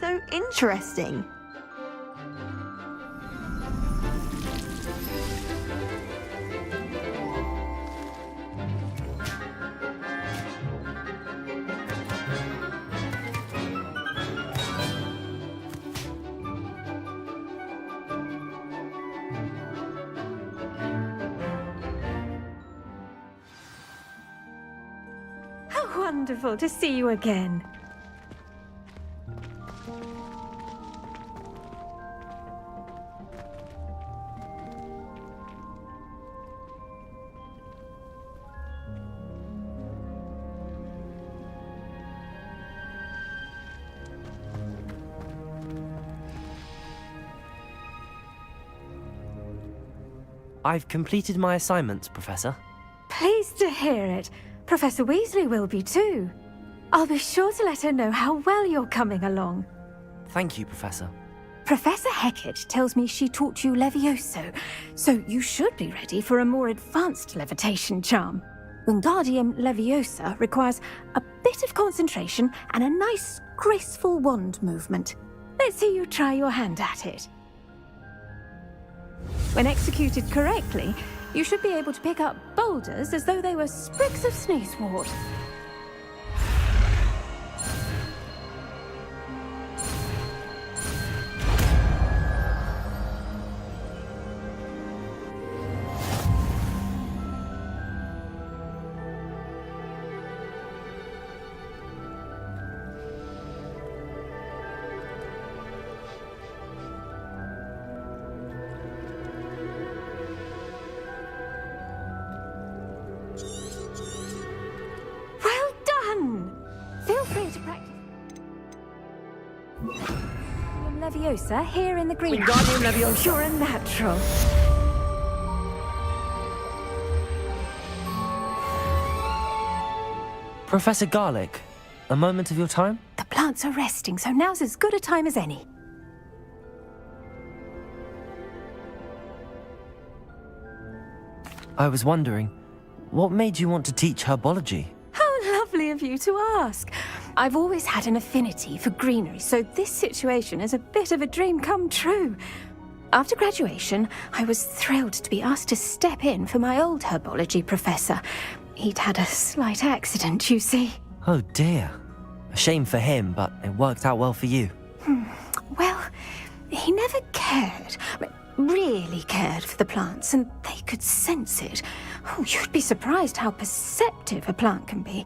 So interesting. How wonderful to see you again. I've completed my assignments, Professor. Pleased to hear it. Professor Weasley will be too. I'll be sure to let her know how well you're coming along. Thank you, Professor. Professor Hecat tells me she taught you Levioso, so you should be ready for a more advanced levitation charm. Wingardium Leviosa requires a bit of concentration and a nice, graceful wand movement. Let's see you try your hand at it. When executed correctly, you should be able to pick up boulders as though they were sprigs of sneezewort. Feel free to practice. Leviosa here in the green. Wingardium Leviosa. You're a natural. Professor Garlic, a moment of your time? The plants are resting, so now's as good a time as any. I was wondering, what made you want to teach herbology? How lovely of you to ask. I've always had an affinity for greenery, so this situation is a bit of a dream come true. After graduation, I was thrilled to be asked to step in for my old herbology professor. He'd had a slight accident, you see. Oh dear. A shame for him, but it worked out well for you. Well, he never cared, really cared for the plants, and they could sense it. Oh, you'd be surprised how perceptive a plant can be.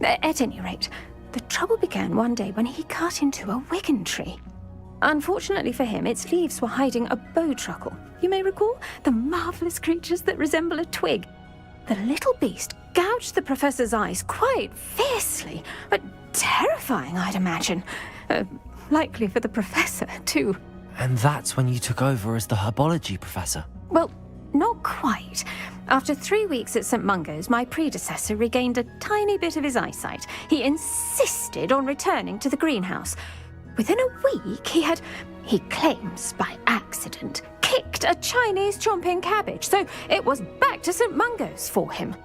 At any rate, the trouble began one day when he cut into a wigan tree. Unfortunately for him, its leaves were hiding a bowtruckle. You may recall the marvellous creatures that resemble a twig. The little beast gouged the professor's eyes quite fiercely, but terrifying, I'd imagine. Likely for the professor, too. And that's when you took over as the herbology professor? Well, not quite. After 3 weeks at St. Mungo's, my predecessor regained a tiny bit of his eyesight. He insisted on returning to the greenhouse. Within a week, he claims by accident, kicked a Chinese chomping cabbage, so it was back to St. Mungo's for him.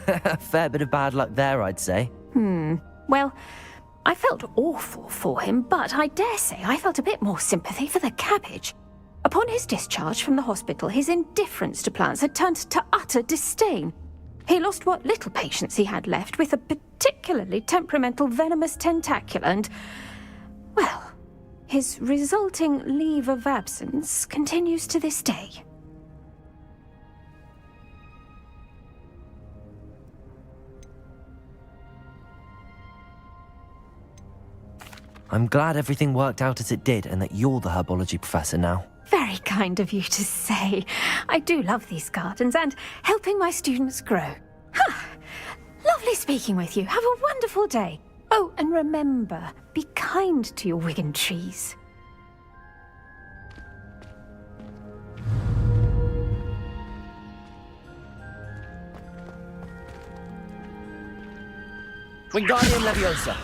A fair bit of bad luck there, I'd say. Well, I felt awful for him, but I dare say I felt a bit more sympathy for the cabbage. Upon his discharge from the hospital, his indifference to plants had turned to utter disdain. He lost what little patience he had left with a particularly temperamental venomous tentacula and, well, his resulting leave of absence continues to this day. I'm glad everything worked out as it did and that you're the herbology professor now. Very kind of you to say. I do love these gardens and helping my students grow. Lovely speaking with you. Have a wonderful day. Oh, and remember, be kind to your wigan trees. Wingardium Leviosa.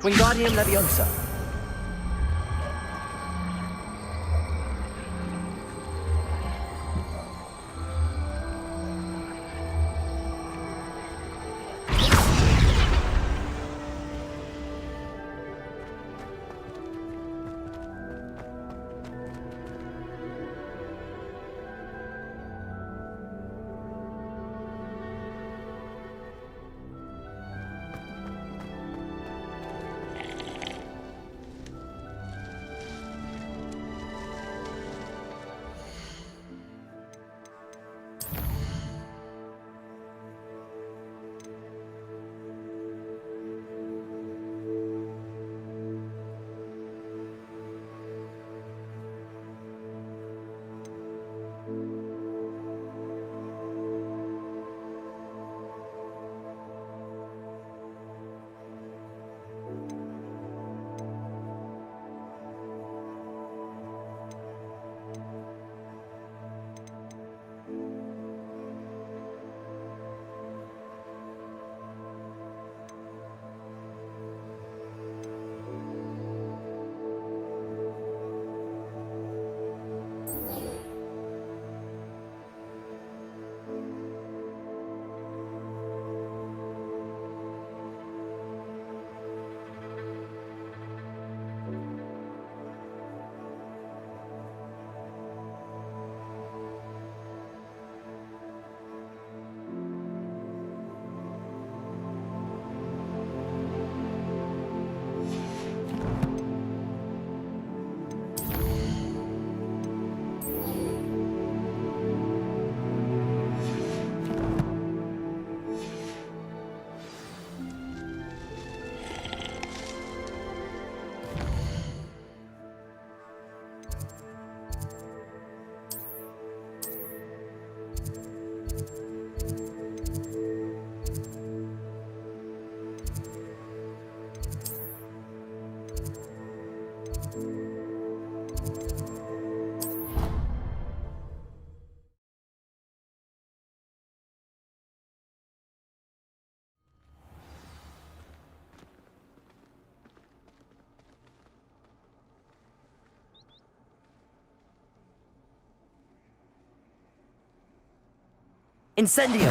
Wingardium Leviosa. Incendio!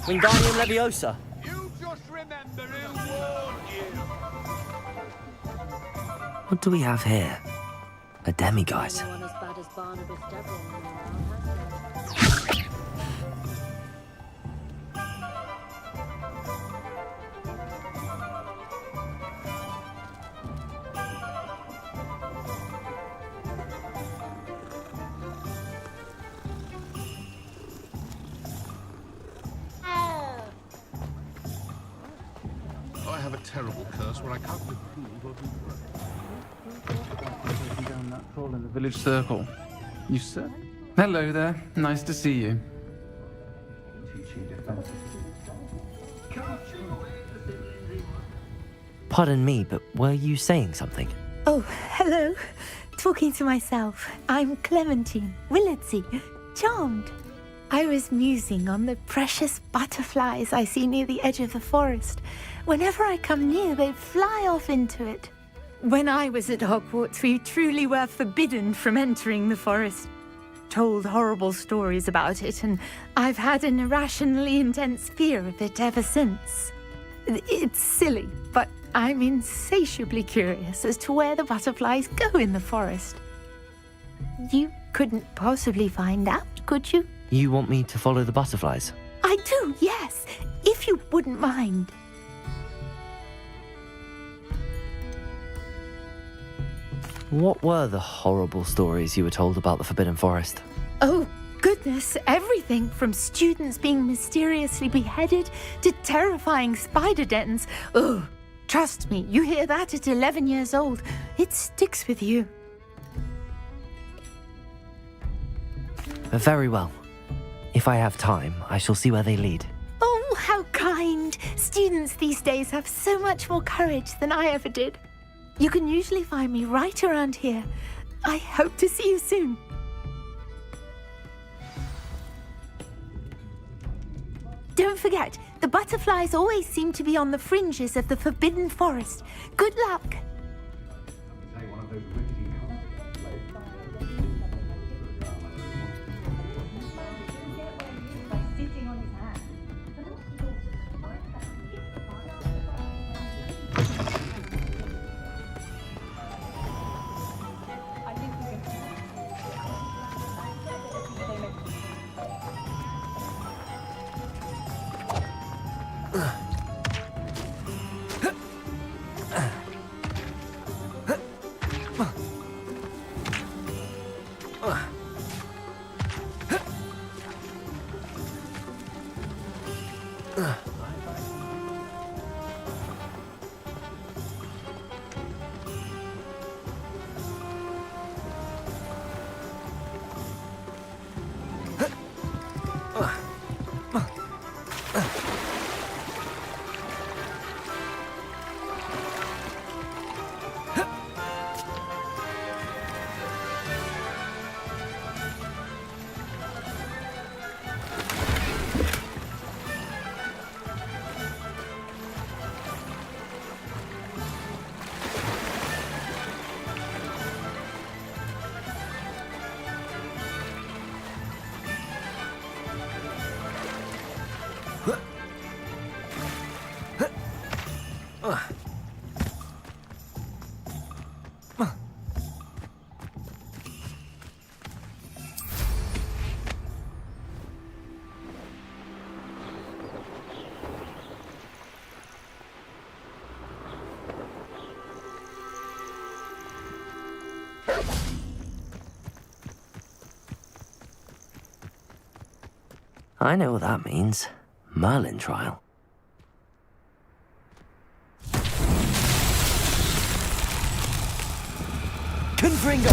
Wingardium Leviosa. You just remember who warned you. What do we have here? A demiguise. No one as bad as Barnabas Devil. I have a terrible curse where I can't improve Down that hole in the village circle. You said? Hello there. Nice to see you. Pardon me, but were you saying something? Oh, hello. Talking to myself. I'm Clementine, Willardsey, charmed. I was musing on the precious butterflies I see near the edge of the forest. Whenever I come near, they fly off into it. When I was at Hogwarts, we truly were forbidden from entering the forest. Told horrible stories about it, and I've had an irrationally intense fear of it ever since. It's silly, but I'm insatiably curious as to where the butterflies go in the forest. You couldn't possibly find out, could you? You want me to follow the butterflies? I do, yes, if you wouldn't mind. What were the horrible stories you were told about the Forbidden Forest? Oh, goodness, everything from students being mysteriously beheaded to terrifying spider dens. Oh, trust me, you hear that at 11 years old, it sticks with you. Very well. If I have time, I shall see where they lead. Oh, how kind. Students these days have so much more courage than I ever did. You can usually find me right around here. I hope to see you soon. Don't forget, the butterflies always seem to be on the fringes of the Forbidden Forest. Good luck. I know what that means. Merlin trial. Confringo!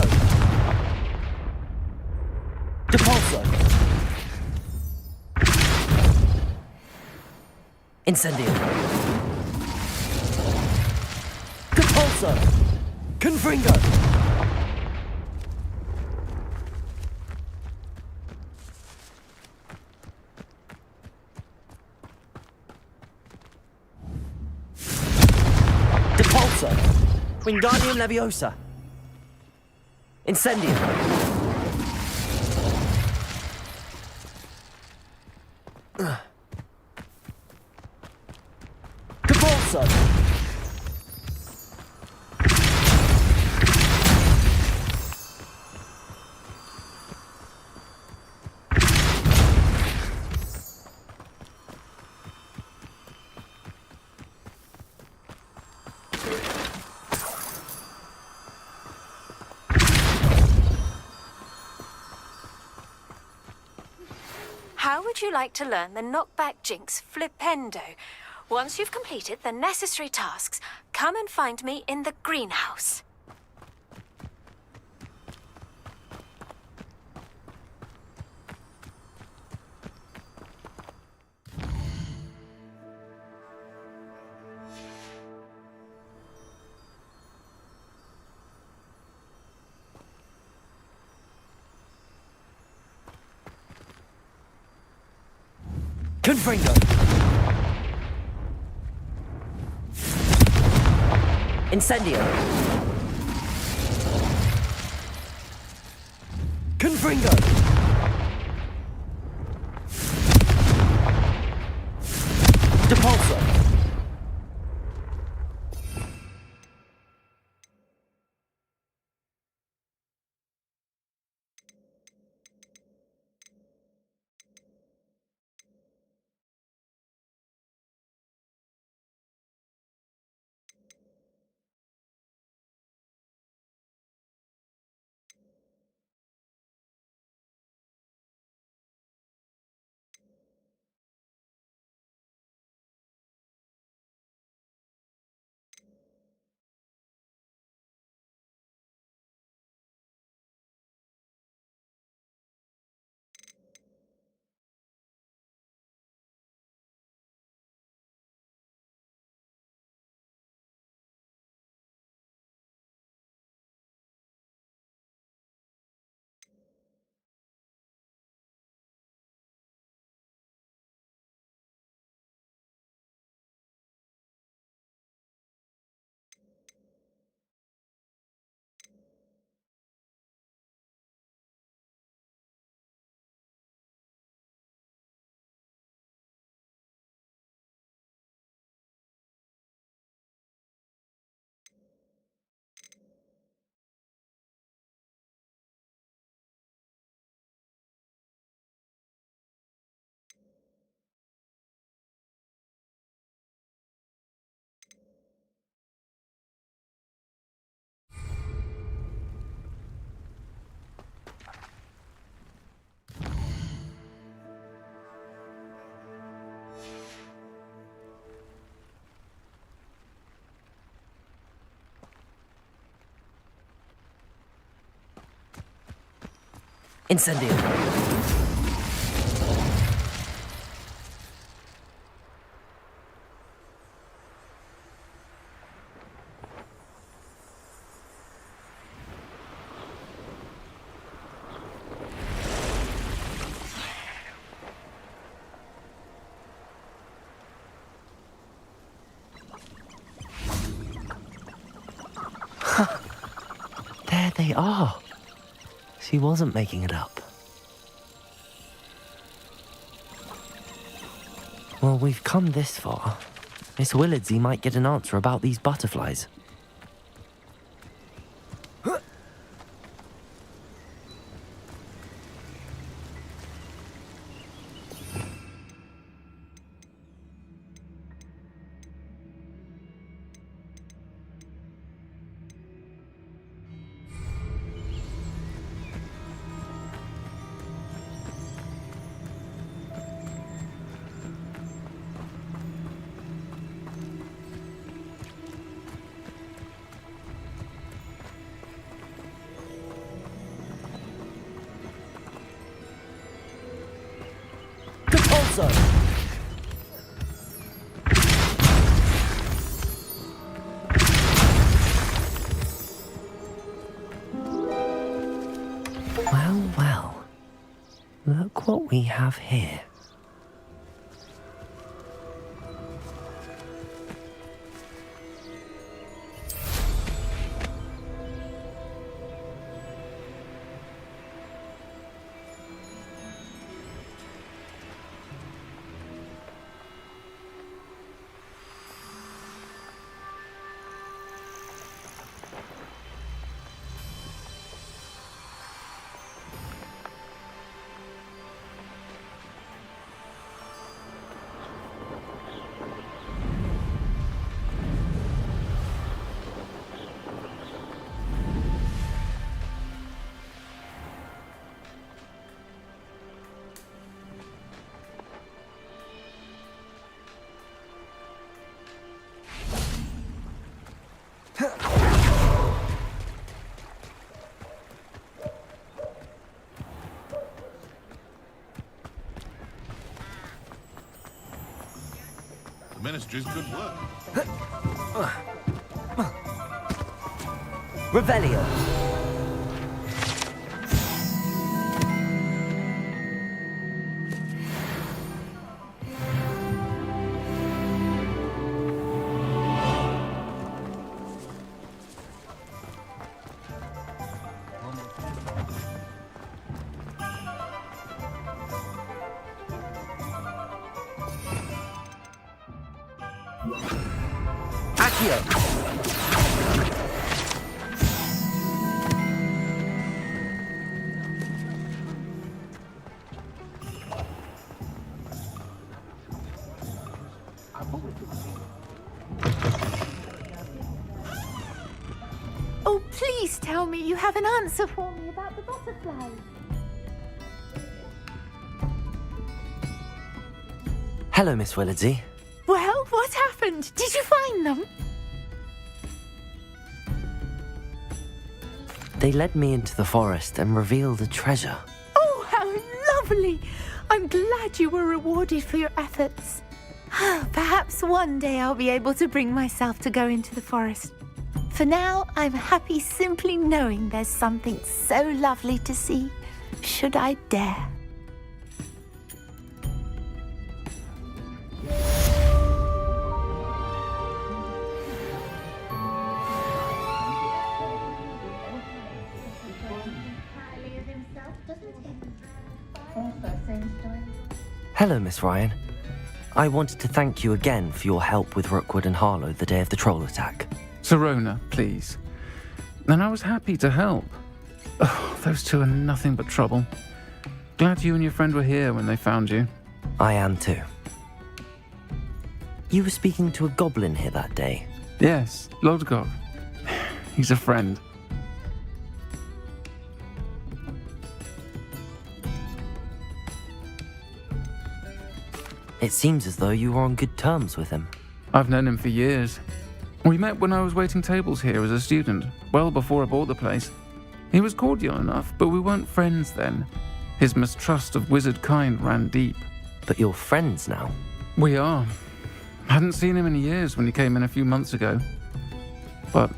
Depulso! Incendio! Depulso! Confringo! Depulso! Wingardium Leviosa! Incendio! Depulso! How would you like to learn the knockback jinx Flipendo? Once you've completed the necessary tasks, come and find me in the greenhouse. Confringo! Incendio! Confringo! Depulso! Incendio! There they are. She wasn't making it up. Well, we've come this far. Miss Willardsey might get an answer about these butterflies. zone. Well, well. Look what we have here. The Ministry's good work. Revelio. Oh, please tell me you have an answer for me about the butterflies. Hello, Miss Willardsey. Well, what happened? Did you find them? They led me into the forest and revealed a treasure. Oh, how lovely! I'm glad you were rewarded for your efforts. Perhaps one day I'll be able to bring myself to go into the forest. For now, I'm happy simply knowing there's something so lovely to see, should I dare. Hello, Miss Ryan. I wanted to thank you again for your help with Rookwood and Harlow the day of the troll attack. Serona, please. And I was happy to help. Oh, those two are nothing but trouble. Glad you and your friend were here when they found you. I am too. You were speaking to a goblin here that day. Yes, Lodgok. He's a friend. It seems as though you were on good terms with him. I've known him for years. We met when I was waiting tables here as a student, well before I bought the place. He was cordial enough, but we weren't friends then. His mistrust of wizard kind ran deep. But you're friends now? We are. Hadn't seen him in years when he came in a few months ago. But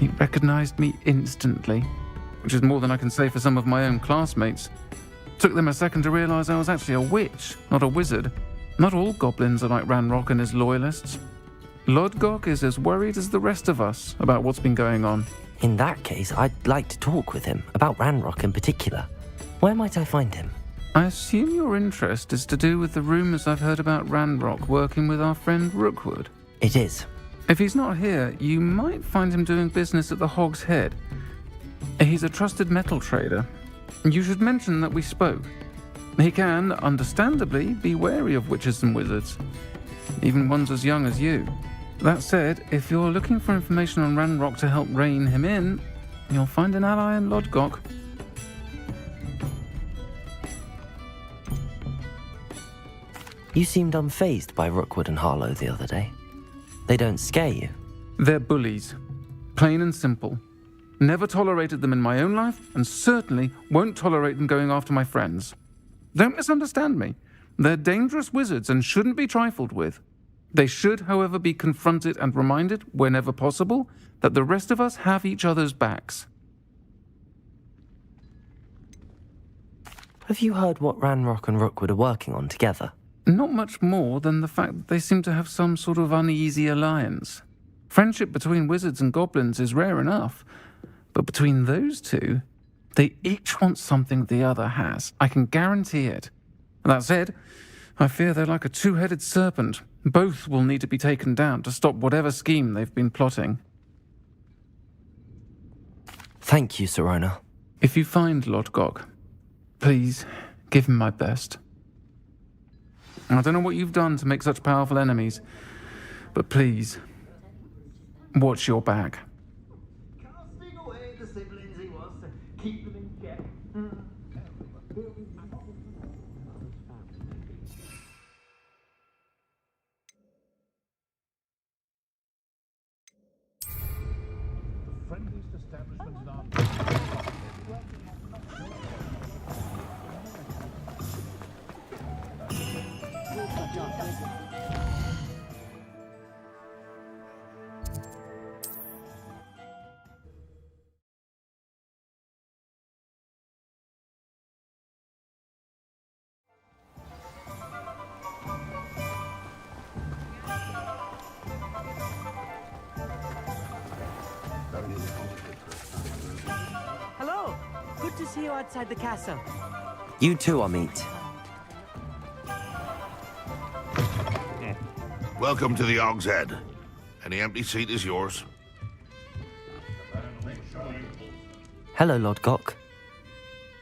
he recognized me instantly, which is more than I can say for some of my own classmates. Took them a second to realize I was actually a witch, not a wizard. Not all goblins are like Ranrock and his loyalists. Lodgok is as worried as the rest of us about what's been going on. In that case, I'd like to talk with him, about Ranrock in particular. Where might I find him? I assume your interest is to do with the rumors I've heard about Ranrock working with our friend Rookwood. It is. If he's not here, you might find him doing business at the Hog's Head. He's a trusted metal trader. You should mention that we spoke. He can, understandably, be wary of witches and wizards, even ones as young as you. That said, if you're looking for information on Ranrock to help rein him in, you'll find an ally in Lodgok. You seemed unfazed by Rookwood and Harlow the other day. They don't scare you? They're bullies. Plain and simple. Never tolerated them in my own life, and certainly won't tolerate them going after my friends. Don't misunderstand me. They're dangerous wizards and shouldn't be trifled with. They should, however, be confronted and reminded, whenever possible, that the rest of us have each other's backs. Have you heard what Ranrock and Rookwood are working on together? Not much more than the fact that they seem to have some sort of uneasy alliance. Friendship between wizards and goblins is rare enough, but between those two, they each want something the other has. I can guarantee it. That said, I fear they're like a two-headed serpent. Both will need to be taken down to stop whatever scheme they've been plotting. Thank you, Sirona. If you find Lord Gog, please give him my best. I don't know what you've done to make such powerful enemies, but please, watch your back. Casting away the siblings he was to keep them in check. The friendliest establishment in our Hello! Good to see you outside the castle. You too, Amit. Welcome to the Og's Head. Any empty seat is yours. Hello, Lord Gok.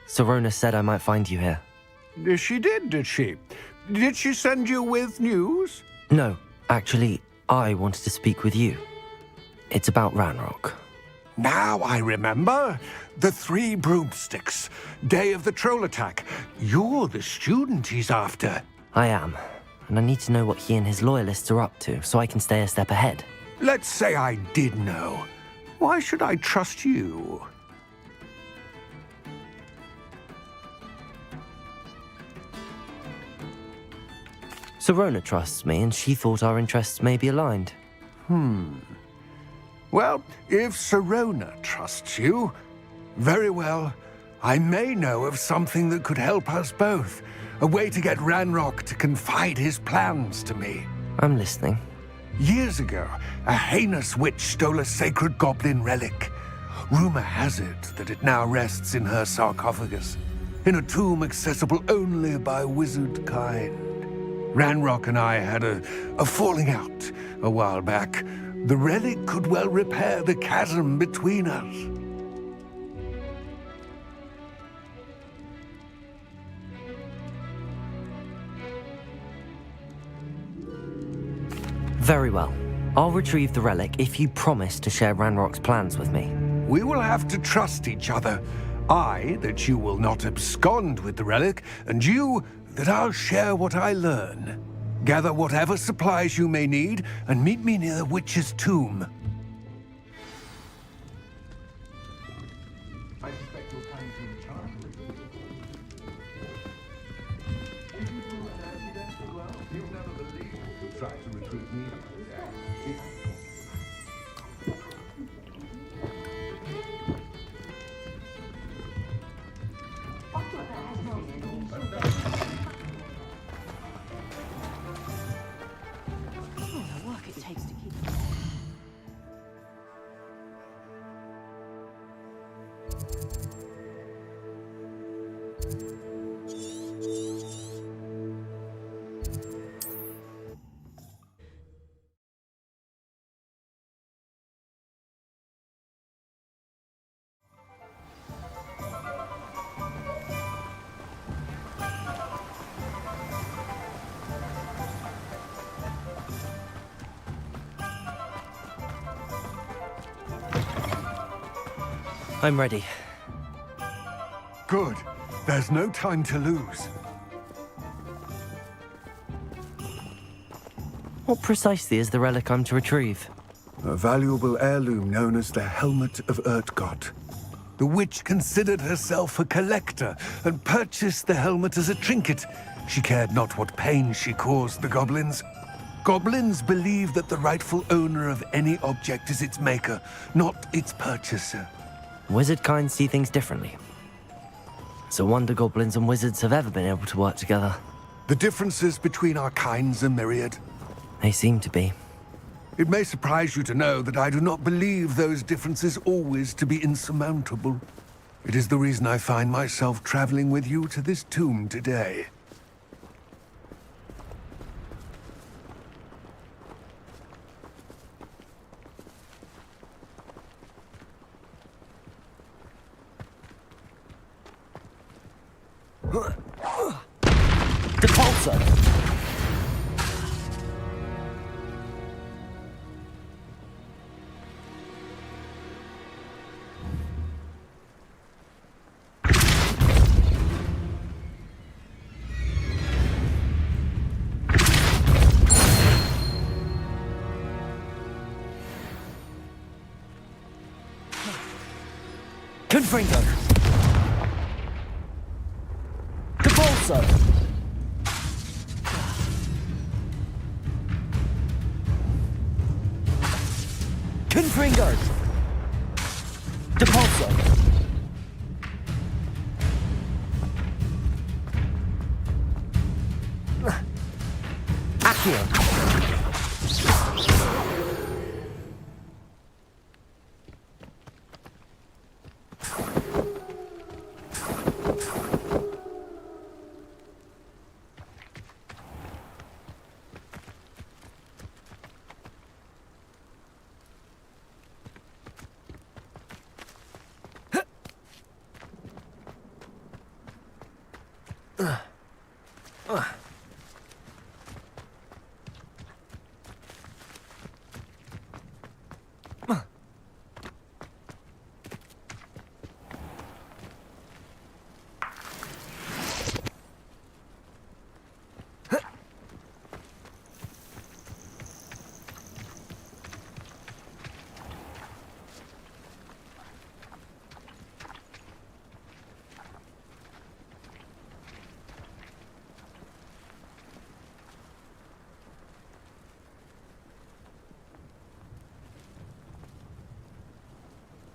Sirona said I might find you here. She did she? Did she send you with news? No, actually, I wanted to speak with you. It's about Ranrock. Now I remember. The 3 broomsticks. Day of the troll attack. You're the student he's after. I am, and I need to know what he and his loyalists are up to so I can stay a step ahead. Let's say I did know. Why should I trust you? Sirona trusts me, and she thought our interests may be aligned. Well, if Sirona trusts you, very well. I may know of something that could help us both. A way to get Ranrock to confide his plans to me. I'm listening. Years ago, a heinous witch stole a sacred goblin relic. Rumor has it that it now rests in her sarcophagus, in a tomb accessible only by wizard kind. Ranrock and I had a falling out a while back. The relic could well repair the chasm between us. Very well. I'll retrieve the relic if you promise to share Ranrock's plans with me. We will have to trust each other. I, that you will not abscond with the relic, and you, that I'll share what I learn. Gather whatever supplies you may need, and meet me near the witch's tomb. I suspect you'll find him in charge. You'll never believe who tried to recruit me. The work it takes to keep. I'm ready. Good. There's no time to lose. What precisely is the relic I'm to retrieve? A valuable heirloom known as the Helmet of Urtgott. The witch considered herself a collector and purchased the helmet as a trinket. She cared not what pain she caused the goblins. Goblins believe that the rightful owner of any object is its maker, not its purchaser. Wizard kind see things differently. So wonder goblins and wizards have ever been able to work together. The differences between our kinds are myriad. They seem to be. It may surprise you to know that I do not believe those differences always to be insurmountable. It is the reason I find myself traveling with you to this tomb today. Depulso! Confringo! Depulso! Confringo! Depulso! Accio! Ugh.